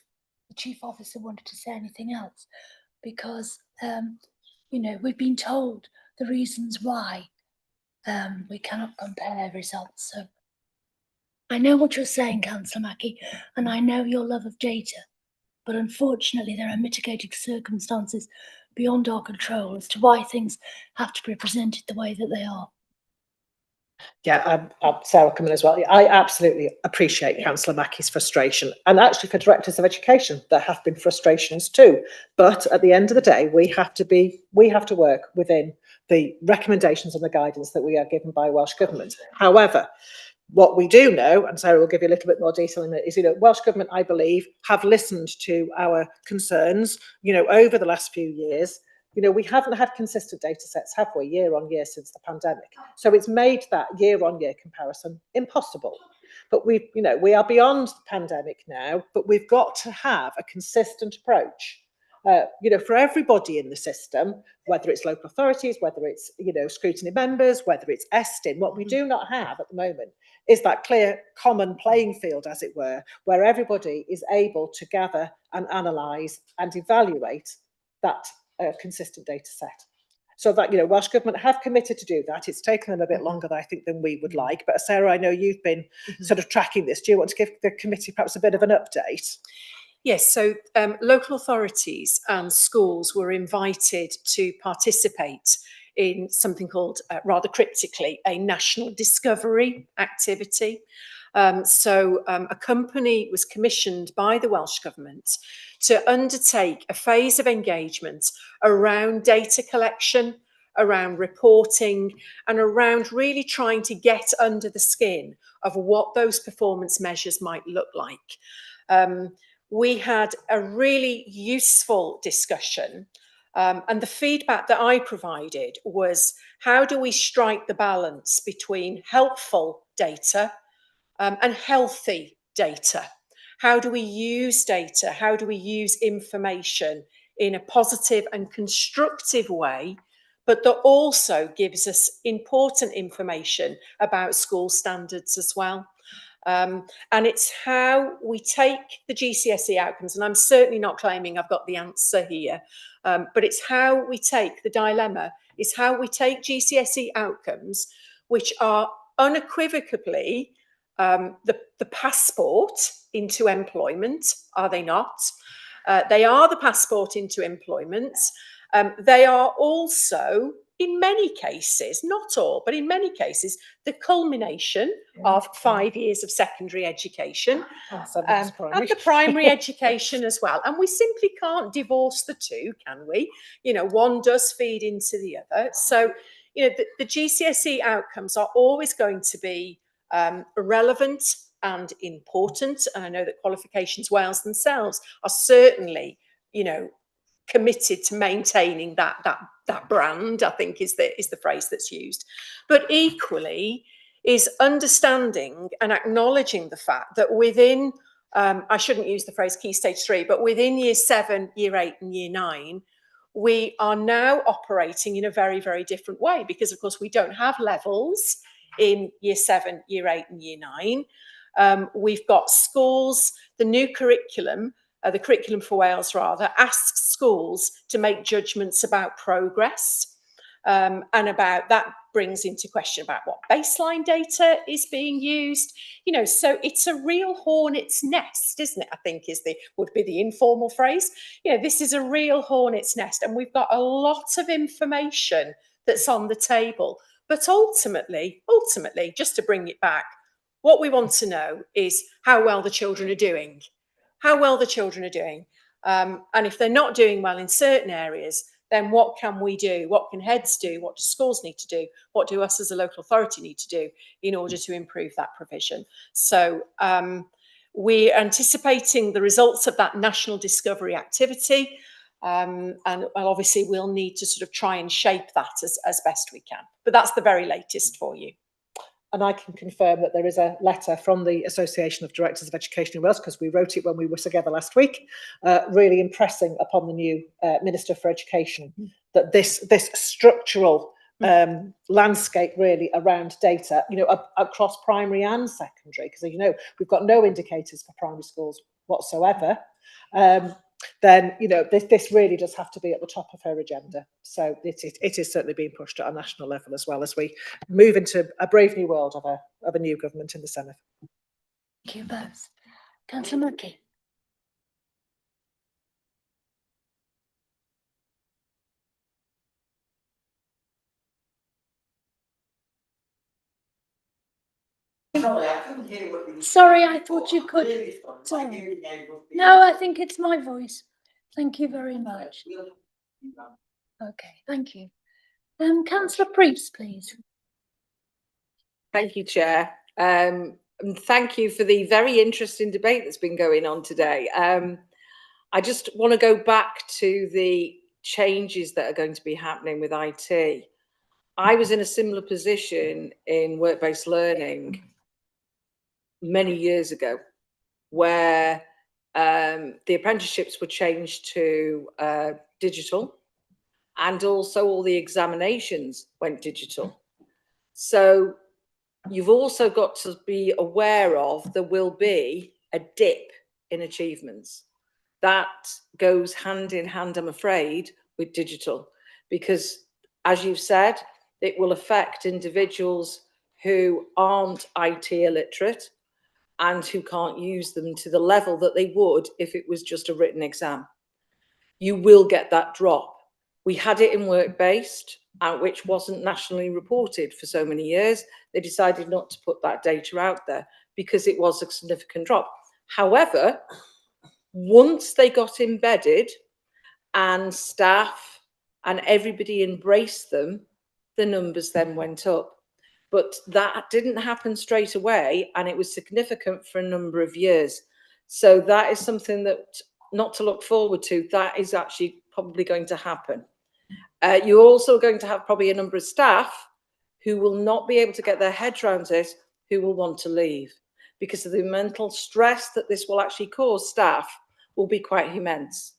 A: the Chief Officer wanted to say anything else, because, you know, we've been told the reasons why we cannot compare results. So I know what you're saying, Councillor Mackie, and I know your love of data, but unfortunately there are mitigating circumstances beyond our control as to why things have to be presented the way that they are.
I: Yeah, Sarah come in as well. I absolutely appreciate Councillor Mackie's frustration, and actually for directors of education, there have been frustrations too. But at the end of the day, we have to work within the recommendations and the guidance that we are given by Welsh Government. However, what we do know, and Sarah will give you a little bit more detail in it, is, you know, Welsh Government, I believe, have listened to our concerns, you know, over the last few years. You know, we haven't had consistent data sets, have we, year on year since the pandemic? So it's made that year on year comparison impossible. But you know, we are beyond the pandemic now, but we've got to have a consistent approach. You know, for everybody in the system, whether it's local authorities, whether it's, you know, scrutiny members, whether it's Estin, what we do not have at the moment is that clear common playing field, as it were, where everybody is able to gather and analyse and evaluate that consistent data set. So that, you know, Welsh Government have committed to do that. It's taken them a bit longer, I think, than we would like. But Sarah, I know you've been sort of tracking this. Do you want to give the committee perhaps a bit of an update?
Q: Yes, so local authorities and schools were invited to participate in something called, rather cryptically, a national discovery activity. A company was commissioned by the Welsh Government to undertake a phase of engagement around data collection, around reporting, and around really trying to get under the skin of what those performance measures might look like. We had a really useful discussion, and the feedback that I provided was, how do we strike the balance between helpful data and healthy data? How do we use data? How do we use information in a positive and constructive way, but that also gives us important information about school standards as well? And it's how we take the GCSE outcomes, and I'm certainly not claiming I've got the answer here, but it's how we take the dilemma, is how we take GCSE outcomes, which are unequivocally the passport into employment, are they not? They are the passport into employment. They are also in many cases, not all, but in many cases, the culmination of 5 years of secondary education and the primary education as well. And we simply can't divorce the two, can we? You know, one does feed into the other. So, you know, the GCSE outcomes are always going to be relevant and important. And I know that Qualifications Wales themselves are certainly, you know, committed to maintaining that brand, I think is the phrase that's used. But equally is understanding and acknowledging the fact that within, I shouldn't use the phrase key stage 3, but within year 7, year 8 and year 9, we are now operating in a very, very different way because of course we don't have levels in year 7, year 8 and year 9. We've got schools, the new curriculum, the curriculum for Wales rather, asks schools to make judgments about progress and about that brings into question about what baseline data is being used. You know, so it's a real hornet's nest, isn't it? I think would be the informal phrase. You know, this is a real hornet's nest and we've got a lot of information that's on the table. But ultimately, just to bring it back, what we want to know is how well the children are doing. How well the children are doing. And if they're not doing well in certain areas, then what can we do? What can heads do? What do schools need to do? What do us as a local authority need to do in order to improve that provision? So we're anticipating the results of that national discovery activity. And obviously we'll need to sort of try and shape that as best we can. But that's the very latest for you.
I: And I can confirm that there is a letter from the Association of Directors of Education in Wales, because we wrote it when we were together last week, really impressing upon the new Minister for Education that this structural landscape really around data, you know, across primary and secondary, because, you know, we've got no indicators for primary schools whatsoever. Then, you know, this really does have to be at the top of her agenda. So it is certainly being pushed at a national level as well as we move into a brave new world of a new government in the Senedd.
A: Thank you both. Councillor Mackey. Sorry, I thought you could. Sorry. No, I think it's my voice. Thank you very much. Okay, thank you. Councillor Priest, please.
J: Thank you, Chair. And thank you for the very interesting debate that's been going on today. I just want to go back to the changes that are going to be happening with IT. I was in a similar position in work-based learning many years ago, where the apprenticeships were changed to digital, and also all the examinations went digital. So you've also got to be aware of there will be a dip in achievements. That goes hand in hand, I'm afraid, with digital, because as you've said, it will affect individuals who aren't IT illiterate and who can't use them to the level that they would if it was just a written exam. You will get that drop. We had it in work-based, which wasn't nationally reported for so many years. They decided not to put that data out there because it was a significant drop. However, once they got embedded and staff and everybody embraced them, the numbers then went up. But that didn't happen straight away, and it was significant for a number of years. So that is something that not to look forward to. That is actually probably going to happen. You're also going to have probably a number of staff who will not be able to get their heads around it, who will want to leave, because of the mental stress that this will actually cause staff will be quite immense.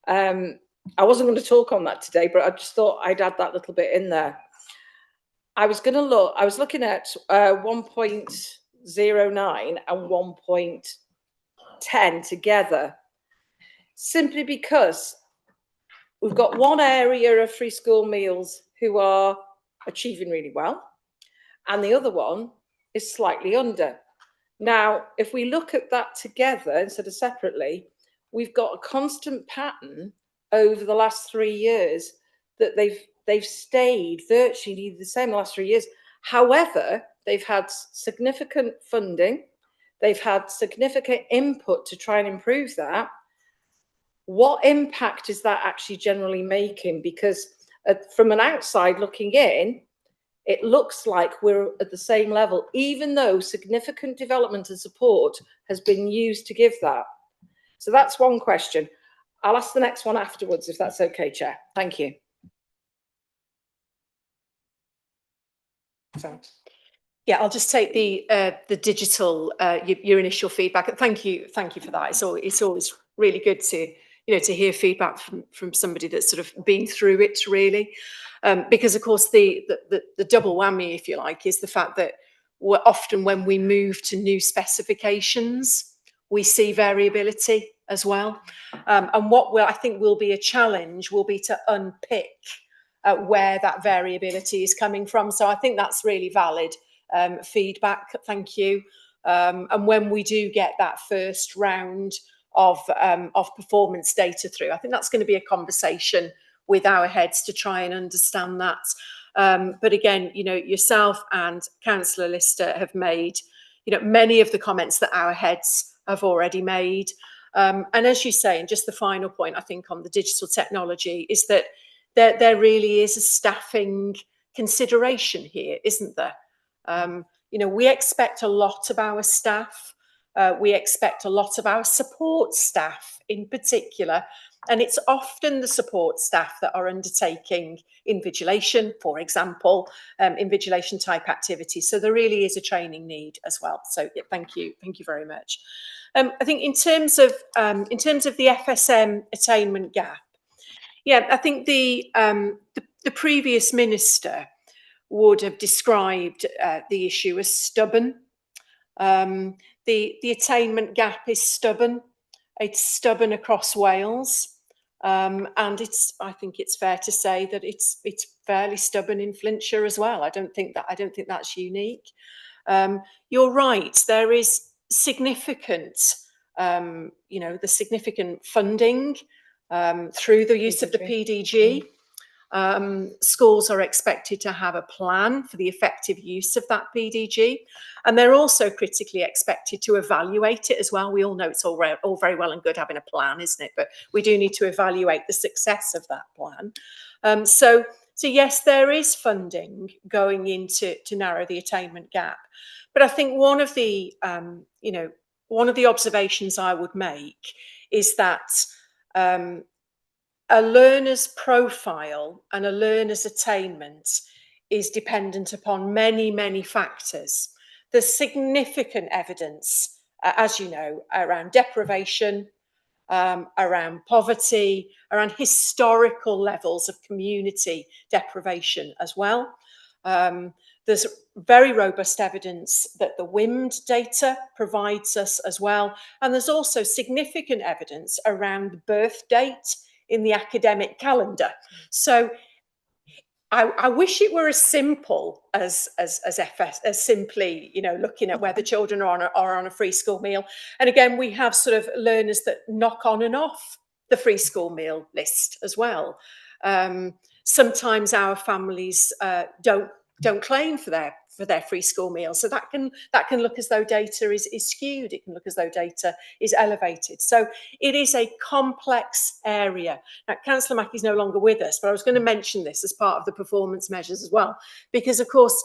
J: I wasn't going to talk on that today, but I just thought I'd add that little bit in there. I was looking at 1.09 and 1.10 together, simply because we've got one area of free school meals who are achieving really well, and the other one is slightly under. Now, if we look at that together instead of separately, we've got a constant pattern over the last 3 years that they've they've stayed virtually the same the last 3 years. However, they've had significant funding, they've had significant input to try and improve that. What impact is that actually generally making? Because from an outside looking in, it looks like we're at the same level, even though significant development and support has been used to give that. So that's one question. I'll ask the next one afterwards, if that's okay, Chair. Thank you.
Q: Thanks. Yeah, I'll just take the digital your initial feedback. Thank you for that. It's always really good to to hear feedback from somebody that's sort of been through it really, because of course the double whammy, if you like, is the fact that often when we move to new specifications, we see variability as well, and what I think will be a challenge will be to unpick where that variability is coming from. So I think that's really valid feedback. Thank you. And when we do get that first round of performance data through, I think that's going to be a conversation with our heads to try and understand that. But again, yourself and Councillor Lister have made, many of the comments that our heads have already made. And as you say, and just the final point, I think, on the digital technology is that there really is a staffing consideration here, isn't there? We expect a lot of our staff. We expect a lot of our support staff in particular. And it's often the support staff that are undertaking invigilation, for example, invigilation type activities. So there really is a training need as well. So yeah, thank you very much. I think in terms of the FSM attainment gap, yeah, I think the previous minister would have described the issue as stubborn. The attainment gap is stubborn. It's stubborn across Wales, and I think it's fair to say that it's fairly stubborn in Flintshire as well. I don't think that's unique. You're right. There is significant, the significant funding through the use of the PDG. Schools are expected to have a plan for the effective use of that PDG, and they're also critically expected to evaluate it as well. We all know it's all very well and good having a plan, isn't it? But we do need to evaluate the success of that plan. So yes, there is funding going into to narrow the attainment gap. But I think one of the observations I would make is that a learner's profile and a learner's attainment is dependent upon many, many factors. There's significant evidence, as you know, around deprivation, around poverty, around historical levels of community deprivation as well. There's very robust evidence that the WIMD data provides us as well. And there's also significant evidence around the birth date in the academic calendar. So I wish it were as simple as simply, looking at whether children are on a free school meal. And again, we have sort of learners that knock on and off the free school meal list as well. Sometimes our families don't claim for their free school meals, so that can look as though data is skewed. It can look as though data is elevated. So it is a complex area. Now, Councillor Mackey's no longer with us, but I was going to mention this as part of the performance measures as well, because of course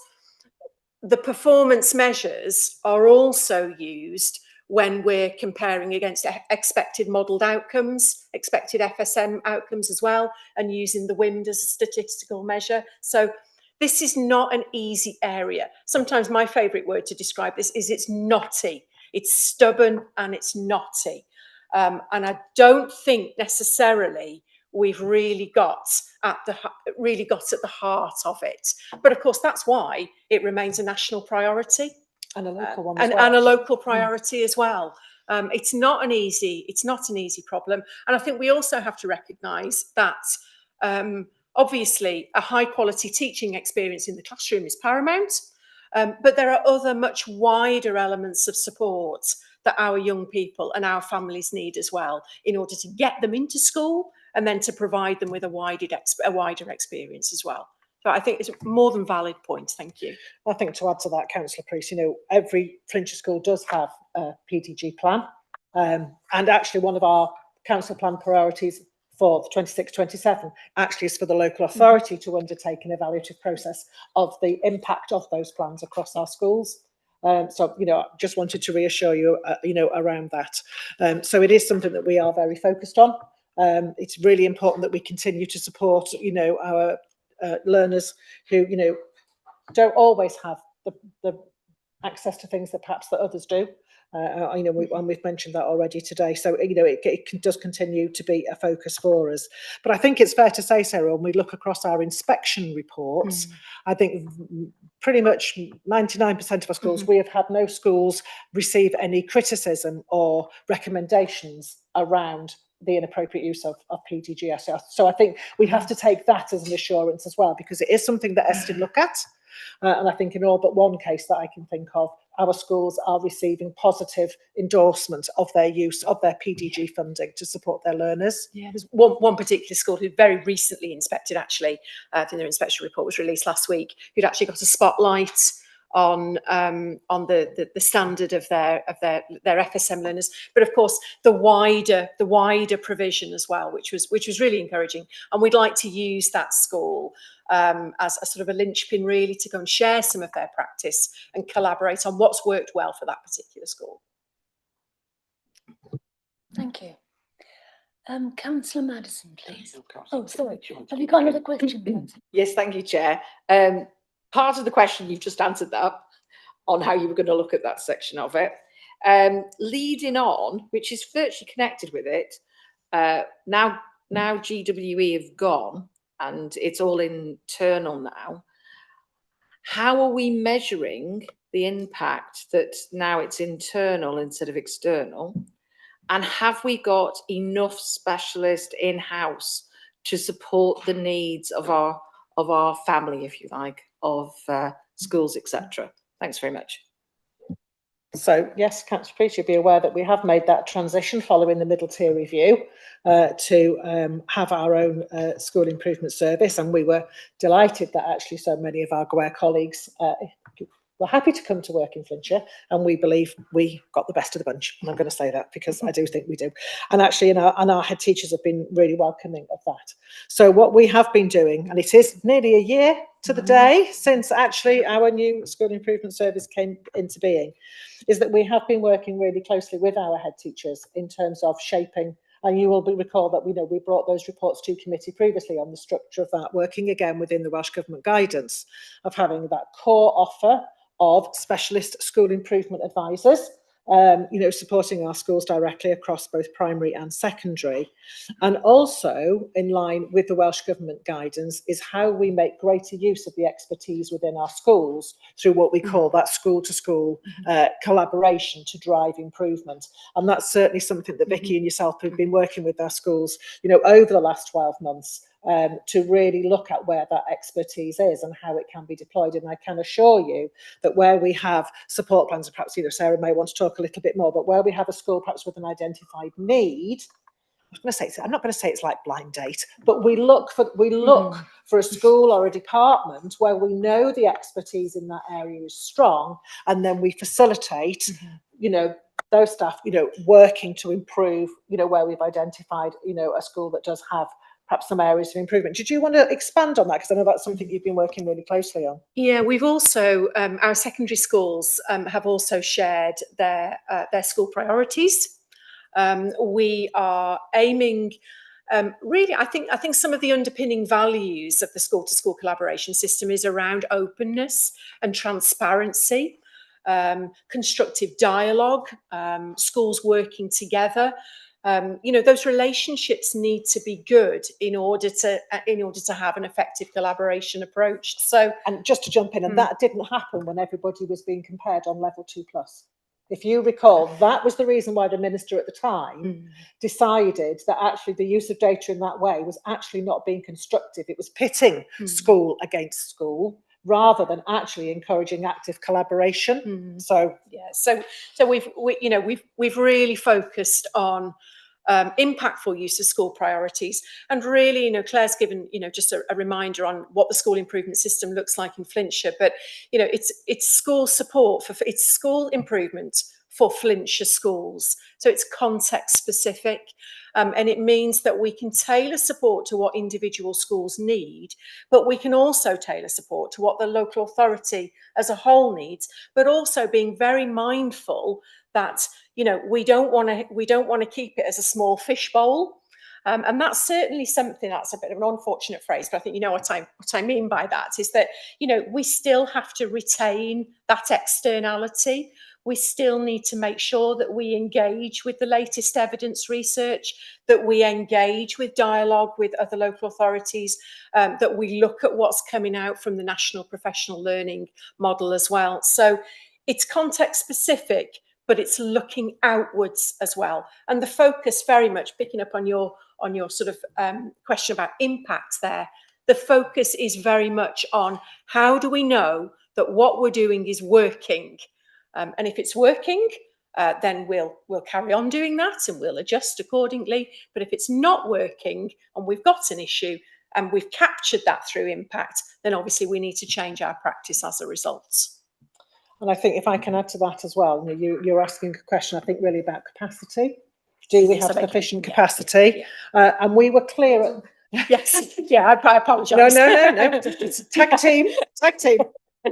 Q: the performance measures are also used when we're comparing against expected modelled outcomes, expected FSM outcomes as well, and using the WIMD as a statistical measure. So this is not an easy area. Sometimes my favourite word to describe this is it's knotty. It's stubborn and it's knotty. And I don't think necessarily we've really got at the heart of it. But of course, that's why it remains a national priority.
I: And a local one
Q: and a local priority as well. It's not an easy problem. And I think we also have to recognise that obviously, a high quality teaching experience in the classroom is paramount, but there are other much wider elements of support that our young people and our families need as well, in order to get them into school and then to provide them with a wider experience as well. So I think it's a more than valid point. Thank you.
I: I think to add to that, Councillor Priest, you know, every Flintshire school does have a PDG plan. And actually one of our council plan priorities for the 26-27 actually is for the local authority to undertake an evaluative process of the impact of those plans across our schools. So, you know, just wanted to reassure you, you know, around that. So it is something that we are very focused on. It's really important that we continue to support, you know, our learners who, you know, don't always have the access to things that perhaps that others do. You know, we've mentioned that already today. So, you know, it does continue to be a focus for us. But I think it's fair to say, Sarah, when we look across our inspection reports, I think pretty much 99% of our schools, we have had no schools receive any criticism or recommendations around the inappropriate use of PDGS. So I think we have to take that as an assurance as well, because it is something that Estin look at. And I think in all but one case that I can think of, our schools are receiving positive endorsement of their use of their PDG funding to support their learners.
Q: Yeah, there's one particular school who very recently inspected, actually, I think their inspection report was released last week, who'd actually got a spotlight on the standard of their FSM learners, but of course the wider provision as well, which was really encouraging. And we'd like to use that school as a sort of a linchpin, really, to go and share some of their practice and collaborate on what's worked well for that particular school.
A: Thank you. Councillor Madison, please. Oh, sorry. Have you got another question?
J: Yes, thank you, Chair. Part of the question, you've just answered that on how you were going to look at that section of it. Leading on, which is virtually connected with it, now GWE have gone and it's all internal now. How are we measuring the impact that now it's internal instead of external? And have we got enough specialists in-house to support the needs of our family, if you like, of schools, etc.? Thanks very much.
I: So yes, Councillor Priest, you'll be aware that we have made that transition following the middle tier review to have our own school improvement service, and we were delighted that actually so many of our GWER colleagues were happy to come to work in Flintshire, and we believe we got the best of the bunch. And I'm going to say that because I do think we do. And actually, our head teachers have been really welcoming of that. So what we have been doing, and it is nearly a year to the day since actually our new school improvement service came into being, is that we have been working really closely with our head teachers in terms of shaping. And you will recall that we brought those reports to committee previously on the structure of that, working again within the Welsh Government guidance of having that core offer of specialist school improvement advisors, supporting our schools directly across both primary and secondary. And also, in line with the Welsh Government guidance, is how we make greater use of the expertise within our schools through what we call that school-to-school collaboration to drive improvement. And that's certainly something that Vicky and yourself have been working with our schools, over the last 12 months. To really look at where that expertise is and how it can be deployed. And I can assure you that where we have support plans, perhaps Sarah may want to talk a little bit more, but where we have a school perhaps with an identified need, I'm not going to say it's like blind date, but we look for a school or a department where we know the expertise in that area is strong, and then we facilitate, those staff, working to improve, where we've identified, a school that does have perhaps some areas of improvement. Did you want to expand on that? Because I know that's something you've been working really closely on.
Q: Yeah, we've also, our secondary schools have also shared their school priorities. We are aiming, really, I think some of the underpinning values of the school-to-school collaboration system is around openness and transparency, constructive dialogue, schools working together. Those relationships need to be good in order to have an effective collaboration approach. So,
I: and just to jump in, and that didn't happen when everybody was being compared on level 2+. If you recall, that was the reason why the minister at the time decided that actually the use of data in that way was actually not being constructive. It was pitting school against school, rather than actually encouraging active collaboration. So
Q: yeah, so we've really focused on impactful use of school priorities, and really, Claire's given just a reminder on what the school improvement system looks like in Flintshire, but it's school support for it's school improvement for Flintshire schools, so it's context specific, and it means that we can tailor support to what individual schools need, but we can also tailor support to what the local authority as a whole needs, but also being very mindful that we don't want to keep it as a small fishbowl. And that's certainly something, that's a bit of an unfortunate phrase, but I think what I mean by that is that we still have to retain that externality. We still need to make sure that we engage with the latest evidence research, that we engage with dialogue with other local authorities, that we look at what's coming out from the National Professional Learning Model as well. So it's context specific, but it's looking outwards as well. And the focus, very much picking up on your sort of question about impact there, the focus is very much on how do we know that what we're doing is working? And if it's working, then we'll carry on doing that and we'll adjust accordingly. But if it's not working and we've got an issue and we've captured that through impact, then obviously we need to change our practice as a result.
I: And I think if I can add to that as well, you're asking a question, I think, really about capacity. Do we have sufficient capacity? Yeah. And we were clear at...
Q: Yes, yeah, I apologise.
I: No. It's a tag team.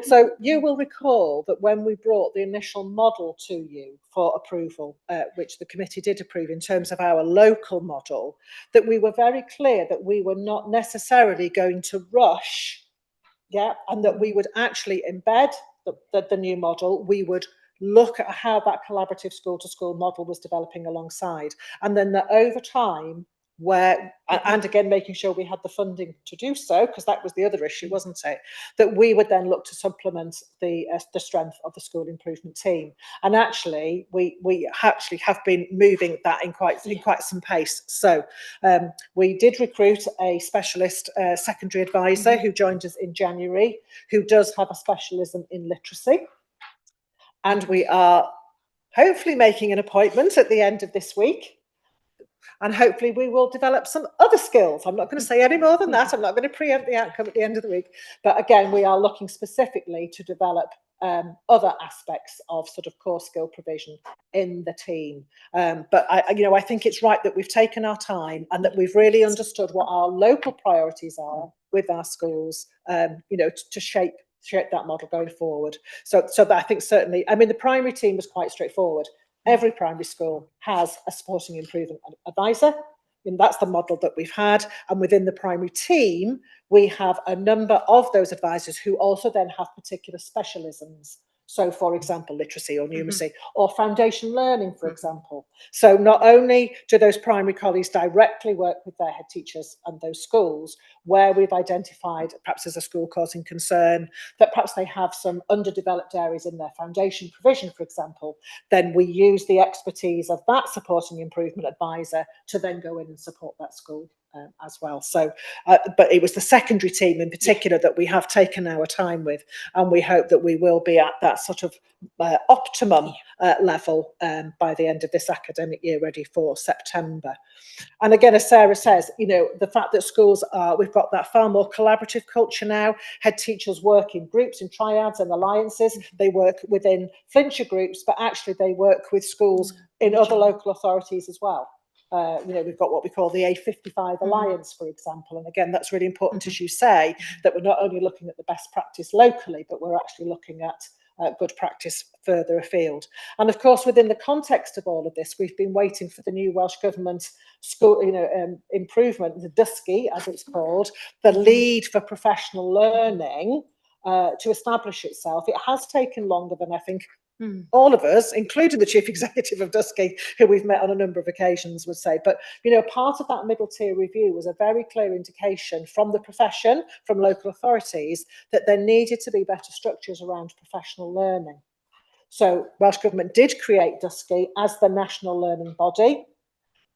I: So you will recall that when we brought the initial model to you for approval, which the committee did approve in terms of our local model, that we were very clear that we were not necessarily going to rush, and that we would actually embed the new model. We would look at how that collaborative school-to-school model was developing alongside, and then that over time, and again making sure we had the funding to do so, because that was the other issue, wasn't it, that we would then look to supplement the strength of the school improvement team. And actually we actually have been moving that in quite some pace. So we did recruit a specialist secondary advisor who joined us in January, who does have a specialism in literacy, and we are hopefully making an appointment at the end of this week. And hopefully we will develop some other skills. I'm not going to say any more than that. I'm not going to preempt the outcome at the end of the week. But again, we are looking specifically to develop other aspects of sort of core skill provision in the team. But I think it's right that we've taken our time and that we've really understood what our local priorities are with our schools, to shape that model going forward. So that I think certainly, the primary team was quite straightforward. Every primary school has a supporting improvement advisor, and that's the model that we've had. And within the primary team, we have a number of those advisors who also then have particular specialisms. So, for example, literacy or numeracy or foundation learning, for example. So not only do those primary colleagues directly work with their head teachers and those schools where we've identified, perhaps as a school causing concern, that perhaps they have some underdeveloped areas in their foundation provision, for example, then we use the expertise of that supporting improvement advisor to then go in and support that school as well. So, but it was the secondary team in particular that we have taken our time with, and we hope that we will be at that sort of optimum level by the end of this academic year, ready for September. And again, as Sarah says, the fact that schools we've got that far more collaborative culture now. Head teachers work in groups, in triads and alliances. They work within Flintshire groups, but actually they work with schools in other local authorities as well. We've got what we call the A55 Alliance, for example. And again, that's really important, as you say, that we're not only looking at the best practice locally, but we're actually looking at good practice further afield. And of course, within the context of all of this, we've been waiting for the new Welsh Government school improvement, the DUSCI, as it's called, the lead for professional learning, to establish itself. It has taken longer than I think all of us, including the chief executive of DUSCI, who we've met on a number of occasions, would say. But, part of that middle tier review was a very clear indication from the profession, from local authorities, that there needed to be better structures around professional learning. So Welsh Government did create DUSCI as the national learning body.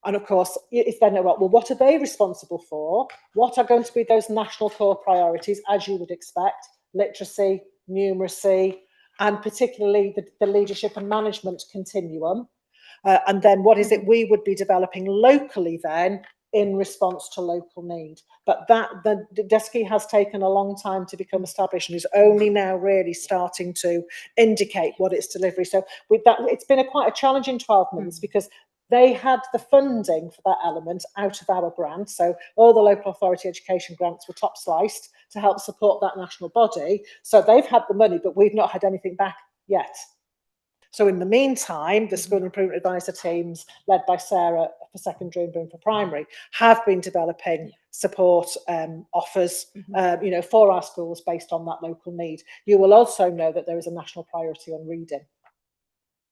I: And of course, if then, well, what are they responsible for? What are going to be those national core priorities, as you would expect? literacy, numeracy, and particularly the leadership and management continuum. And then what is it we would be developing locally then in response to local need? But the DESCI has taken a long time to become established and is only now really starting to indicate what its delivery. So with that, it's been quite a challenging 12 months because they had the funding for that element out of our grant. So all the local authority education grants were top sliced to help support that national body. So they've had the money, but we've not had anything back yet. So in the meantime, the school improvement advisor teams led by Sarah for secondary and Boone for primary have been developing support offers, you know, for our schools based on that local need. You will also know that there is a national priority on reading.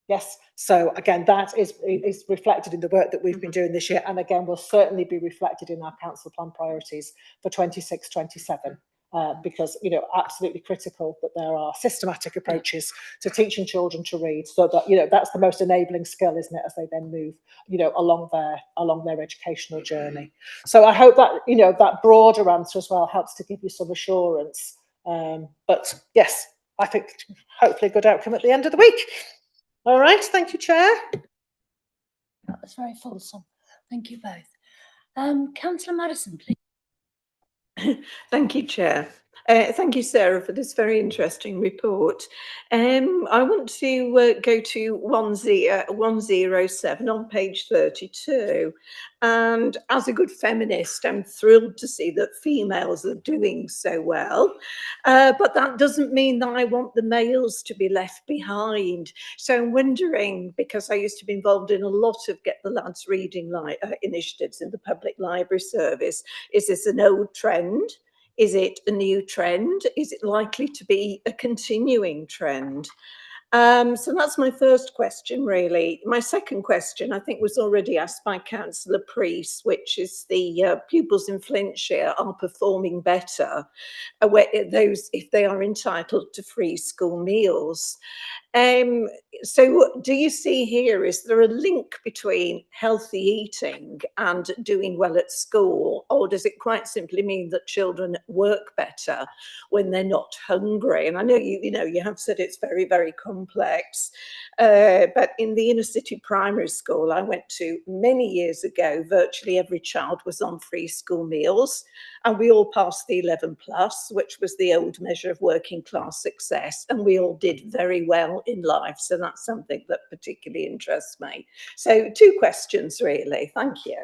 I: Yes, so again, that is reflected in the work that we've been doing this year, and again, will certainly be reflected in our council plan priorities for 26-27. Because, you know, absolutely critical that there are systematic approaches to teaching children to read, so that, you know, that's the most enabling skill, isn't it, as they then move, you know, along their educational journey. So I hope that, you know, that broader answer as well helps to give you some assurance. But yes, I think hopefully a good outcome at the end of the week. All right, thank you, Chair.
A: That was very fulsome. Thank you both. Councillor Madison, please.
F: Thank you, Chair. Thank you, Sarah, for this very interesting report. I want to go to 107 on page 32. And as a good feminist, I'm thrilled to see that females are doing so well. But that doesn't mean that I want the males to be left behind. So I'm wondering, because I used to be involved in a lot of Get the Lads Reading initiatives in the public library service, is this an old trend? Is it a new trend? Is it likely to be a continuing trend? So that's my first question, really. My second question, I think, was already asked by Councillor Priest, which is the pupils in Flintshire are performing better if they are entitled to free school meals. So do you see here, is there a link between healthy eating and doing well at school, or does it quite simply mean that children work better when they're not hungry? And I know you have said it's very, very complex, but in the inner city primary school I went to many years ago, virtually every child was on free school meals, and we all passed the 11+, which was the old measure of working class success, and we all did very well in life. So that's something that particularly interests me. So 2 questions, really. Thank you.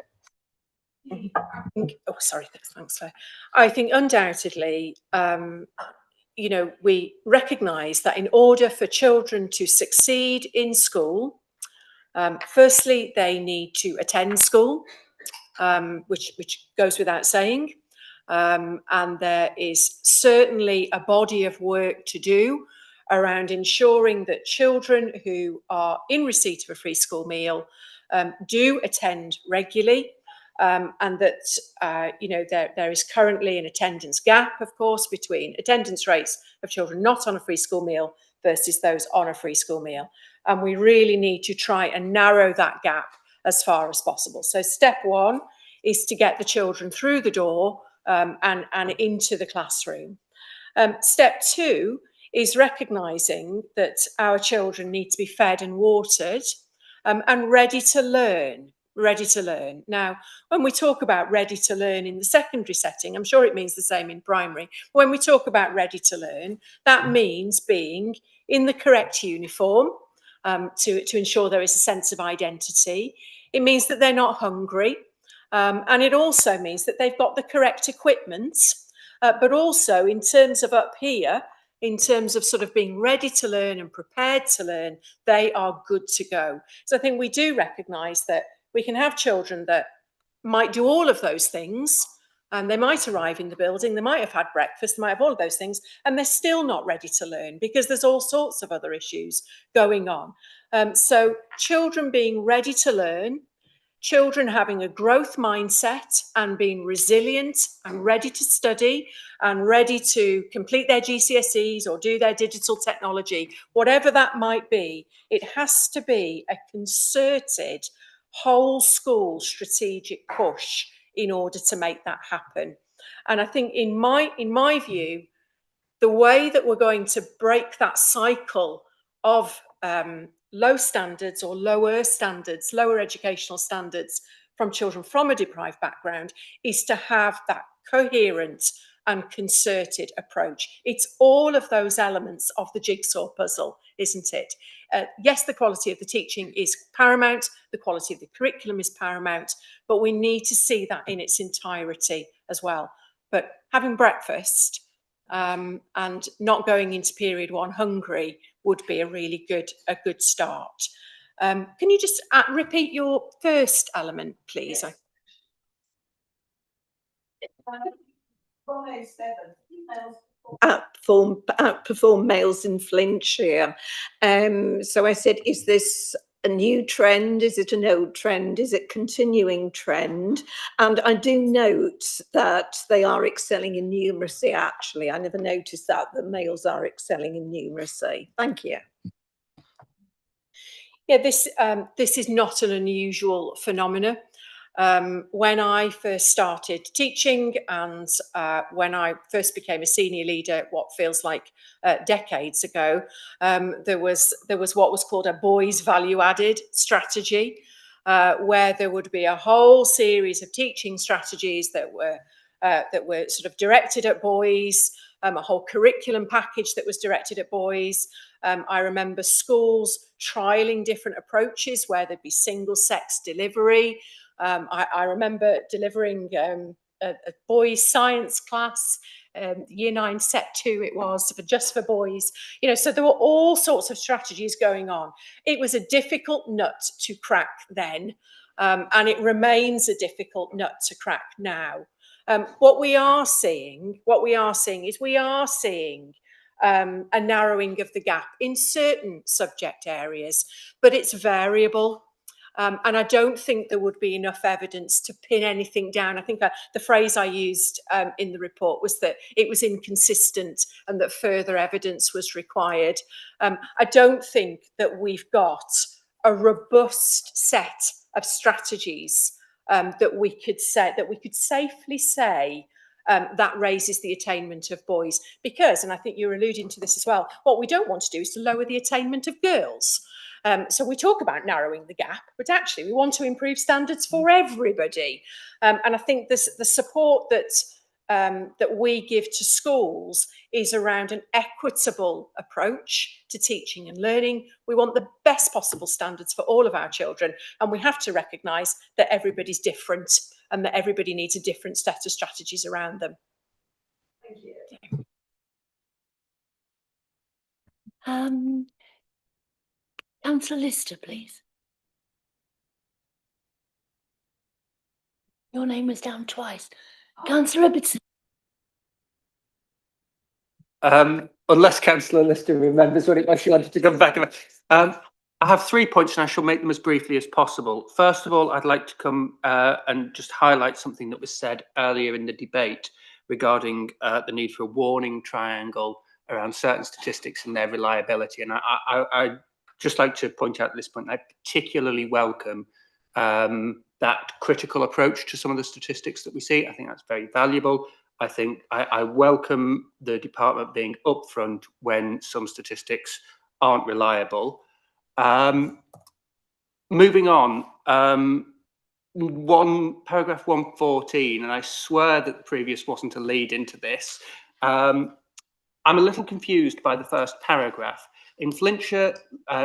Q: Oh, sorry, thanks, Claire. I think undoubtedly, you know, we recognise that in order for children to succeed in school, firstly, they need to attend school, which goes without saying. And there is certainly a body of work to do around ensuring that children who are in receipt of a free school meal do attend regularly, and that you know, there is currently an attendance gap, of course, between attendance rates of children not on a free school meal versus those on a free school meal, and we really need to try and narrow that gap as far as possible. So step 1 is to get the children through the door and into the classroom. Step 2 is recognising that our children need to be fed and watered and ready to learn. Now, when we talk about ready to learn in the secondary setting, I'm sure it means the same in primary. When we talk about ready to learn, that means being in the correct uniform to ensure there is a sense of identity. It means that they're not hungry. And it also means that they've got the correct equipment, but also in terms of up here, in terms of sort of being ready to learn and prepared to learn, they are good to go. So I think we do recognise that we can have children that might do all of those things, and they might arrive in the building, they might have had breakfast, they might have all of those things, and they're still not ready to learn because there's all sorts of other issues going on. So children being ready to learn, children having a growth mindset and being resilient and ready to study and ready to complete their GCSEs or do their digital technology, whatever that might be, it has to be a concerted whole school strategic push in order to make that happen. And I think in my view, the way that we're going to break that cycle of low standards or lower standards, lower educational standards from children from a deprived background is to have that coherent and concerted approach. It's all of those elements of the jigsaw puzzle, isn't it? Yes, the quality of the teaching is paramount, the quality of the curriculum is paramount, but we need to see that in its entirety as well. But having breakfast and not going into period one hungry would be a really good start. Can you just repeat your first element, please?
F: Outperform males in Flintshire. So I said, is this a new trend? Is it an old trend? Is it continuing trend? And I do note that they are excelling in numeracy, actually. I never noticed that the males are excelling in numeracy. Thank you.
Q: Yeah, this is not an unusual phenomenon. When I first started teaching and when I first became a senior leader, what feels like decades ago, there was what was called a boys value added strategy, where there would be a whole series of teaching strategies that were sort of directed at boys, a whole curriculum package that was directed at boys. I remember schools trialing different approaches where there'd be single-sex delivery. I remember delivering a boys' science class, year 9, set 2 it was, just for boys. You know, so there were all sorts of strategies going on. It was a difficult nut to crack then, and it remains a difficult nut to crack now. What we are seeing is a narrowing of the gap in certain subject areas, but it's variable. And I don't think there would be enough evidence to pin anything down. I think the phrase I used in the report was that it was inconsistent and that further evidence was required. I don't think that we've got a robust set of strategies that we could safely say that raises the attainment of boys. Because, and I think you're alluding to this as well, what we don't want to do is to lower the attainment of girls. So we talk about narrowing the gap, but actually we want to improve standards for everybody. And I think the support that we give to schools is around an equitable approach to teaching and learning. We want the best possible standards for all of our children, and we have to recognise that everybody's different and that everybody needs a different set of strategies around them.
F: Thank you.
A: Councillor Lister, please. Your name was down twice. Councillor Ibbotson.
C: Unless Councillor Lister remembers what it was she wanted to come back about. I have 3 points and I shall make them as briefly as possible. First of all, I'd like to come and just highlight something that was said earlier in the debate regarding the need for a warning triangle around certain statistics and their reliability. And I'd just like to point out at this point, I particularly welcome that critical approach to some of the statistics that we see. I think that's very valuable. I think I welcome the department being upfront when some statistics aren't reliable. Moving on, paragraph 114, and I swear that the previous wasn't a lead into this. I'm a little confused by the first paragraph. In Flintshire,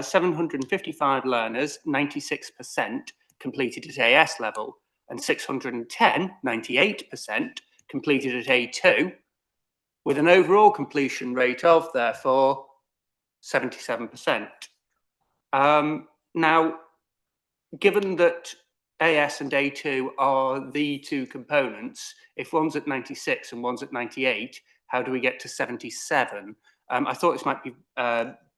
C: 755 learners, 96% completed at AS level, and 610, 98%, completed at A2, with an overall completion rate of, therefore, 77%. Now, given that AS and A2 are the two components, if one's at 96 and one's at 98, how do we get to 77? I thought this might be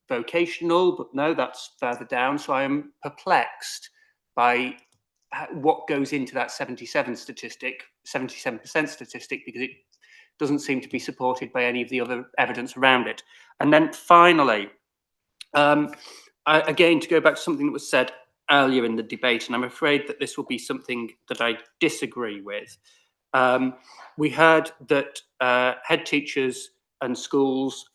C: vocational, but no, that's further down. So I am perplexed by what goes into that 77% statistic, because it doesn't seem to be supported by any of the other evidence around it. And then finally, again, to go back to something that was said earlier in the debate, and I'm afraid that this will be something that I disagree with. We heard that head teachers and schools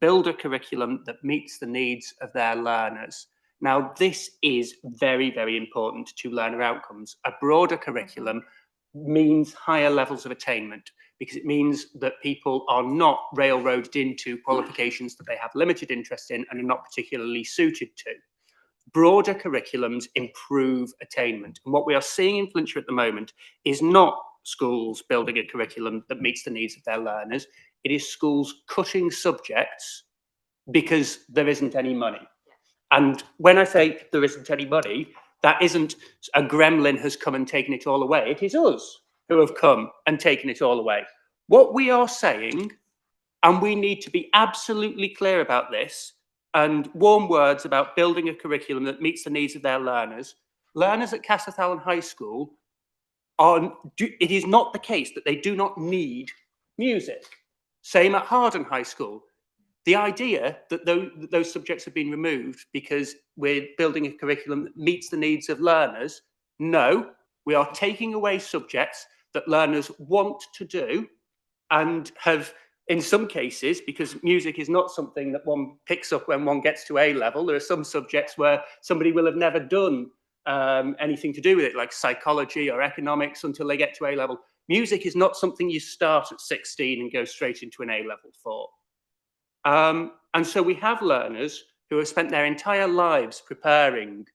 C: build a curriculum that meets the needs of their learners. Now, this is very, very important to learner outcomes. A broader curriculum means higher levels of attainment, because it means that people are not railroaded into qualifications that they have limited interest in and are not particularly suited to. Broader curriculums improve attainment. And what we are seeing in Flintshire at the moment is not schools building a curriculum that meets the needs of their learners. It is schools cutting subjects because there isn't any money. And when I say there isn't any money, that isn't a gremlin has come and taken it all away. It is us who have come and taken it all away. What we are saying, and we need to be absolutely clear about this, and warm words about building a curriculum that meets the needs of their learners. Learners at Castletalon High School, it is not the case that they do not need music. Same at Harden High School. The idea that those subjects have been removed because we're building a curriculum that meets the needs of learners, no, we are taking away subjects that learners want to do and have, in some cases, because music is not something that one picks up when one gets to A level. There are some subjects where somebody will have never done anything to do with it, like psychology or economics, until they get to A level. Music is not something you start at 16 and go straight into an A level for. And so we have learners who have spent their entire lives preparing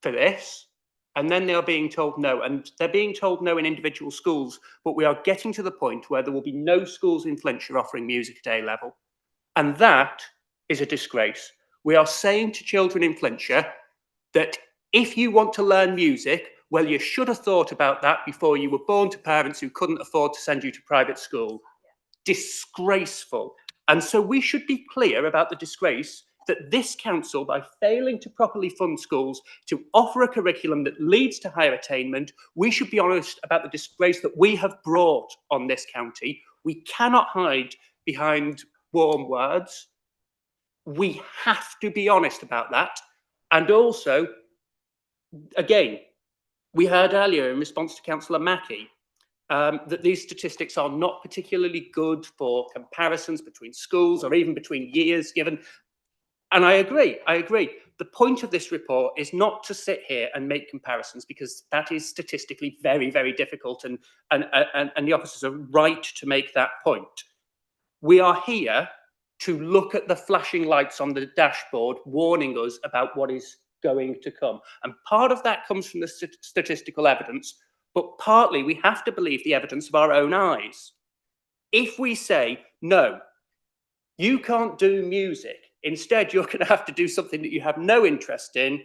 C: for this, and then they are being told no. And they're being told no in individual schools, but we are getting to the point where there will be no schools in Flintshire offering music at A level. And that is a disgrace. We are saying to children in Flintshire that if you want to learn music, well, you should have thought about that before you were born to parents who couldn't afford to send you to private school. Disgraceful. And so we should be clear about the disgrace that this council, by failing to properly fund schools to offer a curriculum that leads to higher attainment, we should be honest about the disgrace that we have brought on this county. We cannot hide behind warm words. We have to be honest about that. And also, again, we heard earlier in response to Councillor Mackie, that these statistics are not particularly good for comparisons between schools or even between years given. And I agree. The point of this report is not to sit here and make comparisons, because that is statistically very, very difficult, and the officers are right to make that point. We are here to look at the flashing lights on the dashboard warning us about what is going to come. And part of that comes from the statistical evidence, but partly we have to believe the evidence of our own eyes. If we say, no, you can't do music, instead you're going to have to do something that you have no interest in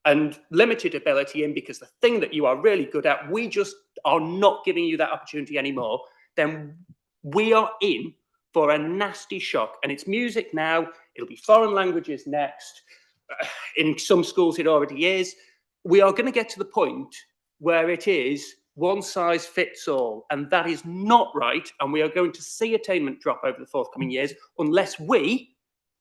C: and limited ability in, because the thing that you are really good at, we just are not giving you that opportunity anymore, then we are in for a nasty shock. And it's music now, it'll be foreign languages next. In some schools it already is. We are going to get to the point where it is one size fits all, and that is not right. And we are going to see attainment drop over the forthcoming years unless we,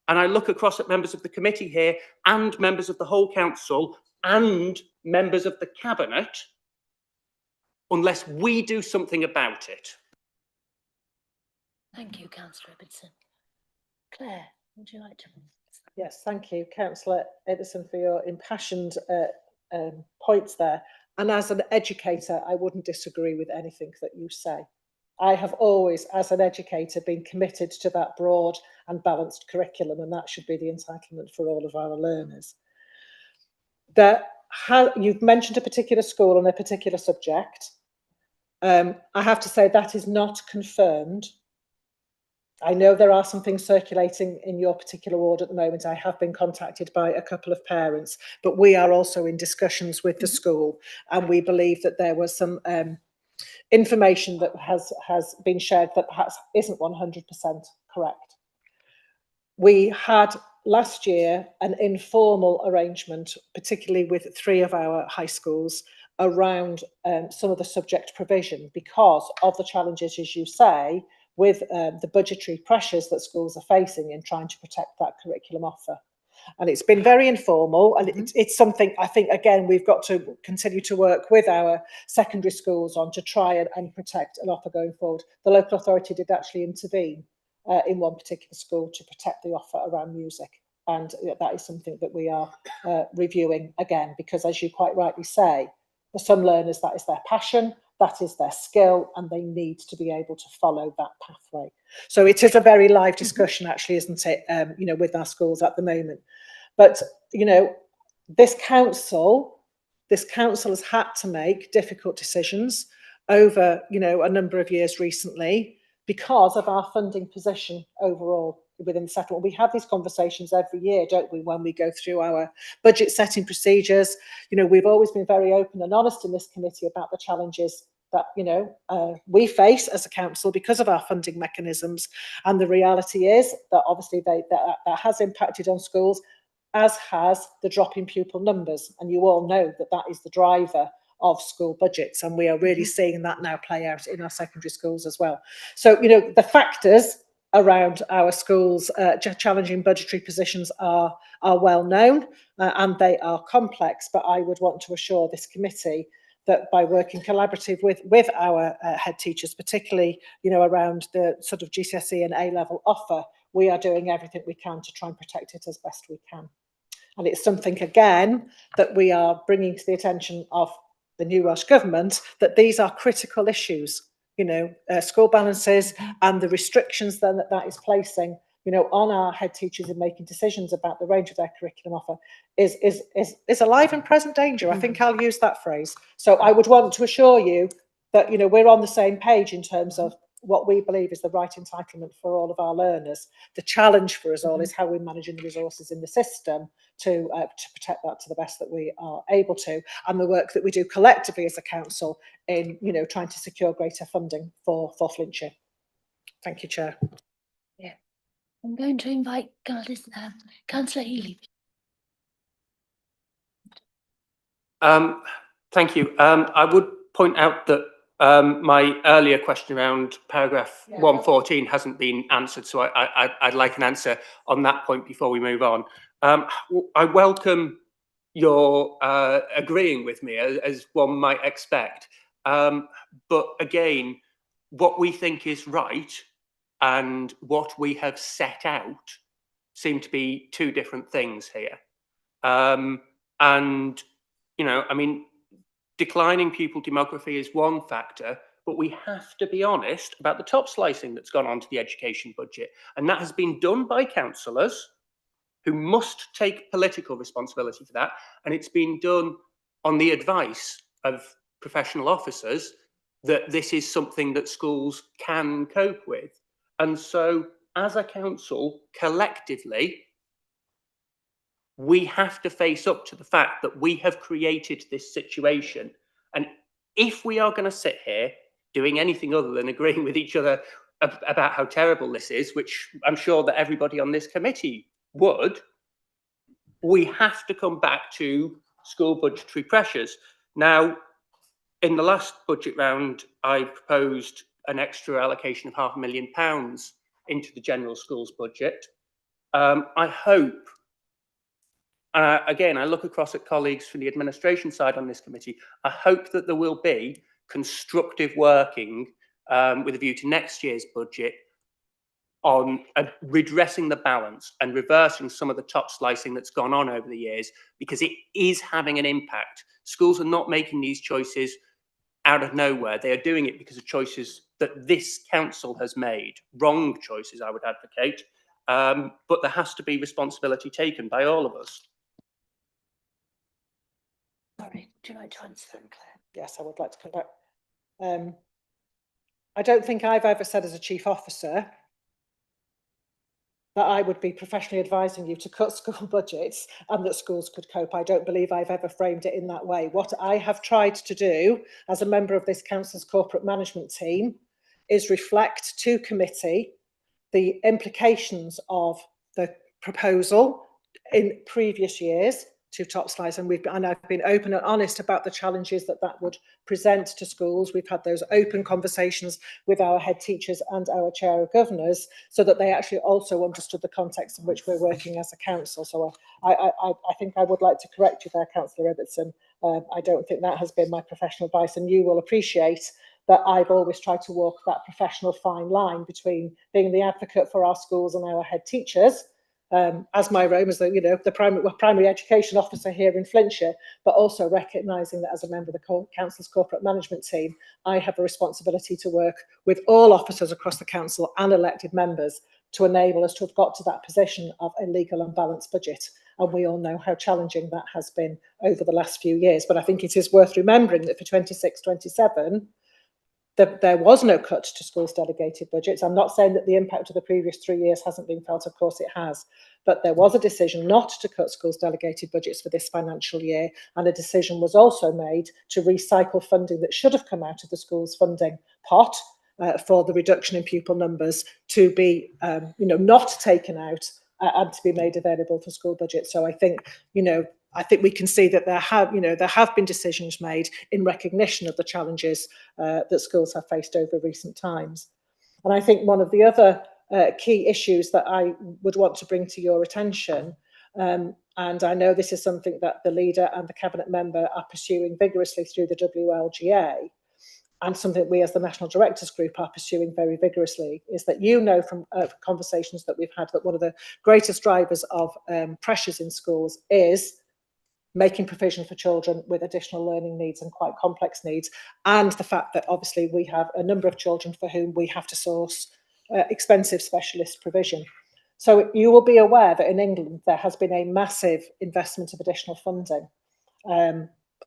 C: and I look across at members of the committee here and members of the whole council and members of the cabinet, unless we do something about it.
A: Thank you, Councillor Ibbotson. Claire, would you like to?
I: Yes, thank you, Councillor Ibbotson, for your impassioned points there. And as an educator, I wouldn't disagree with anything that you say. I have always, as an educator, been committed to that broad and balanced curriculum, and that should be the entitlement for all of our learners. You've mentioned a particular school and a particular subject. I have to say that is not confirmed. I know there are some things circulating in your particular ward at the moment. I have been contacted by a couple of parents, but we are also in discussions with the school, and we believe that there was some information that has been shared that perhaps isn't 100% correct. We had last year an informal arrangement, particularly with 3 of our high schools, around some of the subject provision because of the challenges, as you say, with the budgetary pressures that schools are facing in trying to protect that curriculum offer. And it's been very informal, and it's something I think, again, we've got to continue to work with our secondary schools on to try and protect an offer going forward. The local authority did actually intervene in one particular school to protect the offer around music. And that is something that we are reviewing again, because as you quite rightly say, for some learners that is their passion, that is their skill, and they need to be able to follow that pathway. So it is a very live discussion, actually, isn't it, you know, with our schools at the moment. But, you know, this council has had to make difficult decisions over, you know, a number of years recently because of our funding position overall within the settlement. We have these conversations every year, don't we, when we go through our budget setting procedures. You know, we've always been very open and honest in this committee about the challenges that, you know, we face as a council because of our funding mechanisms. And the reality is that obviously that has impacted on schools, as has the drop in pupil numbers. And you all know that that is the driver of school budgets. And we are really seeing that now play out in our secondary schools as well. So, you know, the factors around our schools' challenging budgetary positions are well known and they are complex. But I would want to assure this committee that by working collaborative with our head teachers, particularly, you know, around the sort of GCSE and A-level offer, we are doing everything we can to try and protect it as best we can. And it's something, again, that we are bringing to the attention of the new Welsh Government, that these are critical issues, you know, school balances and the restrictions then that is placing, you know, on our head teachers in making decisions about the range of their curriculum offer is a live and present danger. I think I'll use that phrase. So I would want to assure you that, you know, we're on the same page in terms of what we believe is the right entitlement for all of our learners. The challenge for us all is how we're managing the resources in the system to protect that to the best that we are able to, and the work that we do collectively as a council in, you know, trying to secure greater funding for Flintshire. Thank you, Chair.
A: Yeah, I'm going to invite Councillor Healy.
C: Thank you. I would point out that my earlier question around paragraph 114 hasn't been answered, so I'd like an answer on that point before we move on. I welcome your agreeing with me, as one might expect. But again, what we think is right and what we have set out seem to be two different things here. And, you know, I mean, declining pupil demography is one factor, but we have to be honest about the top slicing that's gone on to the education budget. And that has been done by councillors who must take political responsibility for that. And it's been done on the advice of professional officers that this is something that schools can cope with. And so as a council, collectively, we have to face up to the fact that we have created this situation. And if we are going to sit here doing anything other than agreeing with each other about how terrible this is, which I'm sure that everybody on this committee would, we have to come back to school budgetary pressures. Now, in the last budget round, I proposed an extra allocation of £500,000 into the general schools budget. I hope, again, I look across at colleagues from the administration side on this committee, I hope that there will be constructive working with a view to next year's budget on redressing the balance and reversing some of the top slicing that's gone on over the years, because it is having an impact. Schools are not making these choices out of nowhere. They are doing it because of choices that this council has made. Wrong choices, I would advocate. But there has to be responsibility taken by all of us.
A: Sorry, do you like to answer that, Claire?
I: Yes, I would like to come back. I don't think I've ever said as a chief officer that I would be professionally advising you to cut school budgets and that schools could cope. I don't believe I've ever framed it in that way. What I have tried to do as a member of this council's corporate management team is reflect to committee the implications of the proposal in previous years to top slice, and I've been open and honest about the challenges that would present to schools. We've had those open conversations with our head teachers and our chair of governors, so that they actually also understood the context in which we're working as a council. So I think I would like to correct you there, Councillor Ibbotson. I don't think that has been my professional advice, and you will appreciate that I've always tried to walk that professional fine line between being the advocate for our schools and our head teachers, as my role as the primary education officer here in Flintshire, but also recognising that as a member of the council's corporate management team, I have a responsibility to work with all officers across the council and elected members to enable us to have got to that position of a legal and balanced budget. And we all know how challenging that has been over the last few years. But I think it is worth remembering that for 26-27, there was no cut to schools' delegated budgets. I'm not saying that the impact of the previous 3 years hasn't been felt, of course it has, but there was a decision not to cut schools' delegated budgets for this financial year, and a decision was also made to recycle funding that should have come out of the schools' funding pot for the reduction in pupil numbers to be, not taken out and to be made available for school budgets. So I think, I think we can see that there have been decisions made in recognition of the challenges that schools have faced over recent times. And I think one of the other key issues that I would want to bring to your attention, and I know this is something that the leader and the cabinet member are pursuing vigorously through the WLGA, and something we as the National Directors Group are pursuing very vigorously, is that from conversations that we've had that one of the greatest drivers of pressures in schools is making provision for children with additional learning needs and quite complex needs, and the fact that obviously we have a number of children for whom we have to source expensive specialist provision. So you will be aware that in England there has been a massive investment of additional funding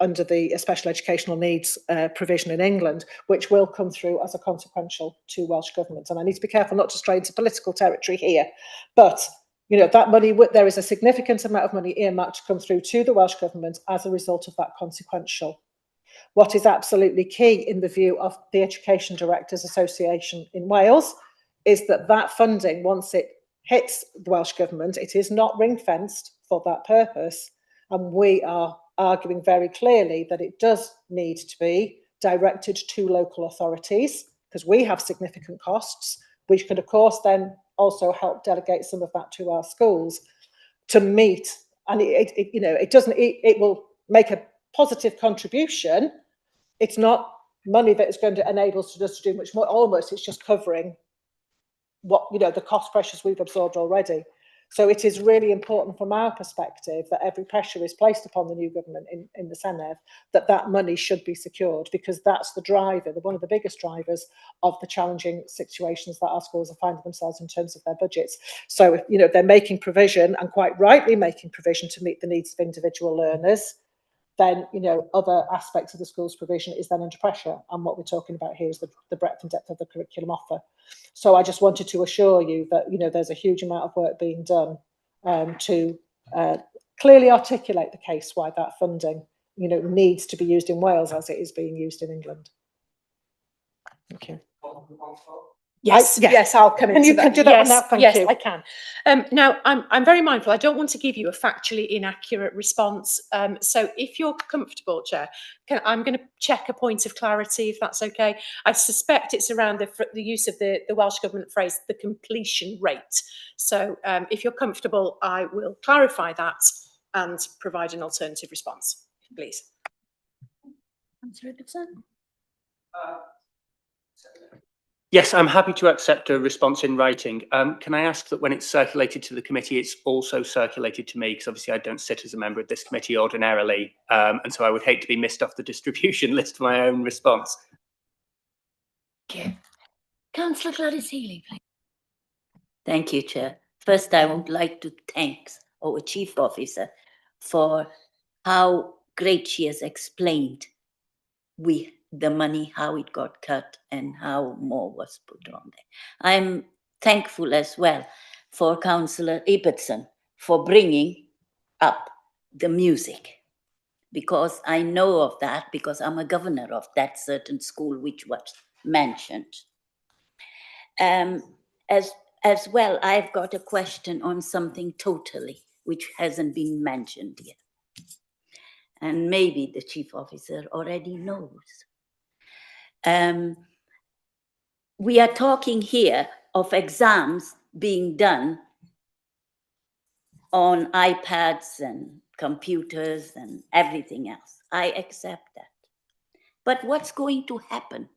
I: under the special educational needs provision in England, which will come through as a consequential to Welsh Government. And I need to be careful not to stray into political territory here, but that money, there is a significant amount of money earmarked to come through to the Welsh Government as a result of that consequential. What is absolutely key in the view of the Education Directors Association in Wales is that funding, once it hits the Welsh Government, it is not ring-fenced for that purpose. And we are arguing very clearly that it does need to be directed to local authorities, because we have significant costs, which could, of course, then also help delegate some of that to our schools to meet. And it will make a positive contribution. It's not money that is going to enable us to do much more. Almost, it's just covering what the cost pressures we've absorbed already. So it is really important from our perspective that every pressure is placed upon the new government in the Senedd that money should be secured, because that's the driver, one of the biggest drivers of the challenging situations that our schools are finding themselves in terms of their budgets. So if they're making provision, and quite rightly making provision, to meet the needs of individual learners, then other aspects of the school's provision is then under pressure. And what we're talking about here is the breadth and depth of the curriculum offer. So I just wanted to assure you that there's a huge amount of work being done to clearly articulate the case why that funding needs to be used in Wales as it is being used in England. Thank you.
Q: Yes, I'll come into that.
I: Can you do that one now? Thank you.
Q: I can. Now, I'm very mindful. I don't want to give you a factually inaccurate response. So if you're comfortable, Chair, I'm going to check a point of clarity, if that's okay. I suspect it's around the use of the Welsh Government phrase, the completion rate. So if you're comfortable, I will clarify that and provide an alternative response, please.
A: Councillor Ibbotson.
C: Yes, I'm happy to accept a response in writing. Can I ask that when it's circulated to the committee, it's also circulated to me? Because obviously I don't sit as a member of this committee ordinarily, and so I would hate to be missed off the distribution list for my own response.
A: Thank you. Councillor Gladys Healy, please.
E: Thank you, Chair. First, I would like to thank our Chief Officer for how great she has explained the money, how it got cut and how more was put on there. I'm thankful as well for Councillor Ibbotson for bringing up the music, because I know of that, because I'm a governor of that certain school which was mentioned. As well, I've got a question on something totally which hasn't been mentioned yet. And maybe the Chief Officer already knows. We are talking here of exams being done on iPads and computers and everything else. I accept that. But what's going to happen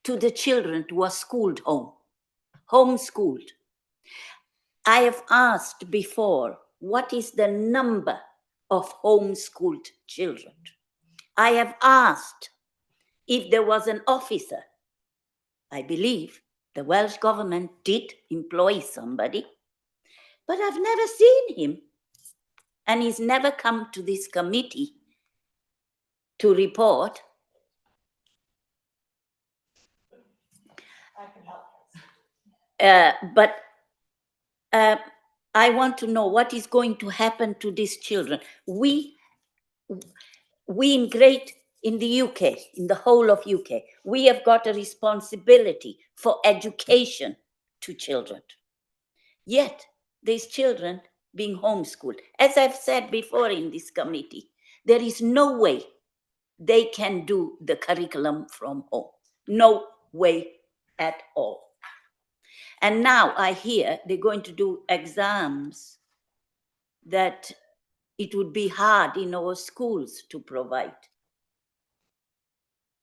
E: to the children who are schooled homeschooled. I have asked before, what is the number of homeschooled children? I have asked if there was an officer. I believe the Welsh government did employ somebody, but I've never seen him. And he's never come to this committee to report. But I want to know what is going to happen to these children. We in the UK, in the whole of UK, we have got a responsibility for education to children. Yet, these children being homeschooled, as I've said before in this committee, there is no way they can do the curriculum from home. No way at all. And now I hear they're going to do exams that it would be hard in our schools to provide.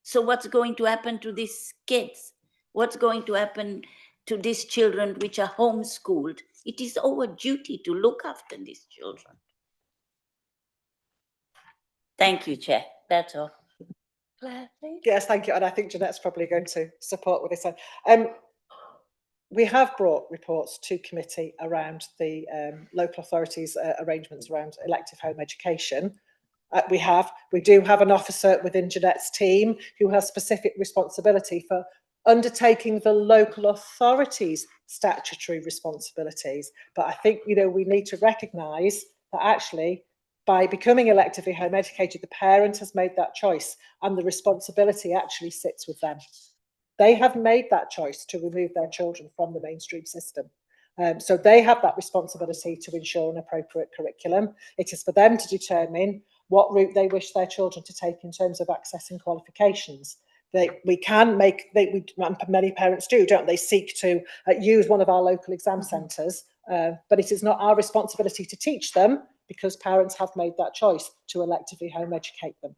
E: So what's going to happen to these kids? What's going to happen to these children which are homeschooled? It is our duty to look after these children. Thank you, Chair. That's all.
A: Claire, please.
I: Yes, thank you. And I think Jeanette's probably going to support with this one. We have brought reports to committee around the local authorities' arrangements around elective home education. We do have an officer within Jeanette's team who has specific responsibility for undertaking the local authorities' statutory responsibilities. But I think, you know, we need to recognise that actually by becoming electively home educated, the parent has made that choice and the responsibility actually sits with them. They have made that choice to remove their children from the mainstream system. So they have that responsibility to ensure an appropriate curriculum. It is for them to determine what route they wish their children to take in terms of accessing qualifications. Many parents do, don't they, seek to use one of our local exam centres, but it is not our responsibility to teach them because parents have made that choice to electively home educate them.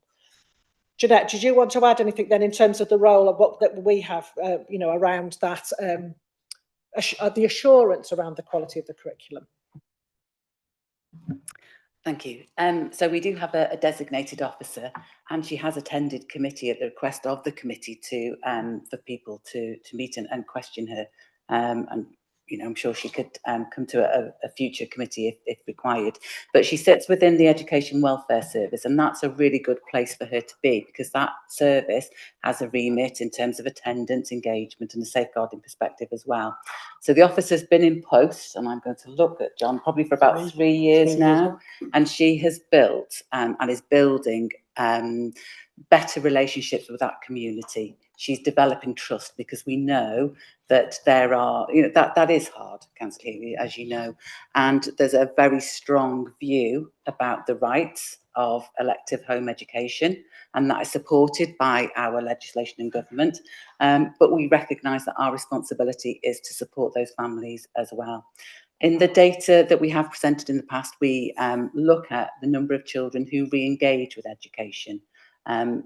I: Jeanette, did you want to add anything then in terms of the role of what that we have, you know, around that, the assurance around the quality of the curriculum?
P: Thank you. So we do have a designated officer, and she has attended committee at the request of the committee to for people to meet and question her. And you know, I'm sure she could come to a future committee if required. But she sits within the Education Welfare Service, and that's a really good place for her to be because that service has a remit in terms of attendance, engagement, and a safeguarding perspective as well. So the officer's been in post, and I'm going to look at John probably for about 3 years now, and she has built and is building better relationships with that community. She's developing trust because we know that there are, you know, that is hard, Councillor Healy, as you know, and there's a very strong view about the rights of elective home education, and that is supported by our legislation and government. But we recognise that our responsibility is to support those families as well. In the data that we have presented in the past, we look at the number of children who re-engage with education.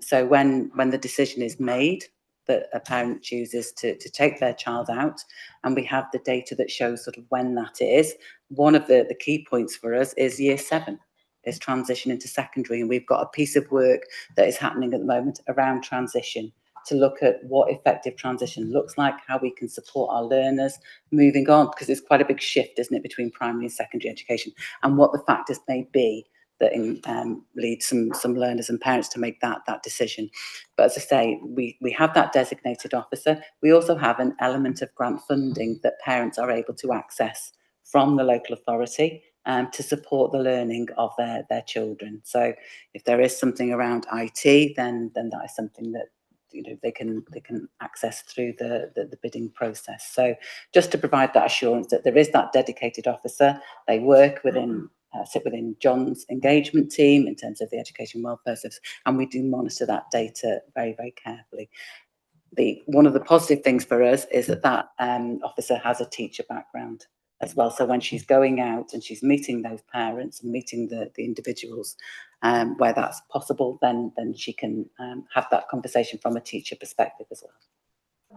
P: So when the decision is made that a parent chooses to take their child out, and we have the data that shows sort of when that is, one of the key points for us is year 7, is transition into secondary. And we've got a piece of work that is happening at the moment around transition to look at what effective transition looks like, how we can support our learners moving on, because it's quite a big shift, isn't it, between primary and secondary education, and what the factors may be that lead some learners and parents to make that decision. But as I say, we have that designated officer. We also have an element of grant funding that parents are able to access from the local authority to support the learning of their children. So if there is something around IT, then that is something that, you know, they can access through the bidding process. So just to provide that assurance that there is that dedicated officer, they work within sit within John's engagement team in terms of the education welfare service, and we do monitor that data very, very carefully. One of the positive things for us is that officer has a teacher background as well. So when she's going out and she's meeting those parents and meeting the individuals where that's possible, then she can have that conversation from a teacher perspective as well.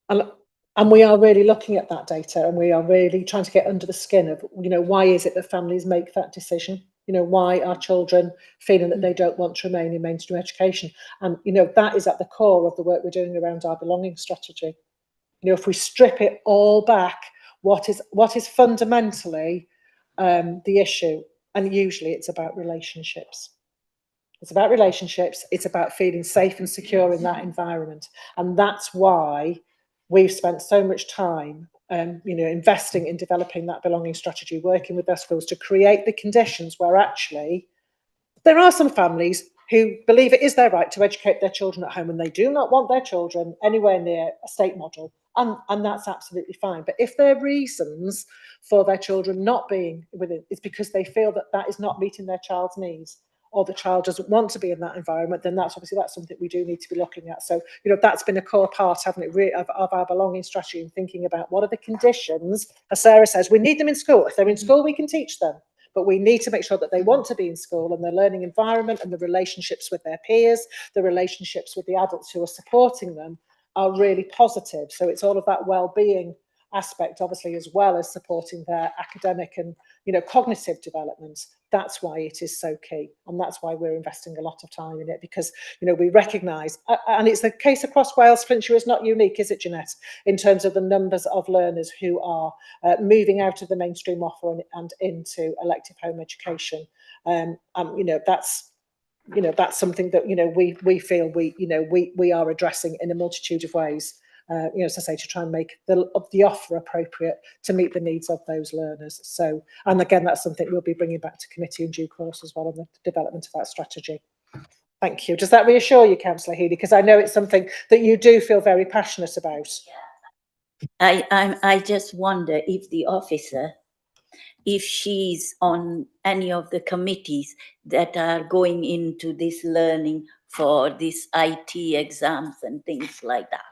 I: And we are really looking at that data, and we are really trying to get under the skin of, you know, why is it that families make that decision? You know, why are children feeling that they don't want to remain in mainstream education? And, you know, that is at the core of the work we're doing around our belonging strategy. You know, if we strip it all back, what is fundamentally the issue? And usually it's about relationships. It's about relationships. It's about feeling safe and secure in that environment. And that's why we've spent so much time, you know, investing in developing that belonging strategy, working with our schools to create the conditions where actually there are some families who believe it is their right to educate their children at home, and they do not want their children anywhere near a state model. And that's absolutely fine. But if their reasons for their children not being with it is because they feel that that is not meeting their child's needs, or the child doesn't want to be in that environment, then that's something we do need to be looking at. So, you know, that's been a core part, haven't it, of our belonging strategy, and thinking about what are the conditions. As Sarah says, we need them in school. If they're in school, we can teach them. But we need to make sure that they want to be in school, and their learning environment and the relationships with their peers, the relationships with the adults who are supporting them are really positive. So it's all of that well-being aspect, obviously, as well as supporting their academic and, you know, cognitive development. That's why it is so key, and that's why we're investing a lot of time in it, because, you know, we recognise, and it's the case across Wales. Flintshire is not unique, is it, Jeanette, in terms of the numbers of learners who are moving out of the mainstream offer and into elective home education. You know, that's something that, you know, we feel we are addressing in a multitude of ways. You know, as I say, to try and make the offer appropriate to meet the needs of those learners. So, and again, that's something we'll be bringing back to committee in due course as well, on the development of that strategy. Thank you. Does that reassure you, Councillor Healy? Because I know it's something that you do feel very passionate about.
E: I just wonder if the officer, if she's on any of the committees that are going into this learning for these IT exams and things like that.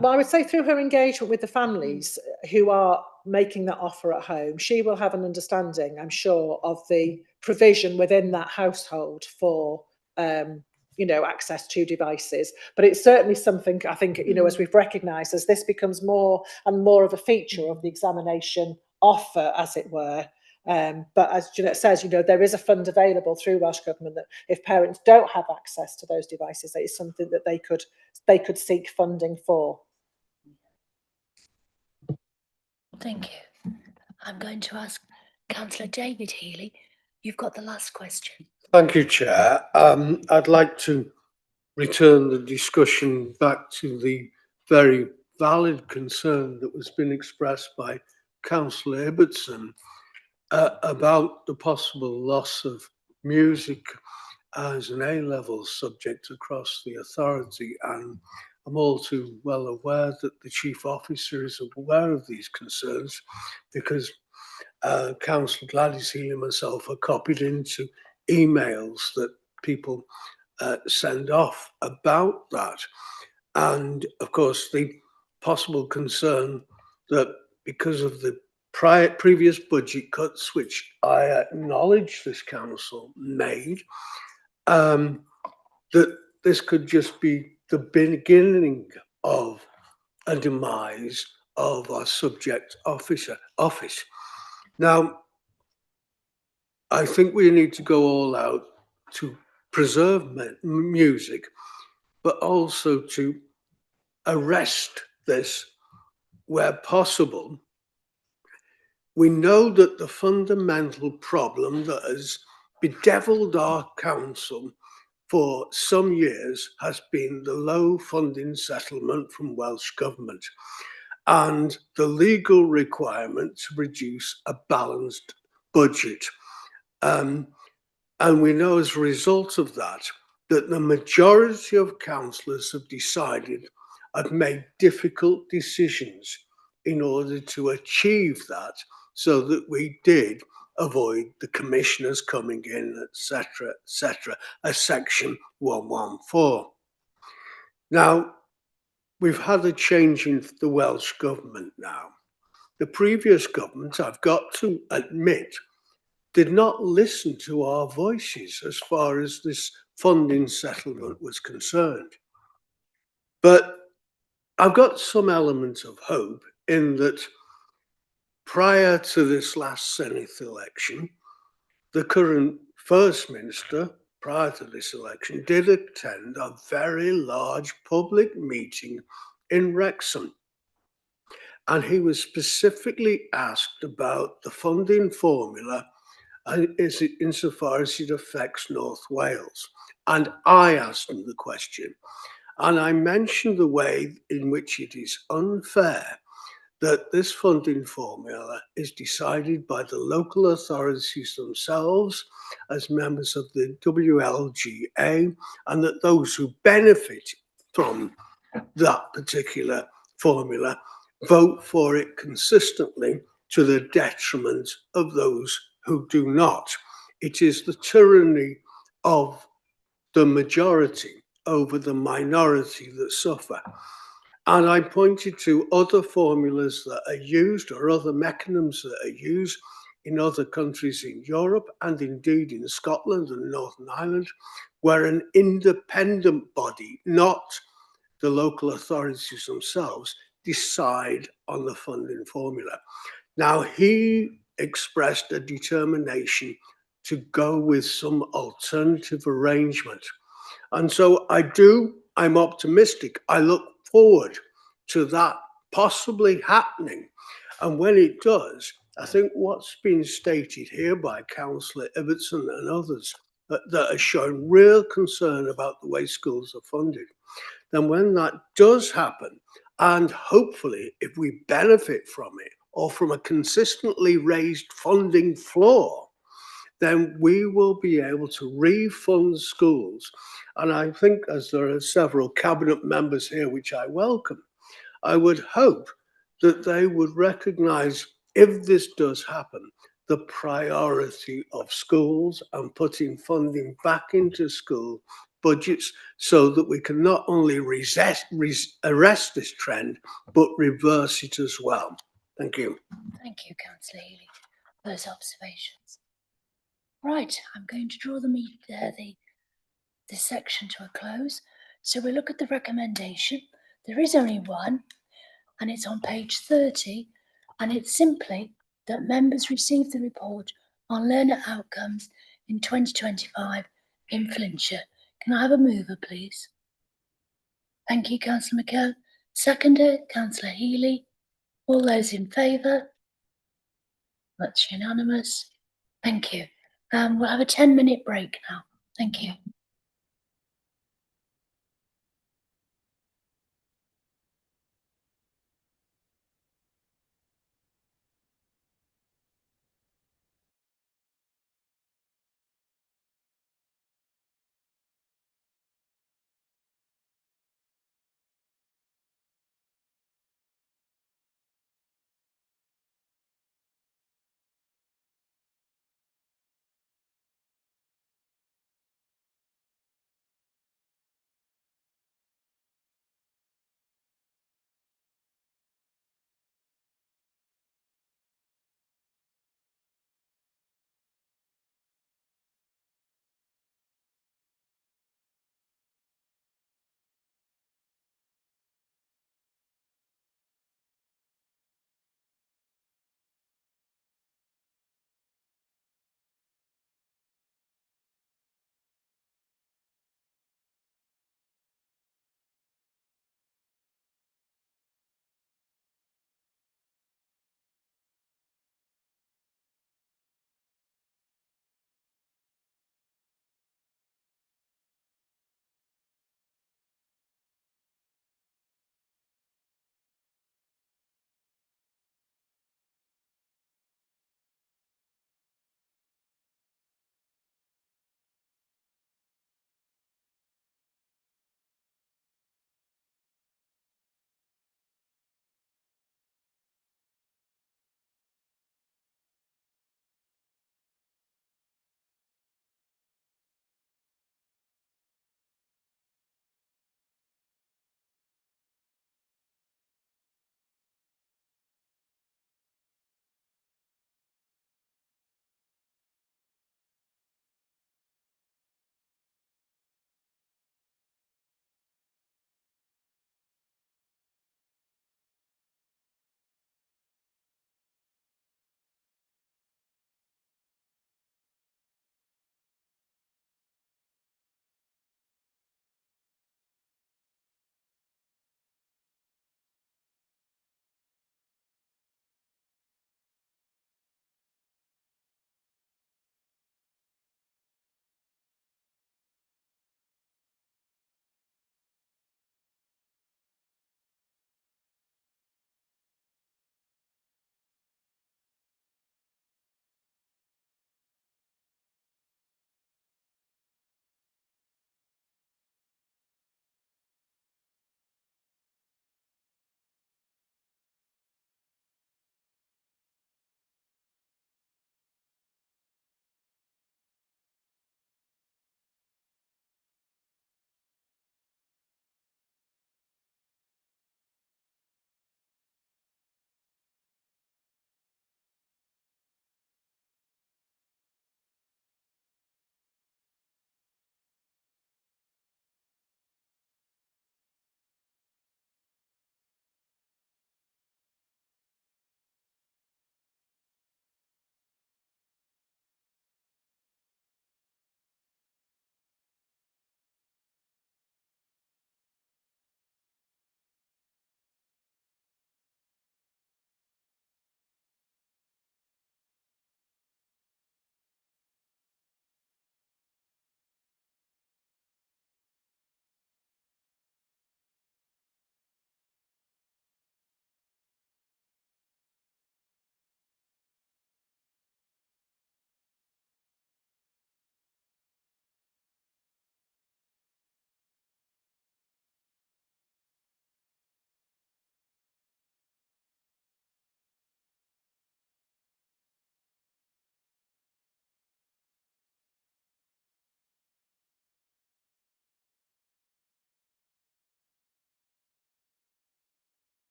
I: Well, I would say through her engagement with the families who are making that offer at home, she will have an understanding, I'm sure, of the provision within that household for, you know, access to devices. But it's certainly something, I think, you know, as we've recognised, as this becomes more and more of a feature of the examination offer, as it were. But as Jeanette says, you know, there is a fund available through Welsh Government that if parents don't have access to those devices, that is something that they could seek funding for.
A: Thank you. I'm going to ask Councillor David Healy. You've got the last question.
K: Thank you, Chair. I'd like to return the discussion back to the very valid concern that was been expressed by Councillor Ibbotson about the possible loss of music as an A-level subject across the authority. And I'm all too well aware that the Chief Officer is aware of these concerns, because Councillor Gladys Healy and myself are copied into emails that people send off about that. And of course, the possible concern that because of the previous budget cuts, which I acknowledge this council made, that this could just be the beginning of a demise of our subject office. Now, I think we need to go all out to preserve music, but also to arrest this where possible. We know that the fundamental problem that has bedeviled our council for some years has been the low funding settlement from Welsh Government and the legal requirement to produce a balanced budget. And we know as a result of that, that the majority of councillors have made difficult decisions in order to achieve that, so that we did avoid the commissioners coming in, etc., as section 114. Now, we've had a change in the Welsh Government now. The previous government, I've got to admit, did not listen to our voices as far as this funding settlement was concerned. But I've got some element of hope in that prior to this last Senate election, the current First Minister, prior to this election, did attend a very large public meeting in Wrexham. And he was specifically asked about the funding formula insofar as it affects North Wales. And I asked him the question. And I mentioned the way in which it is unfair that this funding formula is decided by the local authorities themselves as members of the WLGA, and that those who benefit from that particular formula vote for it consistently to the detriment of those who do not. It is the tyranny of the majority over the minority that suffer. And I pointed to other formulas that are used or other mechanisms that are used in other countries in Europe and indeed in Scotland and Northern Ireland, where an independent body, not the local authorities themselves, decide on the funding formula. Now, he expressed a determination to go with some alternative arrangement. And so I'm optimistic. I look forward to that possibly happening. And when it does, I think what's been stated here by Councillor Ibbotson and others that are showing real concern about the way schools are funded, then when that does happen, and hopefully if we benefit from it or from a consistently raised funding floor, then we will be able to refund schools. And I think, as there are several cabinet members here, which I welcome, I would hope that they would recognise, if this does happen, the priority of schools and putting funding back into school budgets so that we can not only arrest this trend, but reverse it as well. Thank you.
A: Thank you, Councillor Healy, for those observations. Right, I'm going to draw this section to a close. So we look at the recommendation. There is only one, and it's on page 30, and it's simply that members receive the report on learner outcomes in 2025 in Flintshire. Can I have a mover, please? Thank you, Councillor McKell. Seconder, Councillor Healy. All those in favour? That's unanimous. Thank you. We'll have a 10-minute break now. Thank you.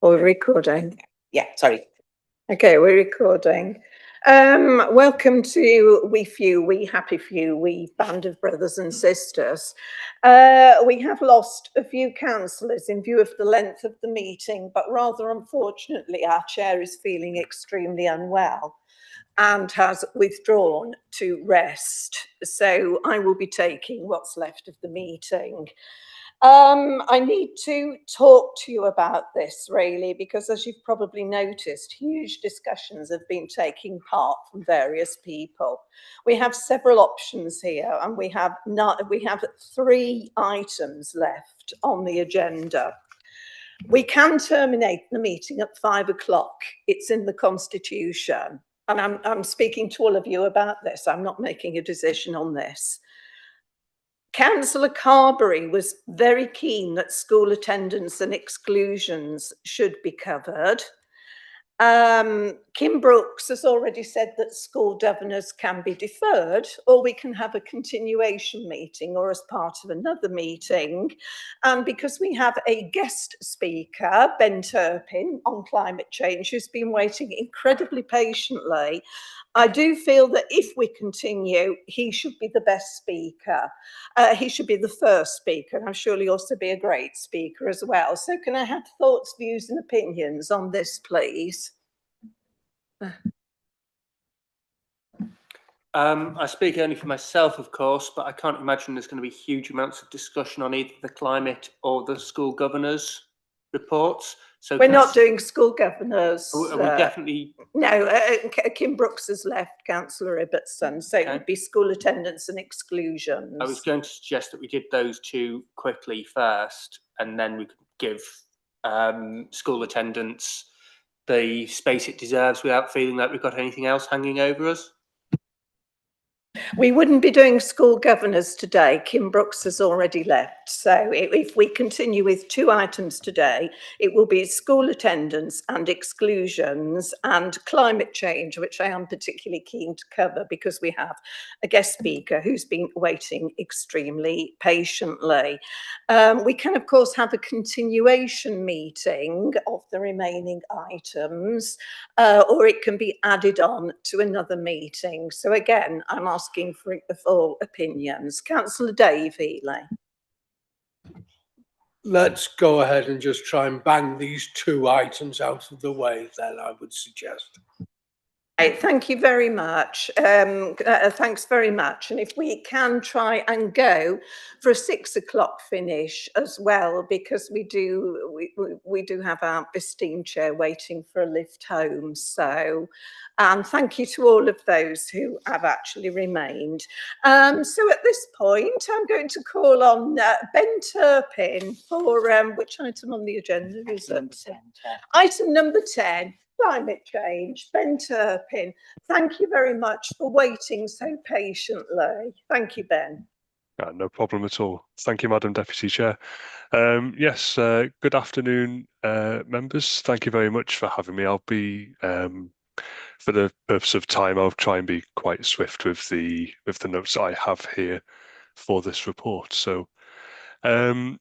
F: Or we're recording?
B: Yeah, sorry.
F: Okay, we're recording. Welcome to We Few, We Happy Few, We Band of Brothers and Sisters. We have lost a few councillors in view of the length of the meeting, but rather unfortunately, our chair is feeling extremely unwell and has withdrawn to rest. So I will be taking what's left of the meeting. I need to talk to you about this really, because as you've probably noticed, huge discussions have been taking part from various people. We have several options here and we have 3 items left on the agenda. We can terminate the meeting at 5 o'clock. It's in the Constitution. And I'm speaking to all of you about this. I'm not making a decision on this. Councillor Carberry was very keen that school attendance and exclusions should be covered. Kim Brooks has already said that school governors can be deferred, or we can have a continuation meeting or as part of another meeting. And because we have a guest speaker, Ben Turpin, on climate change, who's been waiting incredibly patiently, I do feel that if we continue, he should be the best speaker. He should be the first speaker, and I'm sure he'll also be a great speaker as well. So can I have thoughts, views and opinions on this, please?
C: I speak only for myself, of course, but I can't imagine there's going to be huge amounts of discussion on either the climate or the school governors' reports. So
F: we're not doing school governors.
C: Are we definitely?
F: No, Kim Brooks has left, Councillor Ibbotson, so it would be school attendance and exclusions.
C: I was going to suggest that we did those 2 quickly first, and then we could give school attendance the space it deserves without feeling like we've got anything else hanging over us.
F: We wouldn't be doing school governors today. Kim Brooks has already left. So if we continue with 2 items today, it will be school attendance and exclusions and climate change, which I am particularly keen to cover because we have a guest speaker who's been waiting extremely patiently. We can, of course, have a continuation meeting of the remaining items, or it can be added on to another meeting. So again, I'm asking for opinions. Councillor Dave Healy.
K: Let's go ahead and just try and bang these 2 items out of the way then, I would suggest.
F: Thank you very much. Thanks very much. And if we can try and go for a 6 o'clock finish as well, because we do have our esteemed chair waiting for a lift home. So, thank you to all of those who have actually remained. So at this point, I'm going to call on Ben Turpin for which item on the agenda is it? Item number 10. Climate change. Ben Turpin, thank you very much for waiting so patiently. Thank you, Ben.
R: No problem at all. Thank you, Madam Deputy Chair. Yes, good afternoon, members. Thank you very much for having me. I'll be, for the purpose of time, I'll try and be quite swift with the notes that I have here for this report. So, to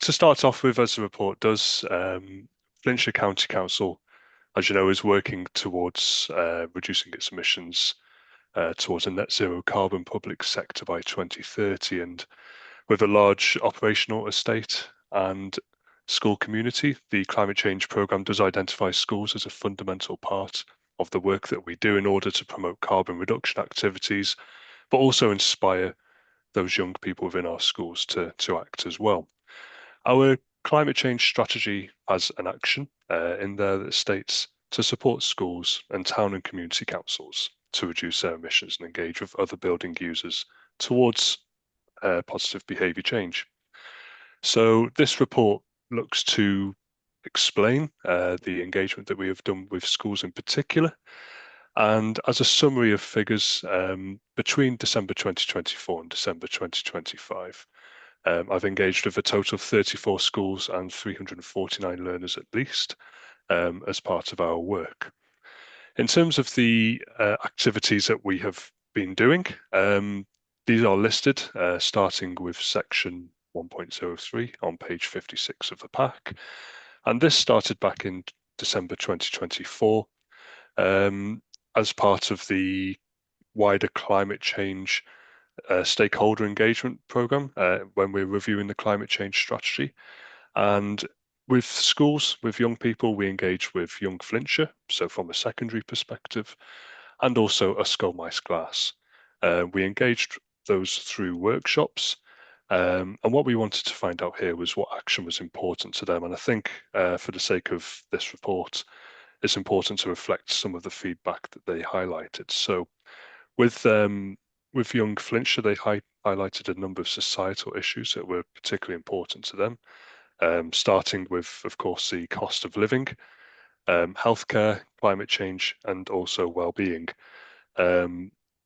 R: start off with, as the report does, Flintshire County Council, as you know, is working towards reducing its emissions towards a net zero carbon public sector by 2030. And with a large operational estate and school community, the climate change programme does identify schools as a fundamental part of the work that we do in order to promote carbon reduction activities, but also inspire those young people within our schools to act as well. Our climate change strategy has an action in there that states to support schools and town and community councils to reduce their emissions and engage with other building users towards positive behaviour change. So this report looks to explain the engagement that we have done with schools in particular. And as a summary of figures, between December 2024 and December 2025, I've engaged with a total of 34 schools and 349 learners at least as part of our work. In terms of the activities that we have been doing, these are listed starting with section 1.03 on page 56 of the pack. And this started back in December 2024 as part of the wider climate change stakeholder engagement program when we're reviewing the climate change strategy. And with schools, with young people, we engage with young Flintshire, so from a secondary perspective, and also a Skullmice Glass. We engaged those through workshops, and what we wanted to find out here was what action was important to them. And I think for the sake of this report, it's important to reflect some of the feedback that they highlighted. So with young Flintshire, they highlighted a number of societal issues that were particularly important to them, starting with, of course, the cost of living, healthcare, climate change, and also well-being.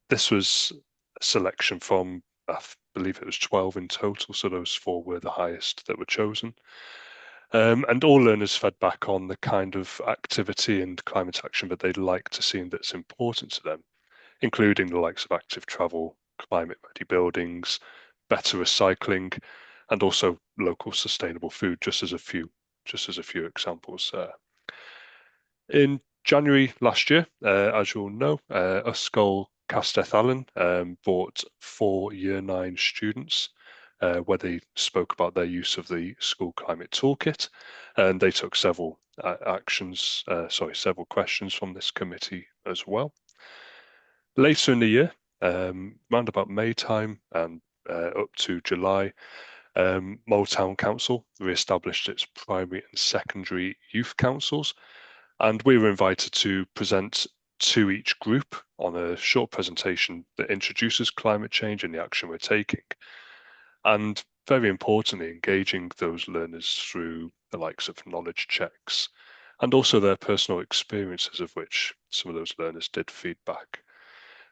R: This was a selection from, I believe it was 12 in total, so those 4 were the highest that were chosen. And all learners fed back on the kind of activity and climate action that they'd like to see and that's important to them, including the likes of active travel, climate-ready buildings, better recycling, and also local sustainable food, just as a few examples there. In January last year, as you all know, Ysgol Castell Allen brought 4 Year 9 students where they spoke about their use of the school climate toolkit, and they took several several questions from this committee as well. Later in the year, round about May time and up to July, Mold Town Council re-established its primary and secondary youth councils, and we were invited to present to each group on a short presentation that introduces climate change and the action we're taking. And very importantly, engaging those learners through the likes of knowledge checks and also their personal experiences, of which some of those learners did feedback.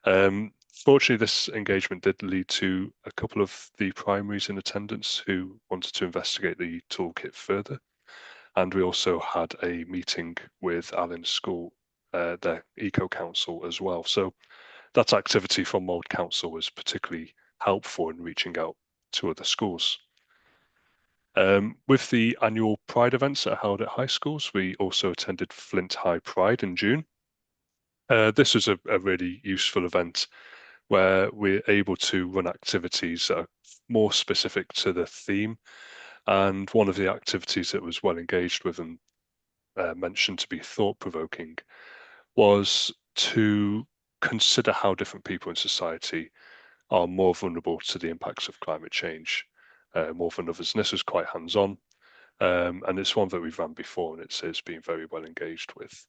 R: Fortunately, this engagement did lead to a couple of the primaries in attendance who wanted to investigate the toolkit further. And we also had a meeting with Allen School, their Eco Council as well. So that activity from Mold Council was particularly helpful in reaching out to other schools. With the annual Pride events that are held at high schools, we also attended Flint High Pride in June. This was a really useful event where we're able to run activities that are more specific to the theme. And one of the activities that was well engaged with and mentioned to be thought-provoking was to consider how different people in society are more vulnerable to the impacts of climate change more than others. And this was quite hands-on, and it's one that we've run before, and it's been very well engaged with.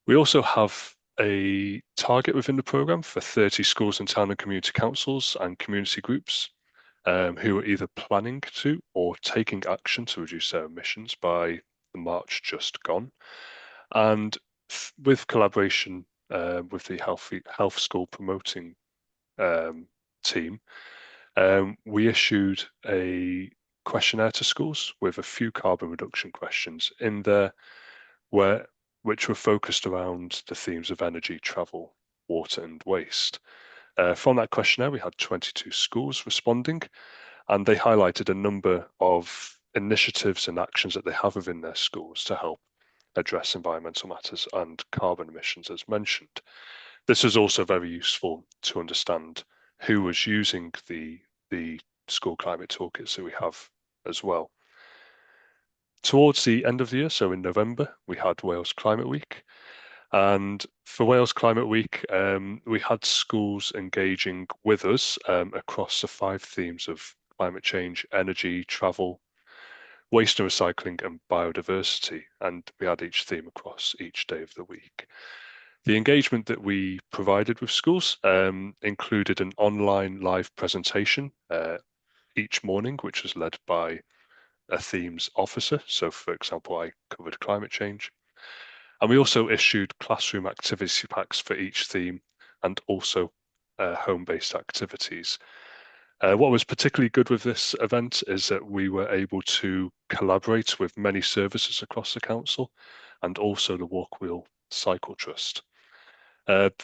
R: We also have a target within the programme for 30 schools and town and community councils and community groups who are either planning to or taking action to reduce their emissions by the March just gone. And with collaboration with the Health School Promoting team, we issued a questionnaire to schools with a few carbon reduction questions in there which were focused around the themes of energy, travel, water and waste. From that questionnaire, we had 22 schools responding, and they highlighted a number of initiatives and actions that they have within their schools to help address environmental matters and carbon emissions, as mentioned. This is also very useful to understand who was using the school climate toolkits that we have as well. Towards the end of the year, so in November, we had Wales Climate Week. And for Wales Climate Week, we had schools engaging with us across the 5 themes of climate change, energy, travel, waste and recycling, and biodiversity. And we had each theme across each day of the week. The engagement that we provided with schools included an online live presentation each morning, which was led by a themes officer. So, for example, I covered climate change. And we also issued classroom activity packs for each theme and also home-based activities. What was particularly good with this event is that we were able to collaborate with many services across the council and also the Walk Wheel Cycle Trust.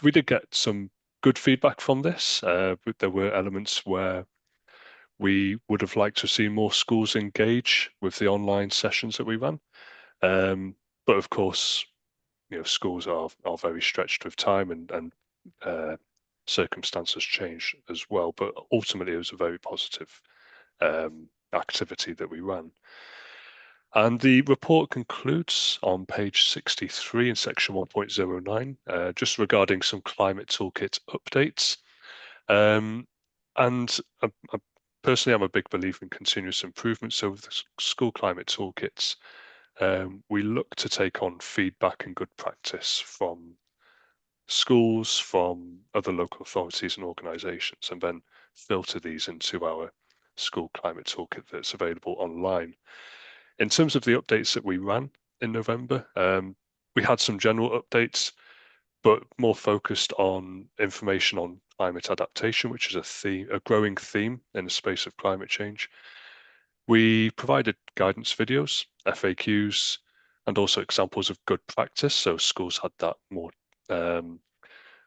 R: We did get some good feedback from this. There were elements where We would have liked to see more schools engage with the online sessions that we ran. But of course, schools are very stretched with time and circumstances change as well. But ultimately, it was a very positive activity that we ran. And the report concludes on page 63 in section 1.09, just regarding some climate toolkit updates. And personally, I'm a big believer in continuous improvement. So with the school climate toolkits, we look to take on feedback and good practice from schools, from other local authorities and organisations, and then filter these into our school climate toolkit that's available online. In terms of the updates that we ran in November, we had some general updates, but more focused on information on climate adaptation, which is a growing theme in the space of climate change. We provided guidance videos, FAQs, and also examples of good practice. So schools had that more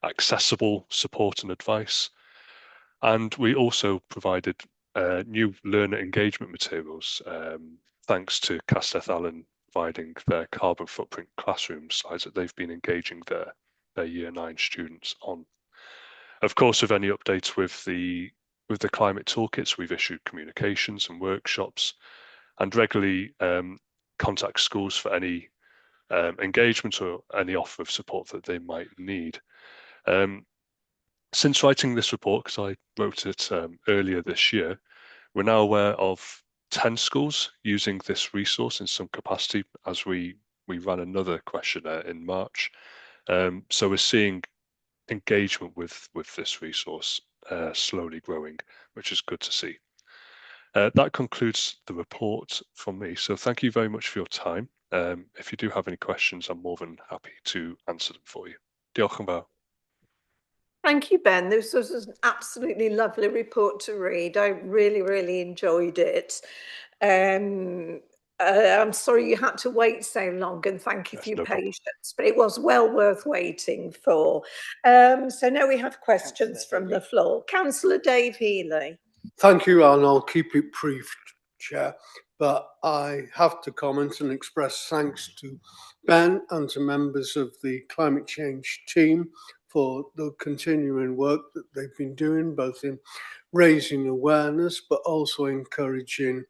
R: accessible support and advice. And we also provided new learner engagement materials, thanks to Casteth Allen providing their carbon footprint classroom slides that they've been engaging their Year 9 students on. Of course, with any updates with the climate toolkits, we've issued communications and workshops, and regularly contact schools for any engagement or any offer of support that they might need. Since writing this report, because I wrote it earlier this year, we're now aware of 10 schools using this resource in some capacity, as we ran another questionnaire in March. So we're seeing engagement with this resource slowly growing, which is good to see. That concludes the report from me. So thank you very much for your time. If you do have any questions, I'm more than happy to answer them for you. Diolch yn fawr.
F: Thank you, Ben. This was an absolutely lovely report to read. I really, really enjoyed it. I'm sorry you had to wait so long, and thank you for your patience, but it was well worth waiting for. So now we have questions from the floor. Councillor Dave Healy.
K: Thank you, and I'll keep it brief, Chair, but I have to comment and express thanks to Ben and to members of the climate change team for the continuing work that they've been doing, both in raising awareness, but also encouraging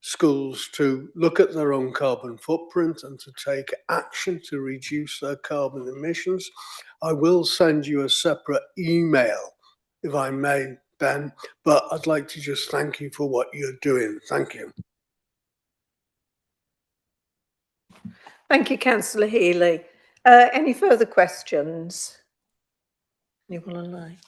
K: schools to look at their own carbon footprint and to take action to reduce their carbon emissions. I will send you a separate email, if I may, Ben, but I'd like to just thank you for what you're doing. Thank you.
F: Thank you, Councillor Healy. Any further questions? Anyone online?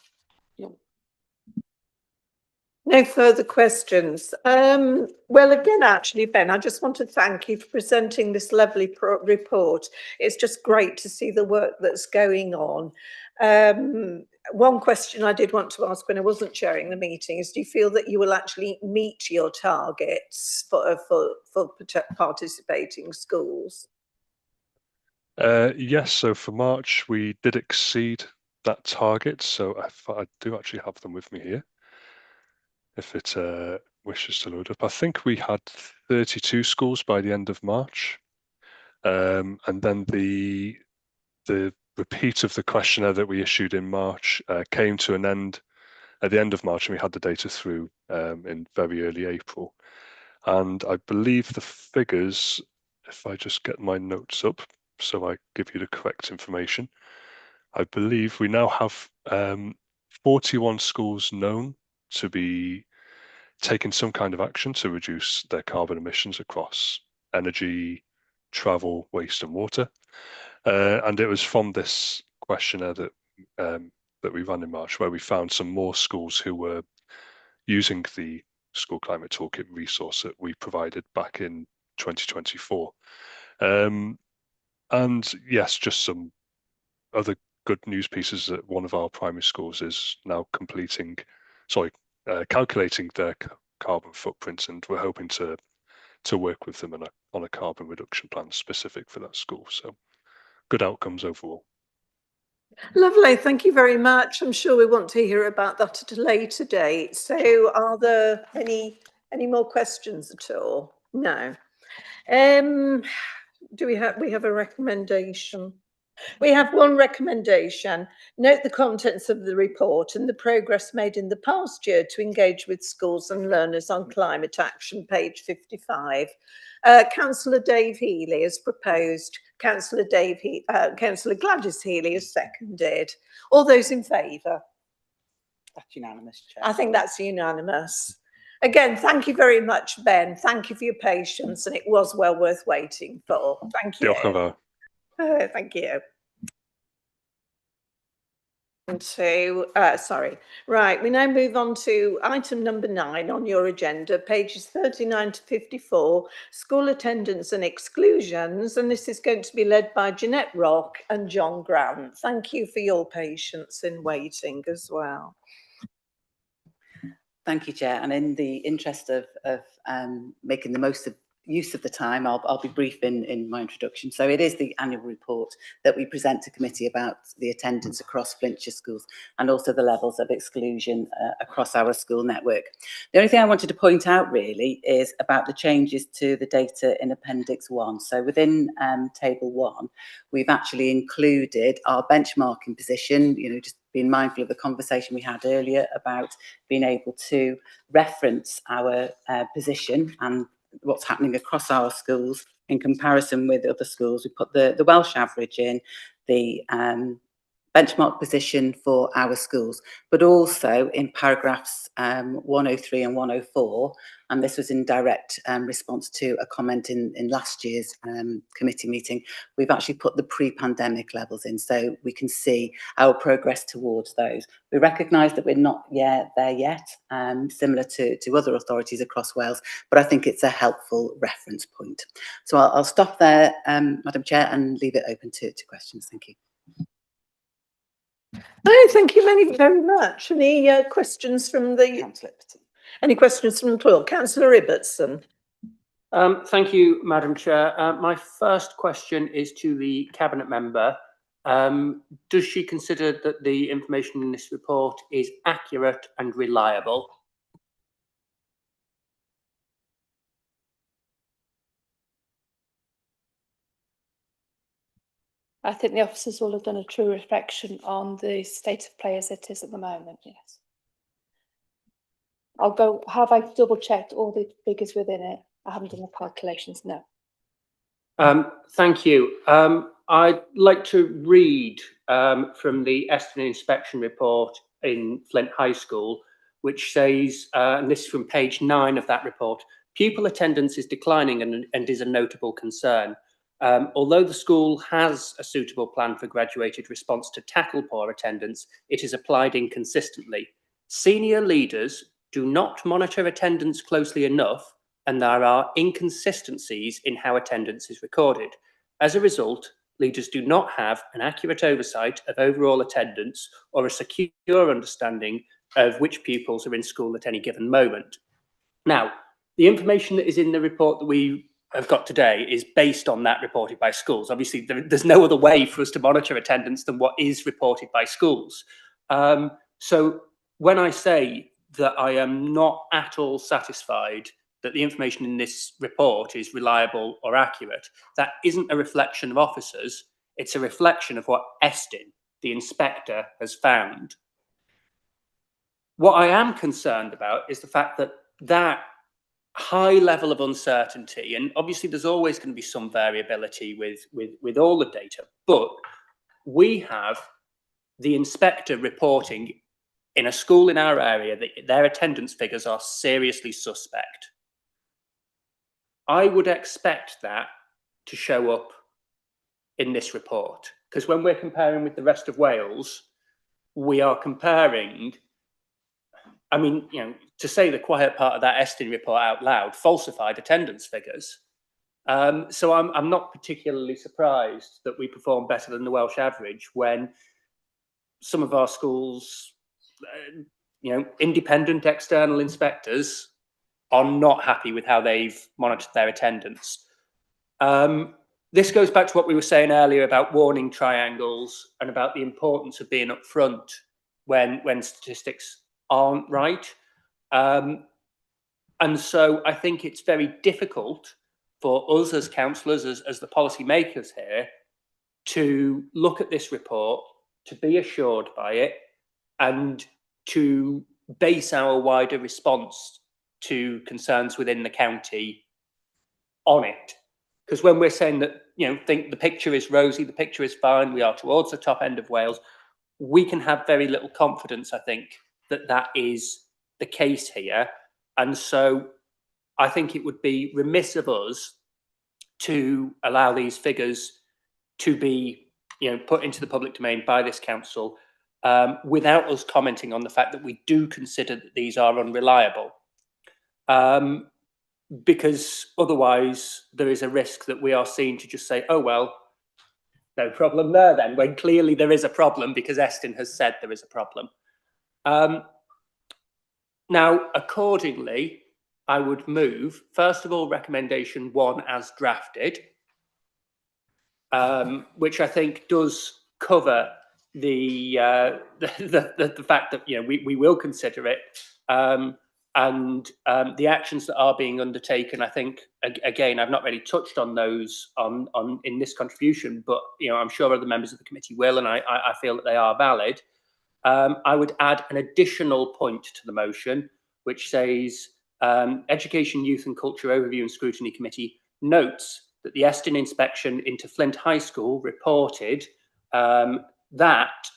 F: No further questions. Well, again, actually, Ben, I just want to thank you for presenting this lovely report. It's just great to see the work that's going on. One question I did want to ask when I wasn't chairing the meeting is, do you feel that you will actually meet your targets for participating schools?
R: Yes, so for March, we did exceed that target. So I do actually have them with me here, if it wishes to load up. I think we had 32 schools by the end of March. And then the repeat of the questionnaire that we issued in March came to an end at the end of March, and we had the data through in very early April. And I believe the figures, if I just get my notes up so I give you the correct information, I believe we now have 41 schools known to be taking some kind of action to reduce their carbon emissions across energy, travel, waste and water. And it was from this questionnaire that we ran in March where we found some more schools who were using the School Climate Toolkit resource that we provided back in 2024. And yes, just some other good news pieces that one of our primary schools is now calculating their carbon footprint, and we're hoping to work with them on a carbon reduction plan specific for that school. So good outcomes overall.
F: Lovely, thank you very much. I'm sure we want to hear about that at a later date. So are there any more questions at all? No. Do we have a recommendation? We have one recommendation. Note the contents of the report and the progress made in the past year to engage with schools and learners on climate action, page 55. Councillor Dave Healy has proposed. Councillor Gladys Healy has seconded. All those in favour?
B: That's unanimous, Chair.
F: I think that's unanimous. Again, thank you very much, Ben. Thank you for your patience, and it was well worth waiting for. Thank you.
R: Diolch yn fawr.
F: Thank you. Sorry. Right, we now move on to item number 9 on your agenda, pages 39 to 54, school attendance and exclusions, and this is going to be led by Jeanette Rock and John Grant. Thank you for your patience in waiting as well.
P: Thank you, Chair. And in the interest of making the most of use of the time, I'll be brief in my introduction. So it is the annual report that we present to committee about the attendance across Flintshire schools and also the levels of exclusion across our school network. The only thing I wanted to point out really is about the changes to the data in Appendix 1. So within Table 1, we've actually included our benchmarking position, just being mindful of the conversation we had earlier about being able to reference our position and what's happening across our schools in comparison with other schools. We put the Welsh average in, the benchmark position for our schools, but also in paragraphs 103 and 104, and this was in direct response to a comment in last year's committee meeting. We've actually put the pre-pandemic levels in so we can see our progress towards those. We recognise that we're not there yet, similar to other authorities across Wales, but I think it's a helpful reference point. So I'll stop there, Madam Chair, and leave it open to questions. Thank you.
F: Oh, thank you very much. Any questions from the Councillor? Any questions from the floor? Councillor Ibbotson.
C: Thank you, Madam Chair. My first question is to the Cabinet Member. Does she consider that the information in this report is accurate and reliable?
N: I think the officers will have done a true reflection on the state of play as it is at the moment, yes. Have I double checked all the figures within it? I haven't done the calculations, no.
C: Thank you. I'd like to read from the Eston Inspection Report in Flint High School, which says, and this is from page 9 of that report, pupil attendance is declining and is a notable concern. Although the school has a suitable plan for graduated response to tackle poor attendance, it is applied inconsistently. Senior leaders do not monitor attendance closely enough, and there are inconsistencies in how attendance is recorded. As a result, leaders do not have an accurate oversight of overall attendance or a secure understanding of which pupils are in school at any given moment. Now, the information that is in the report that we have got today is based on that reported by schools. Obviously, there's no other way for us to monitor attendance than what is reported by schools. So when I say that I am not at all satisfied that the information in this report is reliable or accurate, that isn't a reflection of officers, it's a reflection of what Eston, the inspector, has found. What I am concerned about is the fact that that high level of uncertainty, and obviously there's always going to be some variability with all the data, but we have the inspector reporting in a school in our area that their attendance figures are seriously suspect. I would expect that to show up in this report, because when we're comparing with the rest of Wales, we are comparing, I mean, to say the quiet part of that Eston report out loud, falsified attendance figures. So I'm not particularly surprised that we perform better than the Welsh average when some of our schools, independent external inspectors are not happy with how they've monitored their attendance. this goes back to what we were saying earlier about warning triangles and about the importance of being upfront when statistics aren't right. And so I think it's very difficult for us as councillors, as the policy makers here, to look at this report, to be assured by it, and to base our wider response to concerns within the county on it. Because when we're saying that, think the picture is rosy, the picture is fine, we are towards the top end of Wales, we can have very little confidence, I think, that that is the case here. And so I think it would be remiss of us to allow these figures to be, put into the public domain by this council without us commenting on the fact that we do consider that these are unreliable. Because otherwise there is a risk that we are seen to just say, oh, well, no problem there then, when clearly there is a problem because Estin has said there is a problem. Now, accordingly, I would move, first of all, recommendation 1 as drafted, which I think does cover the fact that we will consider it, and the actions that are being undertaken. I think again, I've not really touched on those in this contribution, but I'm sure other members of the committee will, and I feel that they are valid. I would add an additional point to the motion, which says Education, Youth and Culture Overview and Scrutiny Committee notes that the Estin inspection into Flint High School reported that,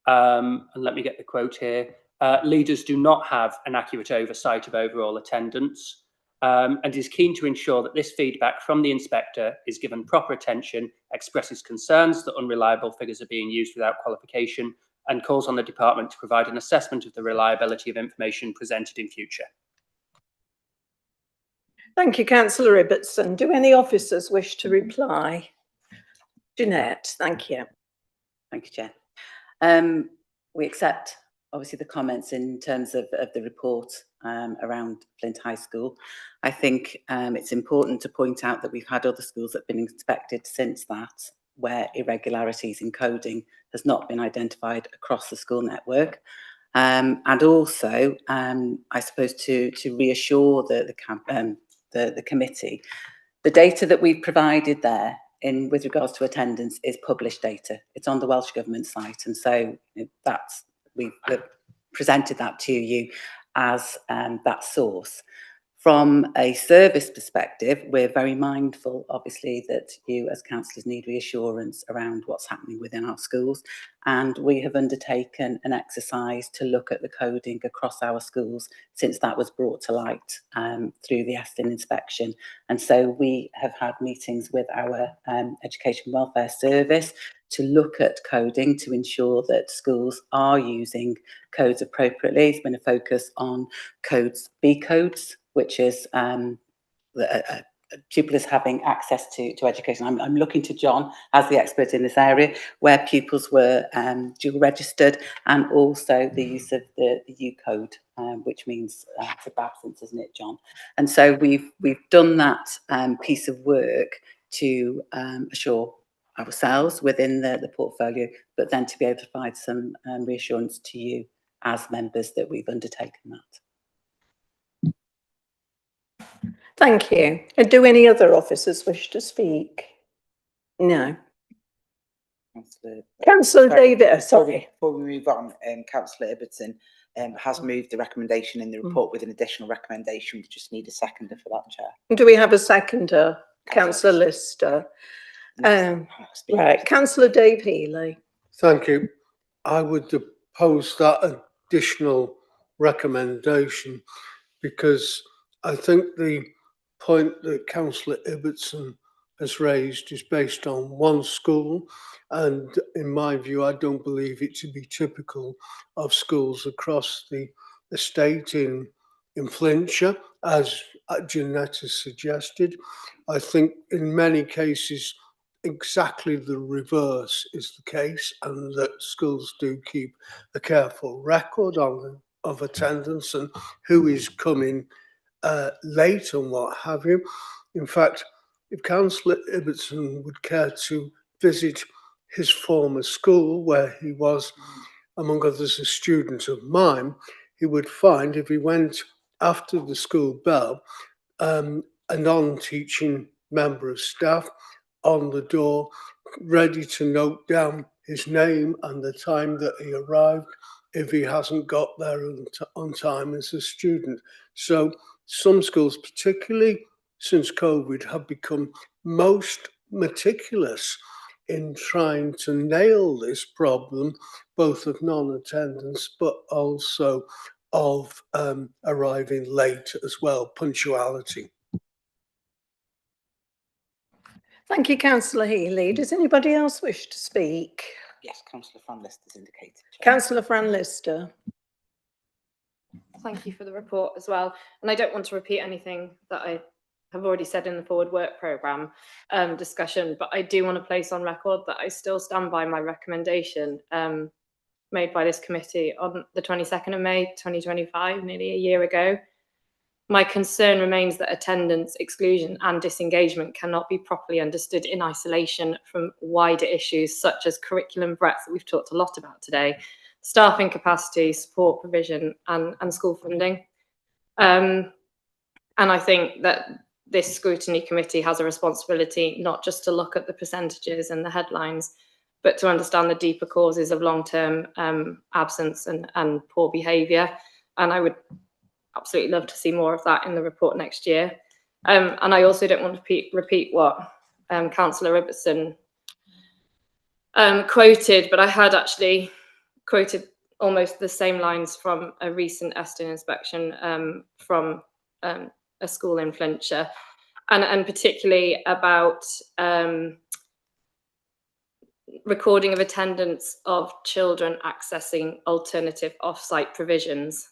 C: and let me get the quote here, leaders do not have an accurate oversight of overall attendance, and is keen to ensure that this feedback from the inspector is given proper attention, expresses concerns that unreliable figures are being used without qualification, and calls on the department to provide an assessment of the reliability of information presented in future.
F: Thank you, Councillor Ibbotson. Do any officers wish to reply? Jeanette, thank you.
P: Thank you, Chair. We accept, obviously, the comments in terms of the report around Flint High School. I think it's important to point out that we've had other schools that have been inspected since that, where irregularities in coding has not been identified across the school network. And also, I suppose, to reassure the committee, the data that we've provided there with regards to attendance is published data. It's on the Welsh Government site, and so we've presented that to you as that source. From a service perspective, we're very mindful, obviously, that you as councillors need reassurance around what's happening within our schools. And we have undertaken an exercise to look at the coding across our schools since that was brought to light through the Estin inspection. And so we have had meetings with our Education Welfare Service to look at coding to ensure that schools are using codes appropriately. There's been a focus on B codes, which is pupils having access to education. I'm looking to John as the expert in this area, where pupils were dual registered, and also the use of the U code, which means for absence, isn't it, John? And so we've done that piece of work to assure ourselves within the portfolio, but then to be able to provide some reassurance to you as members that we've undertaken that.
F: Thank you. And do any other officers wish to speak? No. Councillor David, sorry.
B: Before we move on, Councillor Ibbotson has moved the recommendation in the report with an additional recommendation. We just need a seconder for that, Chair.
F: Do we have a seconder? Councillor Lister. Right, Councillor Dave Healy.
K: Thank you. I would oppose that additional recommendation because I think the point that Councillor Ibbotson has raised is based on one school, and in my view, I don't believe it to be typical of schools across the estate in Flintshire, as Jeanette has suggested. I think in many cases, exactly the reverse is the case, and that schools do keep a careful record of attendance and who is coming late and what have you. In fact, if Councillor Ibbotson would care to visit his former school, where he was, among others, a student of mine, he would find, if he went after the school bell, a non-teaching member of staff on the door, ready to note down his name and the time that he arrived if he hasn't got there on time as a student. So some schools, particularly since COVID, have become most meticulous in trying to nail this problem, both of non-attendance, but also of arriving late as well, punctuality.
F: Thank you, Councillor Healy. Does anybody else wish to speak?
P: Yes, Councillor Fran Lister's indicated.
F: Councillor Fran Lister.
D: Thank you for the report as well. And I don't want to repeat anything that I have already said in the forward work programme discussion, but I do want to place on record that I still stand by my recommendation made by this committee on the 22nd of May 2025, nearly a year ago. My concern remains that attendance, exclusion and disengagement cannot be properly understood in isolation from wider issues such as curriculum breadth that we've talked a lot about today, staffing capacity, support provision and school funding. And I think that this scrutiny committee has a responsibility not just to look at the percentages and the headlines, but to understand the deeper causes of long-term absence and poor behaviour. And I would absolutely love to see more of that in the report next year. And I also don't want to repeat what Councillor Ibbotson quoted, but I had actually quoted almost the same lines from a recent Eston inspection from a school in Flintshire, and particularly about recording of attendance of children accessing alternative off-site provisions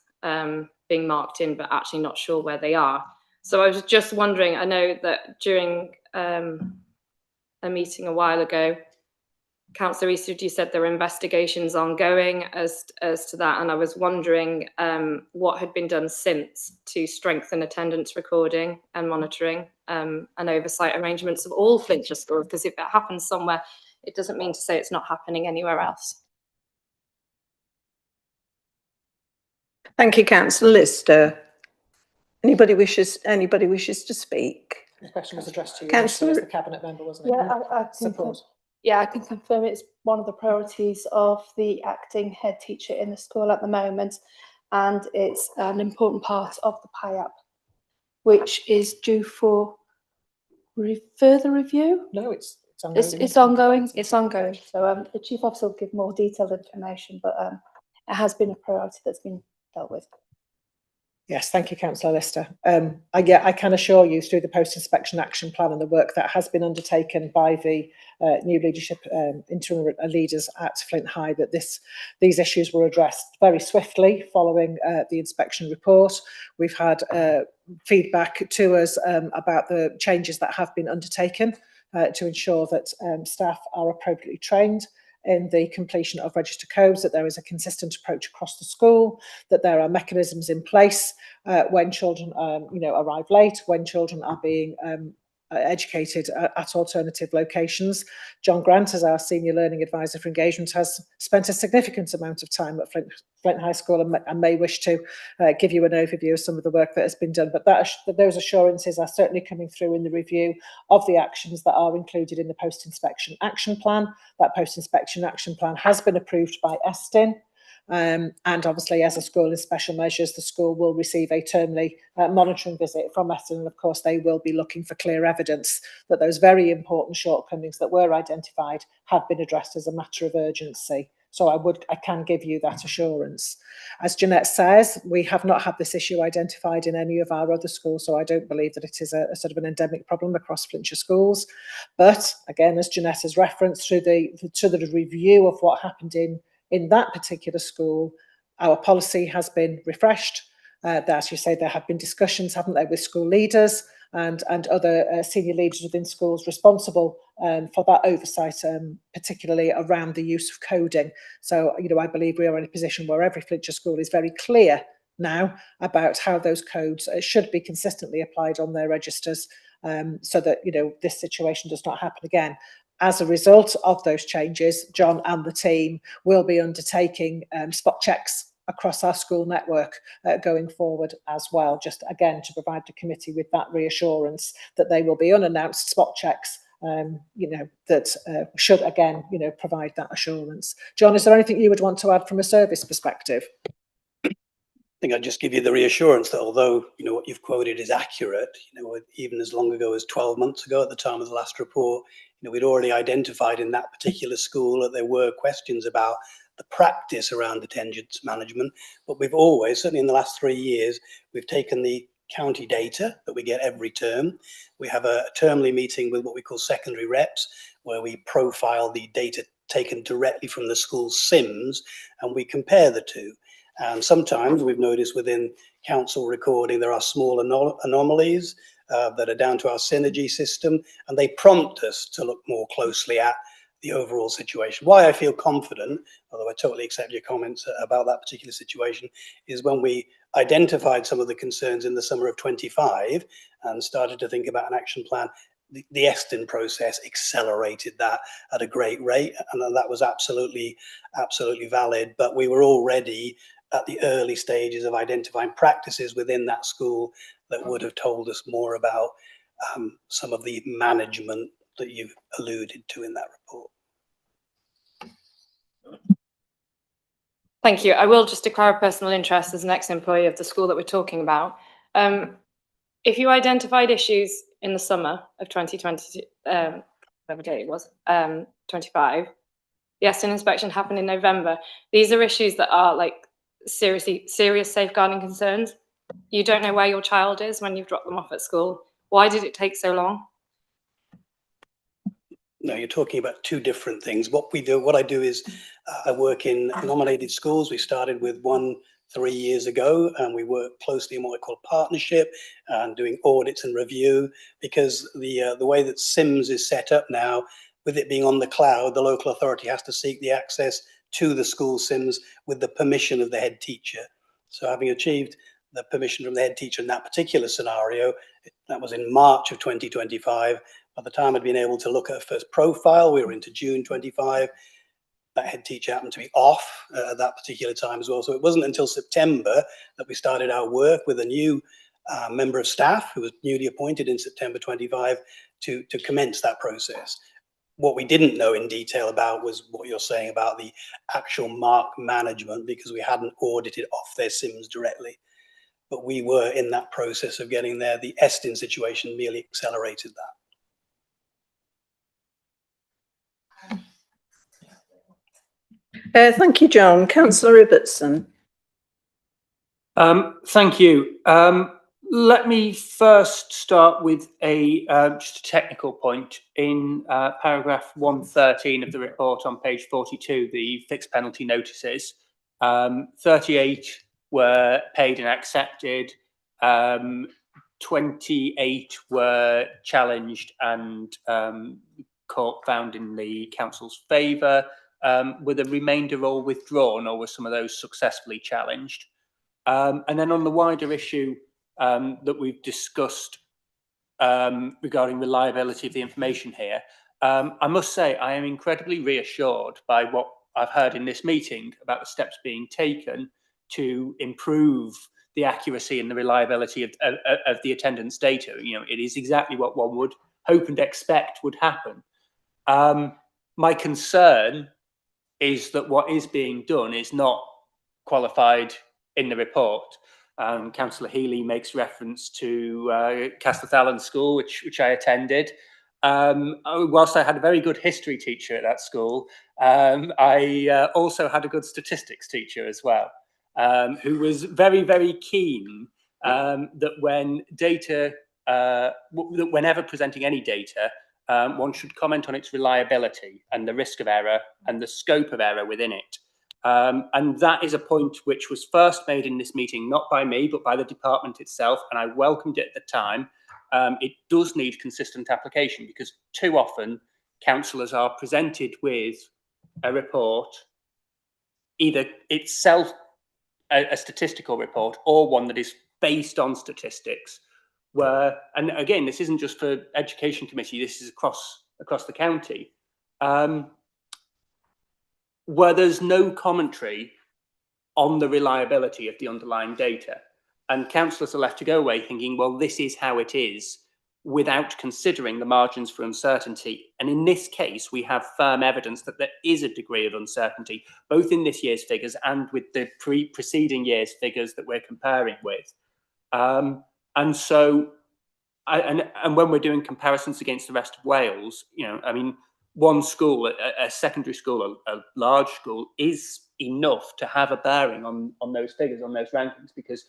D: being marked in, but actually not sure where they are. So I was just wondering, I know that during a meeting a while ago, Councillor Eastwood, you said there were investigations ongoing as to that, and I was wondering what had been done since to strengthen attendance recording and monitoring and oversight arrangements of all Flintshire schools, because if it happens somewhere, it doesn't mean to say it's not happening anywhere else.
F: Thank you, Councillor Lister. Anybody wishes to speak?
I: The question was addressed to you,
F: Councillor,
I: as the cabinet member, wasn't it?
N: I can confirm it's one of the priorities of the acting head teacher in the school at the moment, and it's an important part of the PIAP, which is due for further review.
I: No, it's ongoing.
N: It's ongoing. It's ongoing. So the chief officer will give more detailed information, but it has been a priority that's been dealt with.
I: Yes, thank you, Councillor Lister. I can assure you through the post-inspection action plan and the work that has been undertaken by the new leadership, interim leaders at Flint High, that these issues were addressed very swiftly following the inspection report. We've had feedback to us about the changes that have been undertaken to ensure that staff are appropriately trained in the completion of register codes, that there is a consistent approach across the school, that there are mechanisms in place when children arrive late, when children are being educated at alternative locations. John Grant, as our Senior Learning Advisor for Engagement, has spent a significant amount of time at Flint High School and may wish to give you an overview of some of the work that has been done. But those assurances are certainly coming through in the review of the actions that are included in the post-inspection action plan. That post-inspection action plan has been approved by Eston. And obviously, as a school in special measures, the school will receive a termly monitoring visit from Eston, and of course they will be looking for clear evidence that those very important shortcomings that were identified have been addressed as a matter of urgency. So I can give you that assurance. As Jeanette says, we have not had this issue identified in any of our other schools, so I don't believe that it is a sort of an endemic problem across Flintshire schools. But again, as Jeanette has referenced, through the review of what happened in that particular school, our policy has been refreshed. As you say, there have been discussions, haven't there, with school leaders and other senior leaders within schools responsible for that oversight, particularly around the use of coding. So, I believe we are in a position where every Flintshire school is very clear now about how those codes should be consistently applied on their registers so that, you know, this situation does not happen again. As a result of those changes, John and the team will be undertaking spot checks across our school network going forward as well, just again to provide the committee with that reassurance that they will be unannounced spot checks, you know, that should again, you know, provide that assurance. John, is there anything you would want to add from a service perspective?
S: I think I'd just give you the reassurance that although, you know, what you've quoted is accurate, you know, even as long ago as 12 months ago at the time of the last report, you know, we'd already identified in that particular school that there were questions about the practice around attendance management. But we've always, certainly in the last 3 years, we've taken the county data that we get every term. We have a termly meeting with what we call secondary reps, where we profile the data taken directly from the school's SIMS, and we compare the two. And sometimes we've noticed within council recording there are small anomalies that are down to our synergy system, and they prompt us to look more closely at the overall situation. Why I feel confident, although I totally accept your comments about that particular situation, is when we identified some of the concerns in the summer of 25 and started to think about an action plan, the Eston process accelerated that at a great rate, and that was absolutely valid. But we were already at the early stages of identifying practices within that school that would have told us more about some of the management that you've alluded to in that report.
D: Thank you. I will just declare a personal interest as an ex-employee of the school that we're talking about. If you identified issues in the summer of 2020, whatever day it was, 25, the Eston inspection happened in November. These are issues that are like serious safeguarding concerns. You don't know where your child is when you've dropped them off at school. Why did it take so long?
S: No, you're talking about two different things. What I do is I work in nominated schools. We started with one 3 years ago, and we work closely in what I call partnership and doing audits and review, because the way that SIMS is set up now, with it being on the cloud, the local authority has to seek the access to the school SIMS with the permission of the head teacher. So having achieved the permission from the head teacher in that particular scenario, that was in March of 2025. By the time I'd been able to look at a first profile, we were into June 25. That head teacher happened to be off at that particular time as well. So it wasn't until September that we started our work with a new member of staff who was newly appointed in September 25 to commence that process. What we didn't know in detail about was what you're saying about the actual mark management, because we hadn't audited off their SIMS directly. But we were in that process of getting there. The Eston situation merely accelerated that.
F: Thank you, John. Councillor Ibbotson.
C: Thank you. Let me first start with just a technical point. In paragraph 113 of the report on page 42, the fixed penalty notices, 38 were paid and accepted, 28 were challenged and court found in the council's favour, with a remainder all withdrawn, or were some of those successfully challenged. And then on the wider issue that we've discussed regarding reliability of the information here, I must say I am incredibly reassured by what I've heard in this meeting about the steps being taken to improve the accuracy and the reliability of the attendance data. You know, it is exactly what one would hope and expect would happen. My concern is that what is being done is not qualified in the report. Councillor Healy makes reference to Castlethallen School, which I attended. Whilst I had a very good history teacher at that school, I also had a good statistics teacher as well, who was very, very keen that when data, whenever presenting any data, one should comment on its reliability and the risk of error and the scope of error within it. And that is a point which was first made in this meeting, not by me, but by the department itself, and I welcomed it at the time. It does need consistent application, because too often councillors are presented with a report, either itself a statistical report or one that is based on statistics, where, and again, this isn't just for Education Committee, this is across the county, where there's no commentary on the reliability of the underlying data. And councillors are left to go away thinking, well, this is how it is, without considering the margins for uncertainty. And in this case, we have firm evidence that there is a degree of uncertainty, both in this year's figures and with the preceding year's figures that we're comparing with. And so, and when we're doing comparisons against the rest of Wales, you know, I mean, one school, a secondary school, a large school, is enough to have a bearing on those figures, on those rankings, because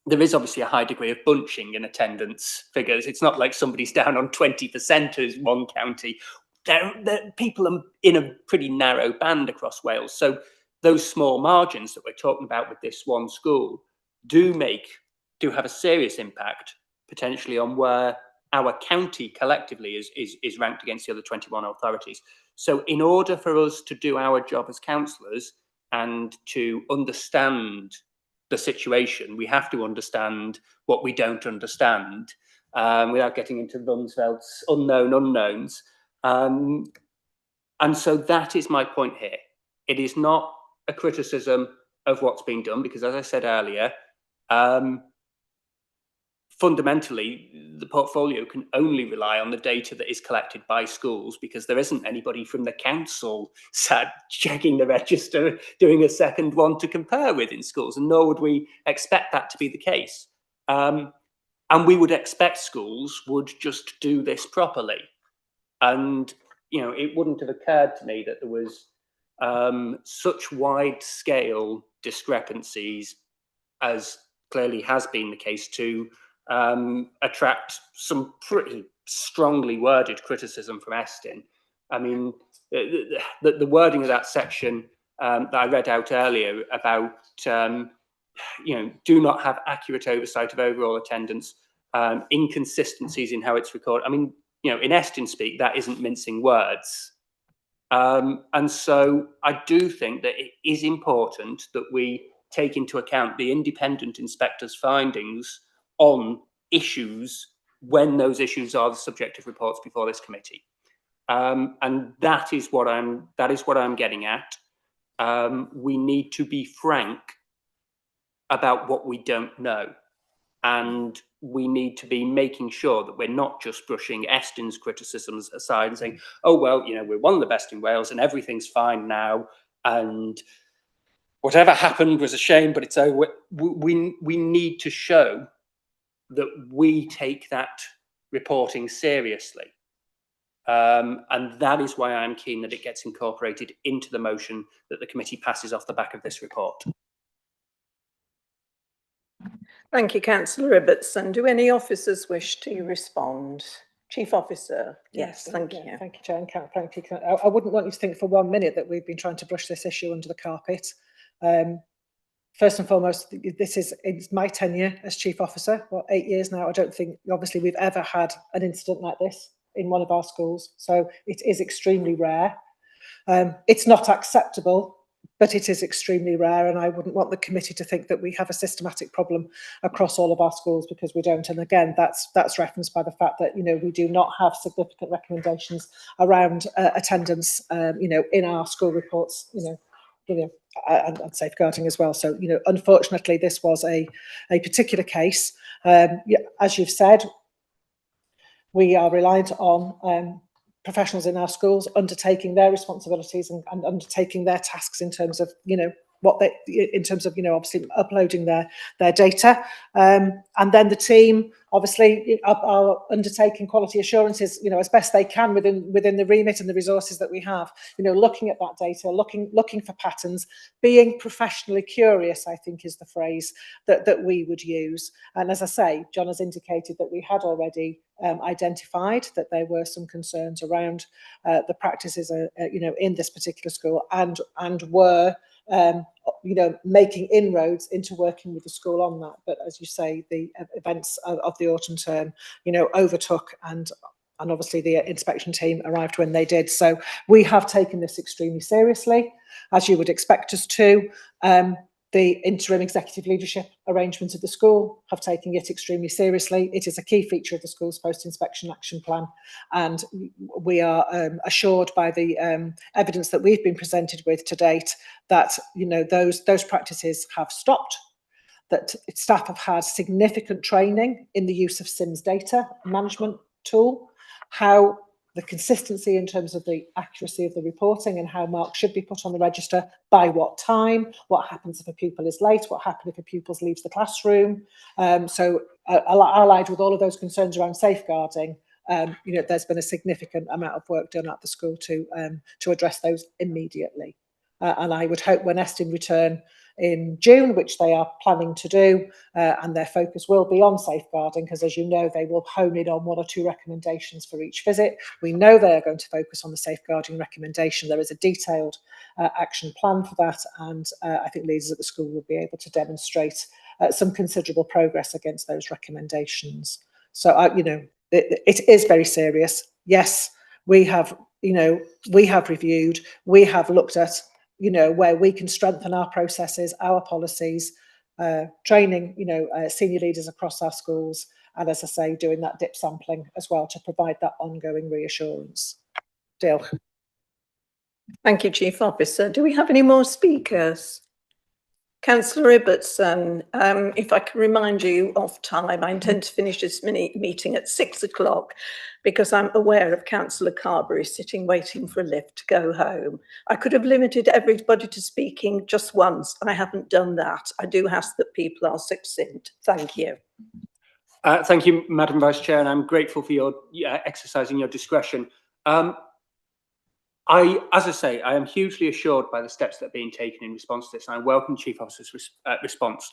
C: there is obviously a high degree of bunching in attendance figures. It's not like somebody's down on 20% as one county. People are in a pretty narrow band across Wales. So those small margins that we're talking about with this one school do have a serious impact potentially on where our county collectively is ranked against the other 21 authorities. So in order for us to do our job as councillors and to understand the situation, we have to understand what we don't understand without getting into Rumsfeld's unknown unknowns. And so that is my point here. It is not a criticism of what's being done, because as I said earlier, fundamentally, the portfolio can only rely on the data that is collected by schools, because there isn't anybody from the council sat checking the register, doing a second one to compare with in schools, and nor would we expect that to be the case. And we would expect schools would just do this properly. And, you know, it wouldn't have occurred to me that there was such wide-scale discrepancies, as clearly has been the case, to attract some pretty strongly worded criticism from Estin. I mean, the wording of that section that I read out earlier about, you know, do not have accurate oversight of overall attendance, inconsistencies in how it's recorded. I mean, you know, in Estin speak, that isn't mincing words. And so I do think that it is important that we take into account the independent inspector's findings on issues when those issues are the subject of reports before this committee. And that is what I'm getting at. We need to be frank about what we don't know. And we need to be making sure that we're not just brushing Estin's criticisms aside and saying, oh, well, you know, we're one of the best in Wales and everything's fine now. And whatever happened was a shame, but it's over. We need to show that we take that reporting seriously. And that is why I'm keen that it gets incorporated into the motion that the committee passes off the back of this report.
F: Thank you, Councillor Ibbotson. Do any officers wish to respond? Chief Officer. Yes, thank you.
I: Thank you, Chair. And thank you. I wouldn't want you to think for 1 minute that we've been trying to brush this issue under the carpet. First and foremost, it's my tenure as Chief Officer, 8 years now. I don't think, obviously, we've ever had an incident like this in one of our schools. So it is extremely rare. It's not acceptable, but it is extremely rare, and I wouldn't want the committee to think that we have a systematic problem across all of our schools, because we don't. And again, that's referenced by the fact that, you know, we do not have significant recommendations around attendance, you know, in our school reports, you know, and safeguarding as well. So, you know, unfortunately, this was a particular case. As you've said, we are reliant on professionals in our schools undertaking their responsibilities and undertaking their tasks in terms of, you know, obviously uploading their data, and then the team obviously are undertaking quality assurances, you know, as best they can within the remit and the resources that we have, you know, looking at that data, looking for patterns, being professionally curious, I think is the phrase that we would use. And as I say, John has indicated that we had already identified that there were some concerns around the practices, you know, in this particular school, and were you know, making inroads into working with the school on that. But as you say, the events of the autumn term, you know, overtook, and obviously the inspection team arrived when they did. So we have taken this extremely seriously, as you would expect us to. The interim executive leadership arrangements of the school have taken it extremely seriously. It is a key feature of the school's post-inspection action plan, and we are assured by the evidence that we've been presented with to date that those practices have stopped, that staff have had significant training in the use of SIMS data management tool, how the consistency in terms of the accuracy of the reporting and how marks should be put on the register, by what time, what happens if a pupil is late, what happens if a pupil leaves the classroom. So allied with all of those concerns around safeguarding, there's been a significant amount of work done at the school to address those immediately. And I would hope when Estin return in June, which they are planning to do, and their focus will be on safeguarding, because as you know, they will hone in on 1 or 2 recommendations for each visit. We know they are going to focus on the safeguarding recommendation. There is a detailed action plan for that, and I think leaders at the school will be able to demonstrate some considerable progress against those recommendations. So, it is very serious. Yes, we have reviewed, we have looked at where we can strengthen our processes, our policies, training, senior leaders across our schools, and as I say, doing that dip sampling as well to provide that ongoing reassurance. Diolch.
F: Thank you, Chief Officer. Do we have any more speakers? Councillor Ibbotson, if I can remind you of time, I intend to finish this meeting at 6 o'clock because I'm aware of Councillor Carberry sitting waiting for a lift to go home. I could have limited everybody to speaking just once. I haven't done that. I do ask that people are succinct. Thank you.
C: Thank you, Madam Vice Chair, and I'm grateful for your exercising your discretion. As I say, I am hugely assured by the steps that are being taken in response to this, and I welcome Chief Officer's response.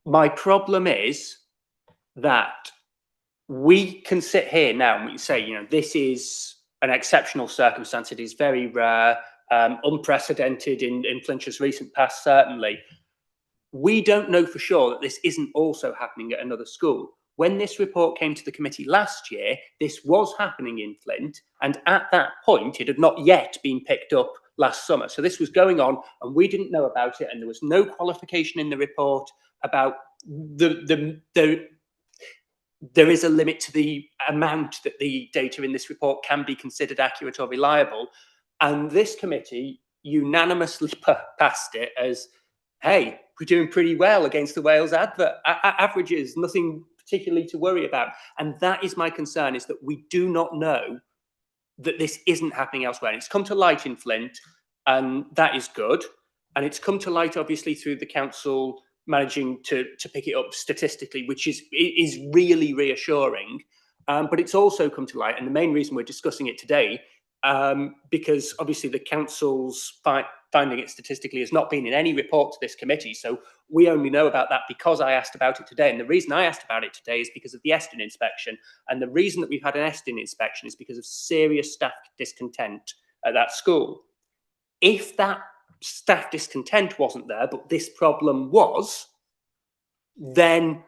C: My problem is that we can sit here now and we can say, this is an exceptional circumstance. It is very rare, unprecedented in Flintshire recent past, certainly. We don't know for sure that this isn't also happening at another school. When this report came to the committee last year, this was happening in Flint, and at that point, it had not yet been picked up last summer. So this was going on, and we didn't know about it, and there was no qualification in the report about there is a limit to the amount that the data in this report can be considered accurate or reliable. And this committee unanimously passed it as, hey, we're doing pretty well against the Wales averages, nothing particularly to worry about. And that is my concern, is that we do not know that this isn't happening elsewhere. And it's come to light in Flint, and that is good. And it's come to light, obviously, through the council managing to pick it up statistically, which is really reassuring. But it's also come to light, and the main reason we're discussing it today, because obviously the council's finding it statistically has not been in any report to this committee. So we only know about that because I asked about it today. And the reason I asked about it today is because of the Estin inspection. And the reason that we've had an Estin inspection is because of serious staff discontent at that school. If that staff discontent wasn't there, but this problem was, then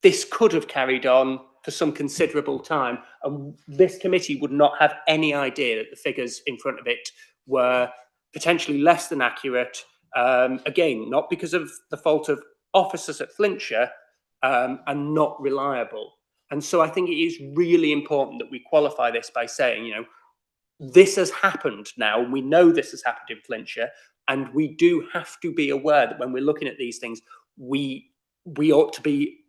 C: this could have carried on for some considerable time, and this committee would not have any idea that the figures in front of it were potentially less than accurate. Again, not because of the fault of officers at Flintshire, and not reliable. And so I think it is really important that we qualify this by saying, this has happened now. We know this has happened in Flintshire, and we do have to be aware that when we're looking at these things, we ought to be,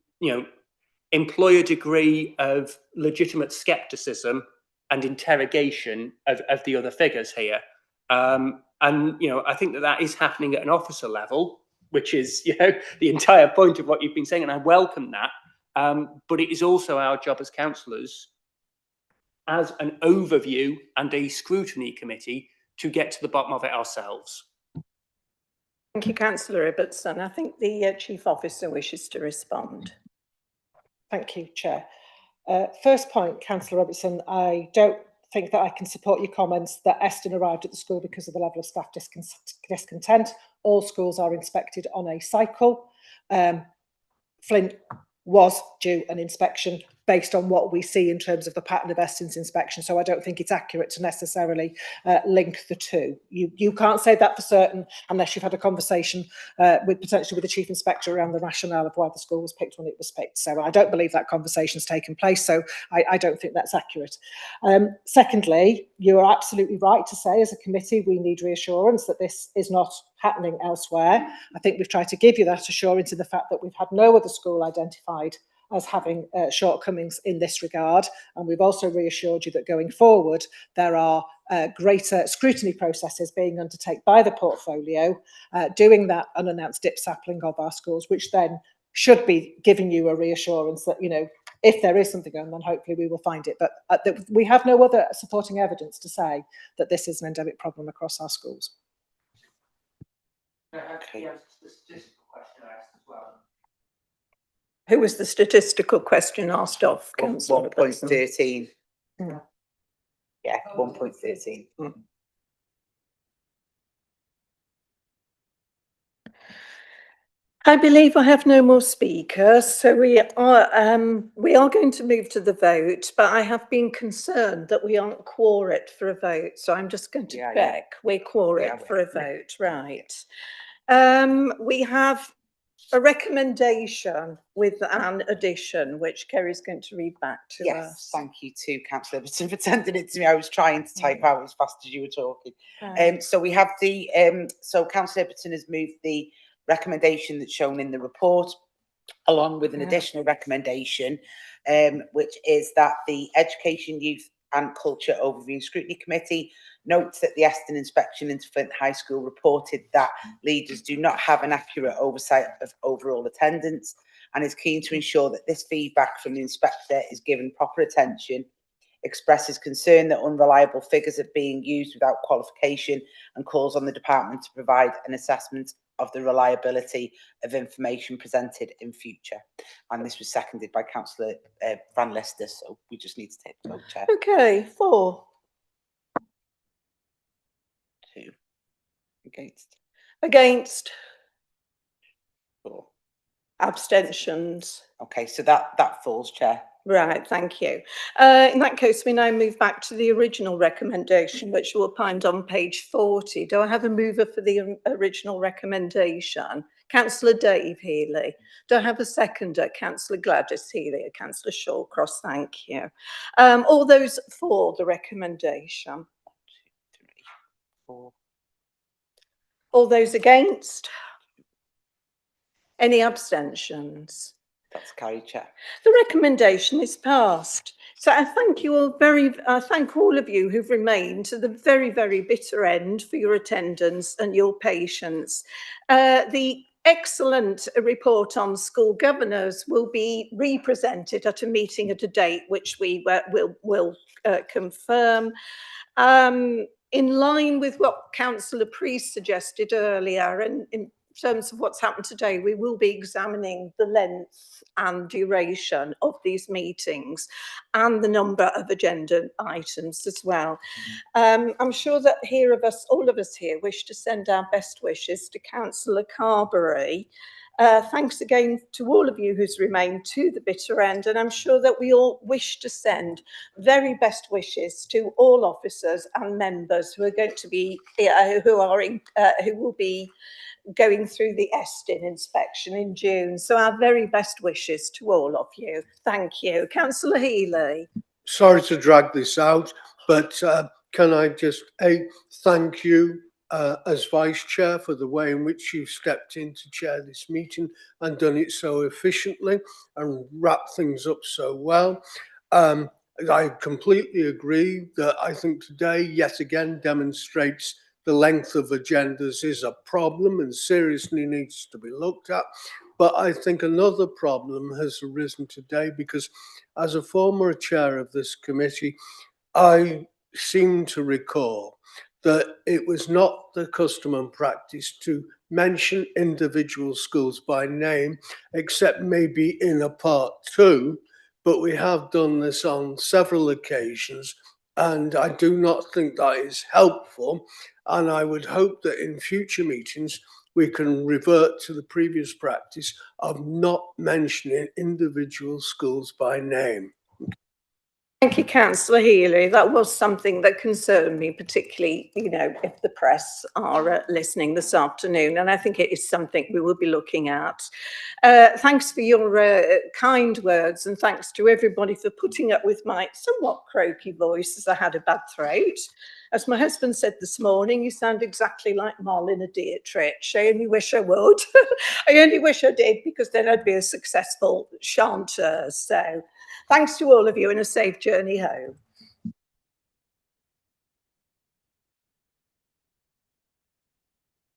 C: employ a degree of legitimate skepticism and interrogation of the other figures here. And, I think that is happening at an officer level, which is, the entire point of what you've been saying, and I welcome that. But it is also our job as councillors, as an overview and a scrutiny committee, to get to the bottom of it ourselves.
F: Thank you, Councillor Ibbotson. I think the Chief Officer wishes to respond.
I: Thank you, Chair. First point, Councillor Robertson, I don't think that I can support your comments that Estin arrived at the school because of the level of staff discontent. All schools are inspected on a cycle. Flint was due an inspection based on what we see in terms of the pattern of Eston's inspection. So I don't think it's accurate to necessarily link the two. You can't say that for certain unless you've had a conversation potentially with the Chief Inspector around the rationale of why the school was picked when it was picked. So I don't believe that conversation's taken place. So I don't think that's accurate. Secondly, you are absolutely right to say as a committee we need reassurance that this is not happening elsewhere. I think we've tried to give you that assurance in the fact that we've had no other school identified as having shortcomings in this regard. And we've also reassured you that going forward, there are greater scrutiny processes being undertaken by the portfolio, doing that unannounced dip sampling of our schools, which then should be giving you a reassurance that, you know, if there is something going on, then hopefully we will find it. But we have no other supporting evidence to say that this is an endemic problem across our schools.
B: Okay.
F: Who was the statistical question asked of?
B: 1.13. Yeah, 1.13.
F: I believe I have no more speakers, so we are going to move to the vote, but I have been concerned that we aren't quorate for a vote, so I'm just going to check. We're quorate for a vote, right. We have a recommendation with an addition, which Kerry's going to read back to us.
B: Thank you to Councillor Everton for sending it to me. I was trying to type out as fast as you were talking. So we have the, so Councillor Everton has moved the recommendation that's shown in the report, along with an additional recommendation, which is that the Education, Youth and Culture Overview and Scrutiny Committee notes that the Eston inspection into Flint High School reported that leaders do not have an accurate oversight of overall attendance, and is keen to ensure that this feedback from the inspector is given proper attention, expresses concern that unreliable figures are being used without qualification, and calls on the department to provide an assessment of the reliability of information presented in future. And this was seconded by Councillor Van Lister, so we just need to take the vote, Chair.
F: Okay, 4.
B: 2. Against.
F: Against.
B: 4.
F: Abstentions.
B: Okay, so that falls, Chair.
F: Right, thank you. In that case, we now move back to the original recommendation, which you will find on page 40. Do I have a mover for the original recommendation? Councillor Dave Healy. Do I have a seconder? Councillor Gladys Healy. Councillor Shawcross, thank you. All those for the recommendation? 1, 2, 3, 4. All those against? Any abstentions?
B: That's carried, Chair.
F: The recommendation is passed. So I thank you all I thank all of you who've remained to the very, very bitter end for your attendance and your patience. The excellent report on school governors will be represented at a meeting at a date which we will confirm. In line with what Councillor Priest suggested earlier, and in terms of what's happened today, we will be examining the length and duration of these meetings and the number of agenda items as well. I'm sure that all of us here wish to send our best wishes to Councillor Carberry. Thanks again to all of you who's remained to the bitter end, and I'm sure that we all wish to send very best wishes to all officers and members who are going to be who will be going through the Eston inspection in June. So our very best wishes to all of you. Thank you. Councillor Healy.
K: Sorry to drag this out, but can I just thank you as Vice Chair for the way in which you stepped in to chair this meeting and done it so efficiently and wrapped things up so well. I completely agree that I think today yet again demonstrates the length of agendas is a problem and seriously needs to be looked at. But I think another problem has arisen today because as a former chair of this committee, I seem to recall that it was not the custom and practice to mention individual schools by name, except maybe in a part 2, but we have done this on several occasions, and I do not think that is helpful. And I would hope that in future meetings, we can revert to the previous practice of not mentioning individual schools by name.
F: Thank you, Councillor Healy. That was something that concerned me, particularly, you know, if the press are listening this afternoon, and I think it is something we will be looking at. Thanks for your kind words, and thanks to everybody for putting up with my somewhat croaky voice as I had a bad throat. As my husband said this morning, you sound exactly like Marlena Dietrich. I only wish I would. I only wish I did, because then I'd be a successful chanteur. So thanks to all of you and a safe journey home.